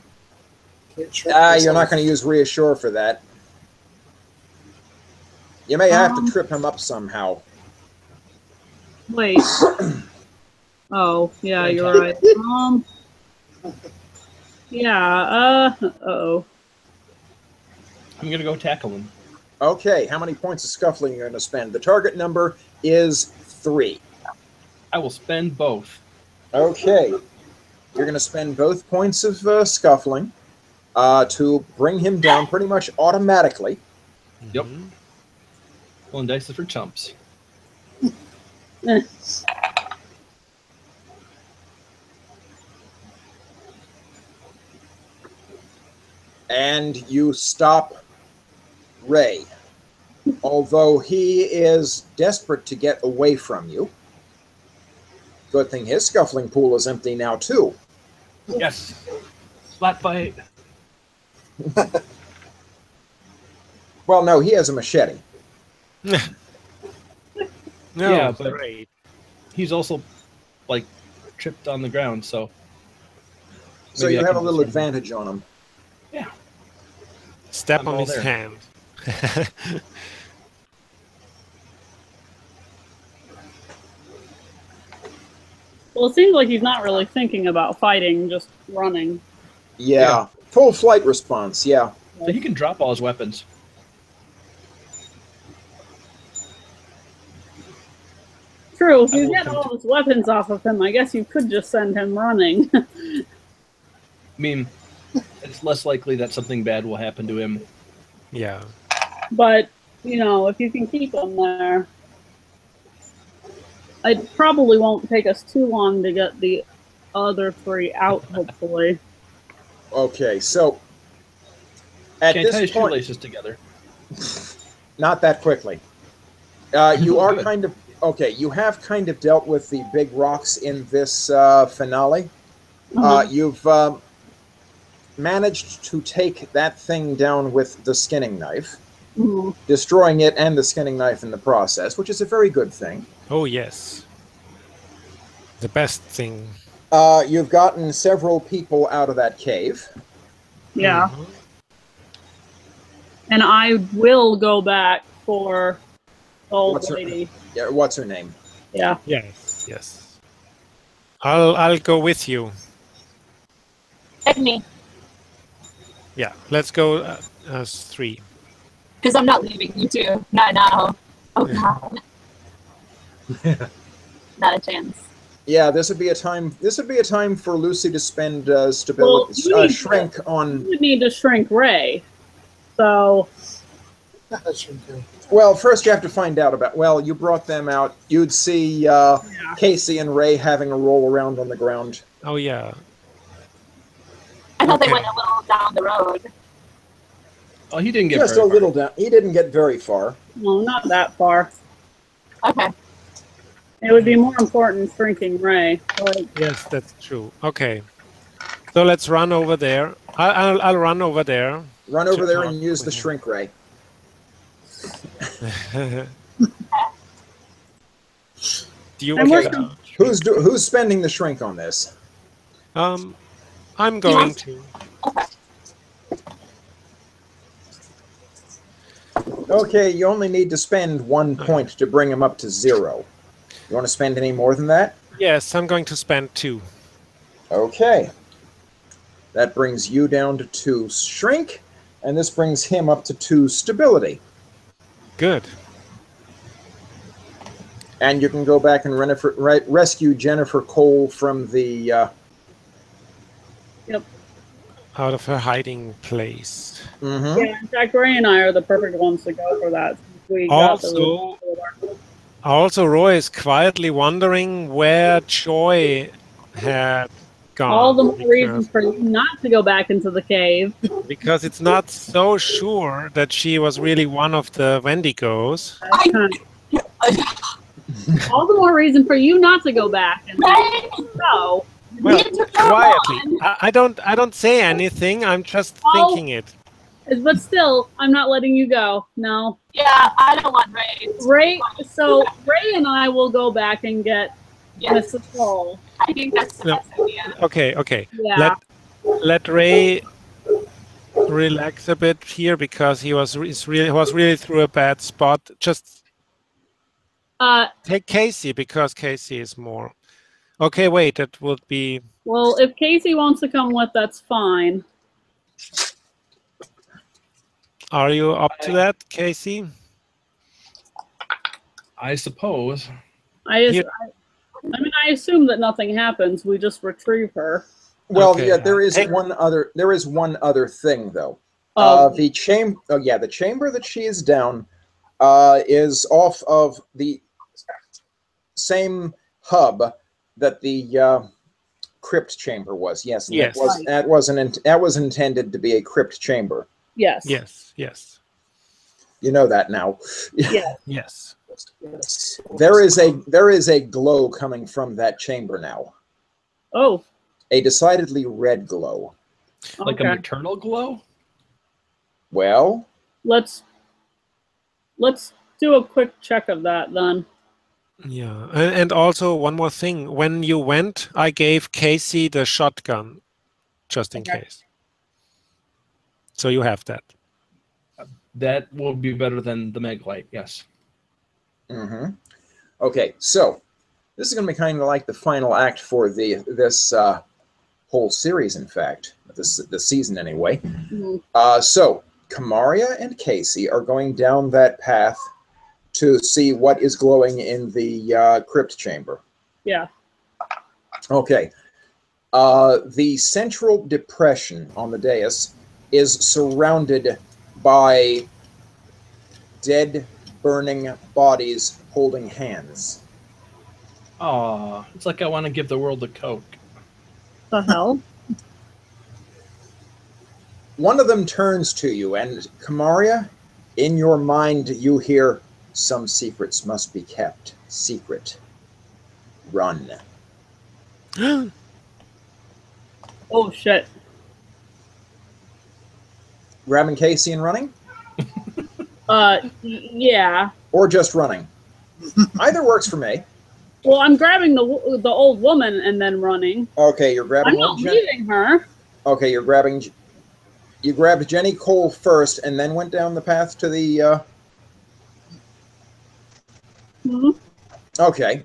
You're not going to use reassure for that. You may have to trip him up somehow. Wait. Oh, yeah, you're right. Yeah, uh-oh. I'm gonna go tackle him. Okay, how many points of scuffling are you going to spend? The target number is 3. I will spend both. Okay. You're going to spend both points of scuffling to bring him down pretty much automatically. Yep. Pulling dice is for chumps. And you stop Ray. Although he is desperate to get away from you. Good thing his scuffling pool is empty now, too. Yes. Flat fight. Well, no, he has a machete. No, Yeah, but great. he's also, like, tripped on the ground, so... So maybe you I have a can little disarm him. advantage on him. Yeah. Step I'm on all his there. hand. Well, it seems like he's not really thinking about fighting, just running. Yeah. Full flight response, yeah. So he can drop all his weapons. True, if I you will get attempt all his weapons off of him, I guess you could just send him running. I mean, it's less likely that something bad will happen to him. Yeah. But, you know, if you can keep him there, it probably won't take us too long to get the other 3 out, hopefully. Okay, so at Can't tie his this point, shoelaces together. not that quickly. You are Good. kind of okay. You have kind of dealt with the big rocks in this finale. You've managed to take that thing down with the skinning knife, destroying it and the skinning knife in the process, which is a very good thing. Oh, yes. The best thing. You've gotten several people out of that cave. Yeah. And I will go back for the old What's her- lady. Yeah, what's her name? Yeah. Yes, yes. I'll go with you. And me, Yeah, let's go as 3. because I'm not leaving you two. Not now. Oh God. Not a chance. Yeah, this would be a time. This would be a time for Lucy to spend Well, stability, you need shrink to- on. You would need to shrink Ray. So, That should do. Well, first you have to find out about. Well, you brought them out. You'd see Casey and Ray having a roll around on the ground. Oh, yeah. I thought they Okay. went a little down the road. Oh, he didn't get Just very a far. little down. He didn't get very far. well, not that far. Okay. It would be more important shrinking Ray. Like, Yes, that's true. Okay. So let's run over there. I'll run over there. Run over there and talk use the with him. shrink ray. Do you And we're- care? Who's spending the shrink on this? I'm going to. Okay, you only need to spend 1 point to bring him up to 0. You want to spend any more than that? Yes, I'm going to spend 2. Okay. That brings you down to 2 shrink, and this brings him up to 2 stability. Good. And you can go back and rescue Jennifer Cole from the... Yep. Out of her hiding place. mhm. Yeah, in fact, Ray and I are the perfect ones to go for that. We got the Also, Roy is quietly wondering where Joy had gone. All the more reason because, for you not to go back into the cave. because it's not so sure that she was really one of the Wendigos. All the more reason for you not to go back. And Right? so, Well, Neither quietly. one. I don't say anything. I'm just Oh. thinking it. but still, I'm not letting you go. No. Yeah, I don't want Ray. Ray and I will go back and get Yes, Mrs. Hall. I think that's the No. best idea. Okay. Yeah. Let Ray relax a bit here because he was really through a bad spot. Just take Casey because Casey is more. Okay, wait. That would be. Well, if Casey wants to come with, that's fine. Are you up to that, Casey? I suppose. I assume that nothing happens. We just retrieve her. Well, Okay. yeah, there is Hey. one other thing though. Oh. The chamber. Oh, yeah, the chamber that she is down is off of the same hub that the crypt chamber was. Yes. And Yes. That was intended to be a crypt chamber. Yes. Yes. You know that now. Yes. Yes. There is a glow coming from that chamber now. Oh. A decidedly red glow. Like a Okay. maternal glow? Well, Let's do a quick check of that then. Yeah. And also one more thing. When you went, I gave Casey the shotgun, just in Okay. case. So you have that. That will be better than the Meg Light, yes. mm-hmm. Okay, so this is going to be kind of like the final act for this whole series, in fact, this season anyway. Mhm. So Kamaria and Casey are going down that path to see what is glowing in the crypt chamber. Yeah. Okay. The central depression on the dais is surrounded by dead, burning bodies holding hands. Aw, it's like I want to give the world a Coke. The hell? One of them turns to you, and Kamaria, in your mind, you hear, "Some secrets must be kept secret. Run." Oh shit. Grabbing Casey and running? Yeah. Or just running? Either works for me. Well, I'm grabbing the old woman and then running. Okay, you're grabbing I'm not leaving her. Okay, you're grabbing. You grabbed Jenny Cole first, and then went down the path to the. Mhm. Okay.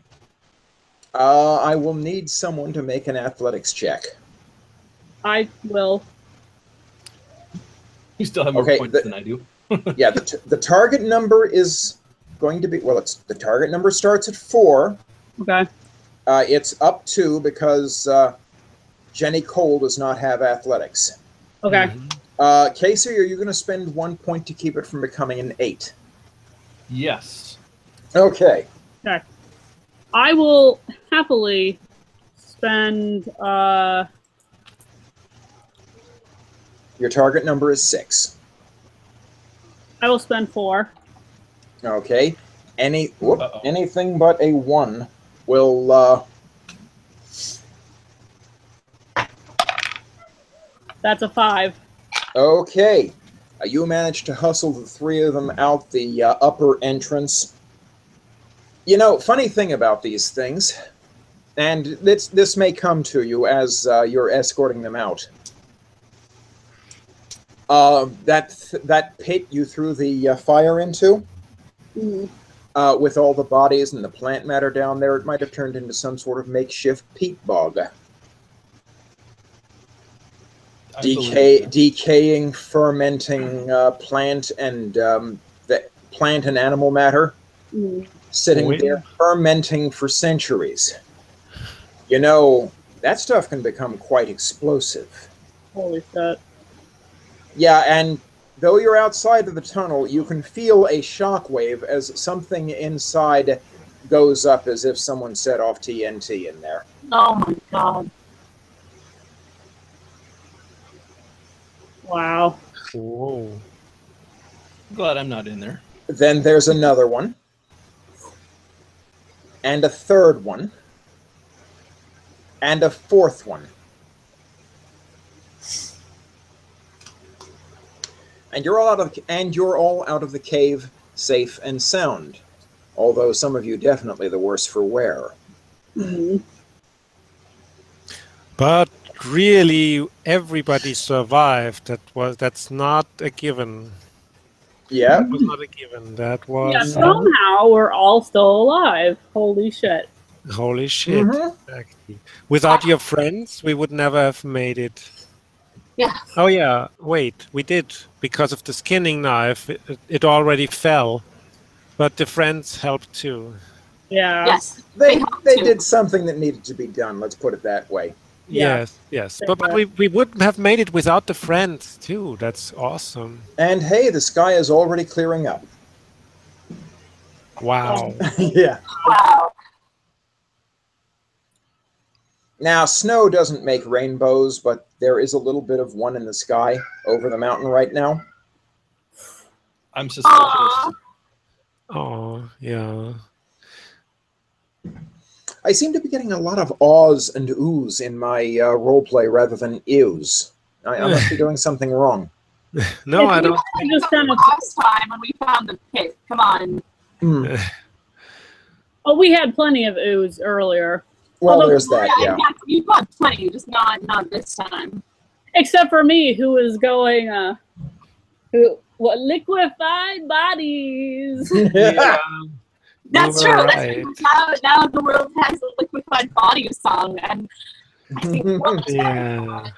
I will need someone to make an athletics check. I will. You still have more Okay, points than I do. Yeah, the target number is going to be, well, the target number starts at 4. Okay. It's up 2 because Jenny Cole does not have athletics. Okay. Casey, are you going to spend 1 point to keep it from becoming an 8? Yes. Okay. Okay. I will happily spend. Your target number is 6. I will spend 4. Okay. Uh-oh. Anything but a 1 will. That's a 5. Okay. You managed to hustle the 3 of them out the upper entrance. You know, funny thing about these things, and this may come to you as you're escorting them out. That pit you threw the fire into, with all the bodies and the plant matter down there, it might have turned into some sort of makeshift peat bog. Decaying, fermenting plant and plant and animal matter sitting there fermenting for centuries. You know, that stuff can become quite explosive. Holy shit. Yeah, and though you're outside of the tunnel, you can feel a shockwave as something inside goes up as if someone set off TNT in there. Oh my god. Wow. Whoa. Glad I'm not in there. Then there's another one. And a third one. And a fourth one. And you're all out of the cave, safe and sound. Although some of you definitely the worse for wear. Mhm. But really, everybody survived. That's not a given. Yeah. That was not a given. That Yeah, was somehow we're all still alive. Holy shit. holy shit. Mhm. Exactly. Without your friends, we would never have made it. Yeah. Oh yeah, wait, we did because of the skinning knife. It already fell, but the friends helped too. Yeah. Yes. They helped too. did something that needed to be done, let's put it that way. Yeah. Yes. They But did. we wouldn't have made it without the friends too. That's awesome. And hey, the sky is already clearing up. Wow. Yeah. Wow. Now, snow doesn't make rainbows, but there is a little bit of one in the sky over the mountain right now. I'm suspicious. Aw. Oh, yeah. I seem to be getting a lot of ahs and oohs in my roleplay rather than ews. I must be doing something wrong. No, I It's don't. just kind of. Last time when we found the pit. Come on. Hmm. Oh, we had plenty of ooze earlier. Well, Although- there's that, yeah. You've got plenty, just not this time. Except for me, who was going, liquefied bodies. Yeah, That's you true. were That's right. true. Now the world has a liquefied body song, and I think Yeah.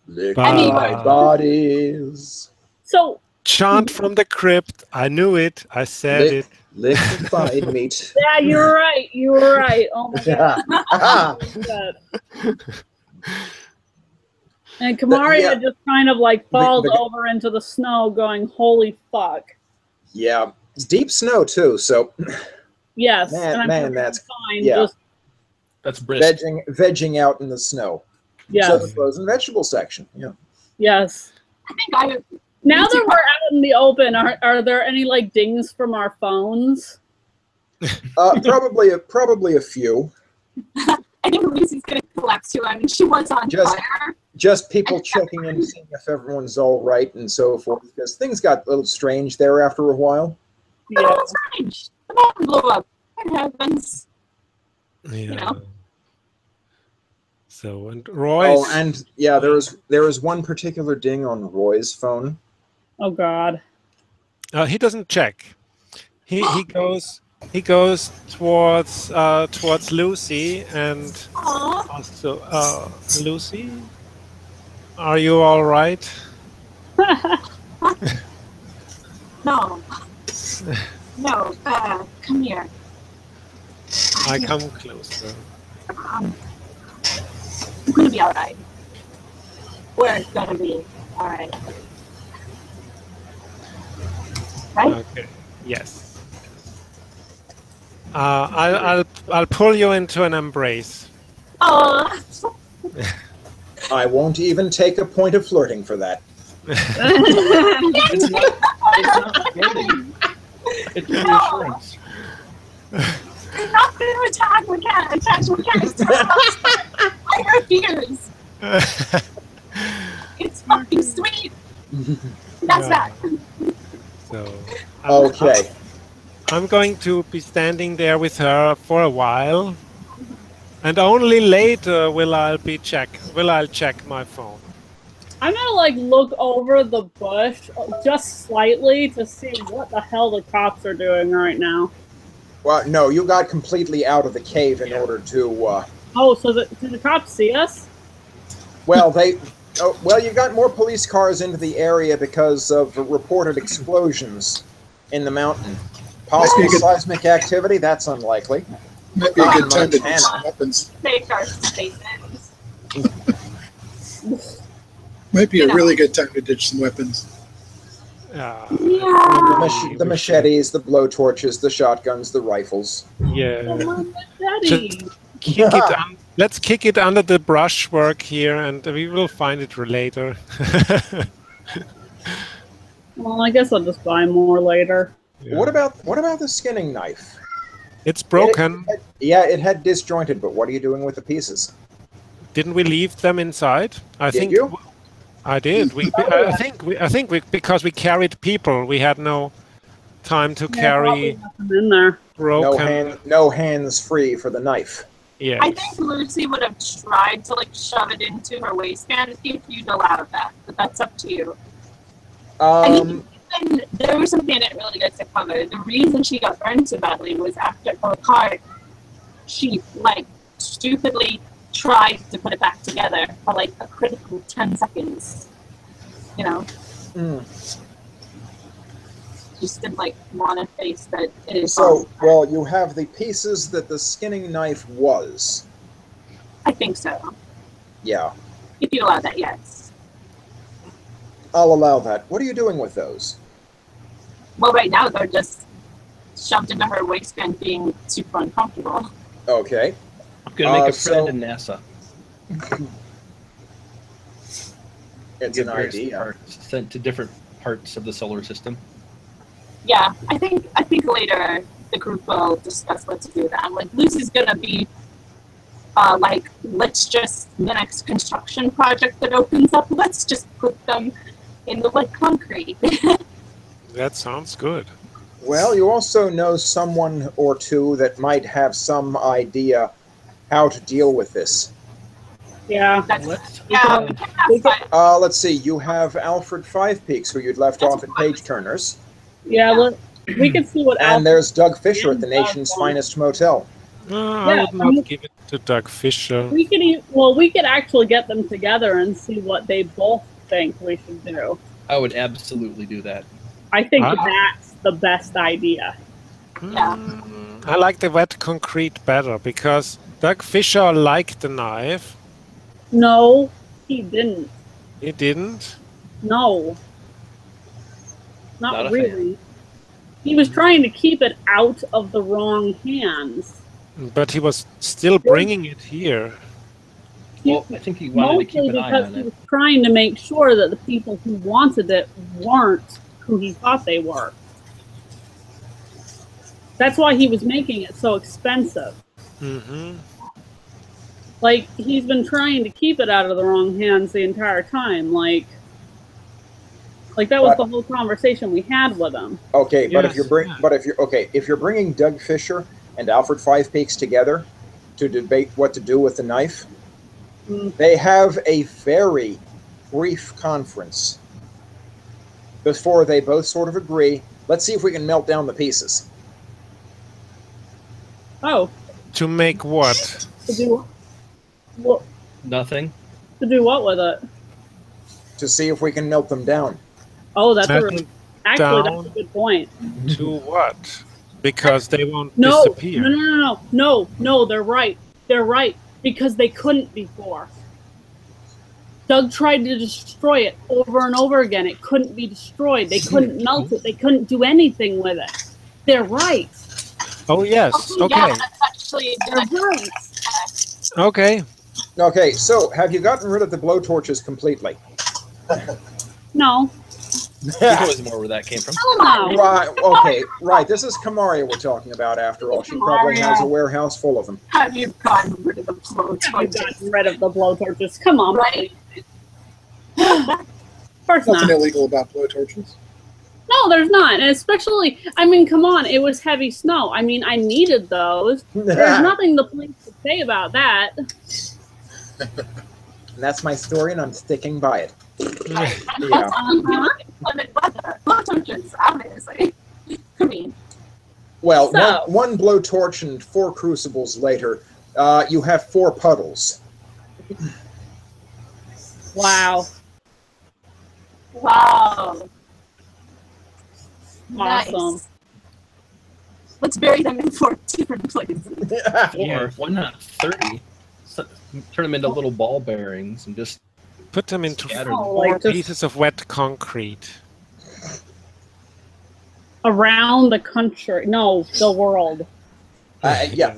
Liquefied bodies. So, Chant from the crypt. I knew it. I said it. Liquefied meat. yeah, you were right. You were right. Oh my god. Yeah. And Kamaria Yeah. just kind of like falls The- over into the snow going, holy fuck. Yeah. It's deep snow, too, so Yes. Man- and I'm man, perfectly that's- fine. yeah. Just, That's brisk. vegging out in the snow. yes. So the frozen vegetable section. Yeah. Yes. I think I would. Now that we're out in the open, are there any like dings from our phones? Probably a few. I think Lucy's gonna collapse too. I mean, she was on Just- fire. Just people checking in, seeing if everyone's all right and so forth, because things got a little strange there after a while. But Yeah. it was strange. The mountain blew up. It happens. Yeah. know? So and Royce. Oh, and yeah, there was one particular ding on Roy's phone. Oh god. He doesn't check. He goes towards Lucy and Aw. also Lucy. Are you all right? No. No. Come here. I come closer. I'm gonna be alright. We're gonna be alright. Right? Okay. Yes. I'll pull you into an embrace. Oh. I won't even take a point of flirting for that. It's not flirting. It's reassurance. You're not going to attack mechanics. I refuse. It's fucking sweet. That's Yeah. that. So Okay. I'm going to be standing there with her for a while, and only later will I check my phone. I'm gonna like look over the bush just slightly to see what the hell the cops are doing right now. Well, no, you got completely out of the cave in order to. Oh, so did the cops see us? Well, you got more police cars into the area because of reported explosions in the mountain. Possible Maybe you could- seismic activity? That's unlikely. Might be a good time to Montana. use some weapons. Take our statements. Might be You a know. really good time to ditch some weapons. Yeah. The machetes, the blowtorches, the shotguns, the rifles. Yeah. Come on, machete. Kick it let's kick it under the brushwork here, and we will find it later. Well, I guess I'll just buy more later. Yeah. What about the skinning knife? It's broken. It had disjointed, but what are you doing with the pieces? Didn't we leave them inside? I think you? I did. I think because we carried people, we had no time to carry Nothing in there. broken. No hands free for the knife. Yes. I think Lucy would have tried to like shove it into her waistband if you'd allowed that, but that's up to you. And there was something I didn't really get to cover. The reason she got burned so badly was after her car, she like stupidly tried to put it back together for like a critical 10 seconds. You know? Just didn't like want to face that it is. So, well, you have the pieces that the skinning knife was. I think so. Yeah. If you allow that, yes. I'll allow that. What are you doing with those? Well, right now they're just shoved into her waistband, being super uncomfortable. Okay. I'm gonna make a friend in NASA. It's an idea. Sent to different parts of the solar system. Yeah, I think later the group will discuss what to do with that. Like Lucy's gonna be like, let's just the next construction project that opens up, let's just put them in the wet concrete. That sounds good. Well, you also know someone or two that might have some idea how to deal with this. Yeah. Let's see. You have Alfred Five Peaks, who you'd left off at Page Turners. Yeah, we can see what. And there's Doug Fisher at the nation's finest motel. I would not give it to Doug Fisher. We could actually get them together and see what they both think we should do. I would absolutely do that. I think that's the best idea. Yeah. I like the wet concrete better because Doug Fisher liked the knife. No, he didn't. He didn't? No. Not Not a really. He was trying to keep it out of the wrong hands. But he was still bringing it here. Well, I think he wanted to keep an eye on because he it. was trying to make sure that the people who wanted it weren't who he thought they were. That's why he was making it so expensive. Mm-hmm. Like, he's been trying to keep it out of the wrong hands the entire time. Like that was the whole conversation we had with him. Okay, but Yes, if you're bringing Doug Fisher and Alfred Five Peaks together to debate what to do with the knife, they have a very brief conference before they both sort of agree. Let's see if we can melt down the pieces. Oh. To make what? To do what? Nothing. To do what with it? To see if we can melt them down. Oh, that's that's down a good point. To what? Because they won't No, disappear. no, they're right. They're right. Because they couldn't before. Doug tried to destroy it over and over again. It couldn't be destroyed. They couldn't melt it. They couldn't do anything with it. They're right. Oh, yes. Okay. Yeah, that's actually They're right. Okay. Okay, so have you gotten rid of the blowtorches completely? No. There's always more where that came from. No. Right, okay, right. This is Kamaria we're talking about after all. She probably has a warehouse full of them. Have you gotten rid of the You've blowtorches? gotten rid of the blowtorches. Come on. Right. First Nothing not. illegal about blowtorches. No, there's not. And especially, I mean, come on. It was heavy snow. I mean, I needed those. There's nothing the police could say about that. And that's my story, and I'm sticking by it. Yeah. Inclement weather. Blowtorches, obviously. I mean, Well, So- one blowtorch and 4 crucibles later, you have 4 puddles. Wow. wow. Awesome. Nice. Let's bury them in 4 different places. Or why not 30? So, turn them into little ball bearings and just Put them into scatter Oh, them. like 4 just- pieces of wet concrete. Around the country. No, the world. Yeah,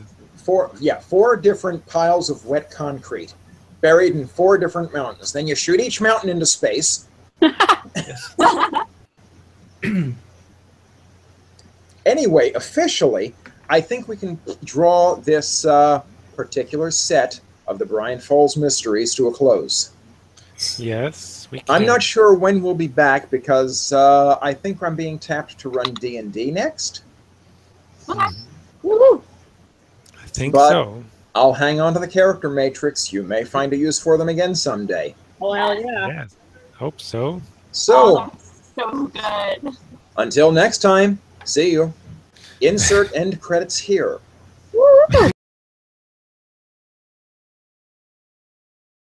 four different piles of wet concrete buried in 4 different mountains. Then you shoot each mountain into space. Anyway, officially, I think we can draw this particular set of the Bryant Falls Mysteries to a close. Yes, we can. I'm not sure when we'll be back because I think I'm being tapped to run D&D next. Woo-hoo. I think But so. I'll hang on to the character matrix. You may find a use for them again someday. Well, yeah. Yes, hope so. So, that's so good. until next time, see you. Insert end credits here. Woo.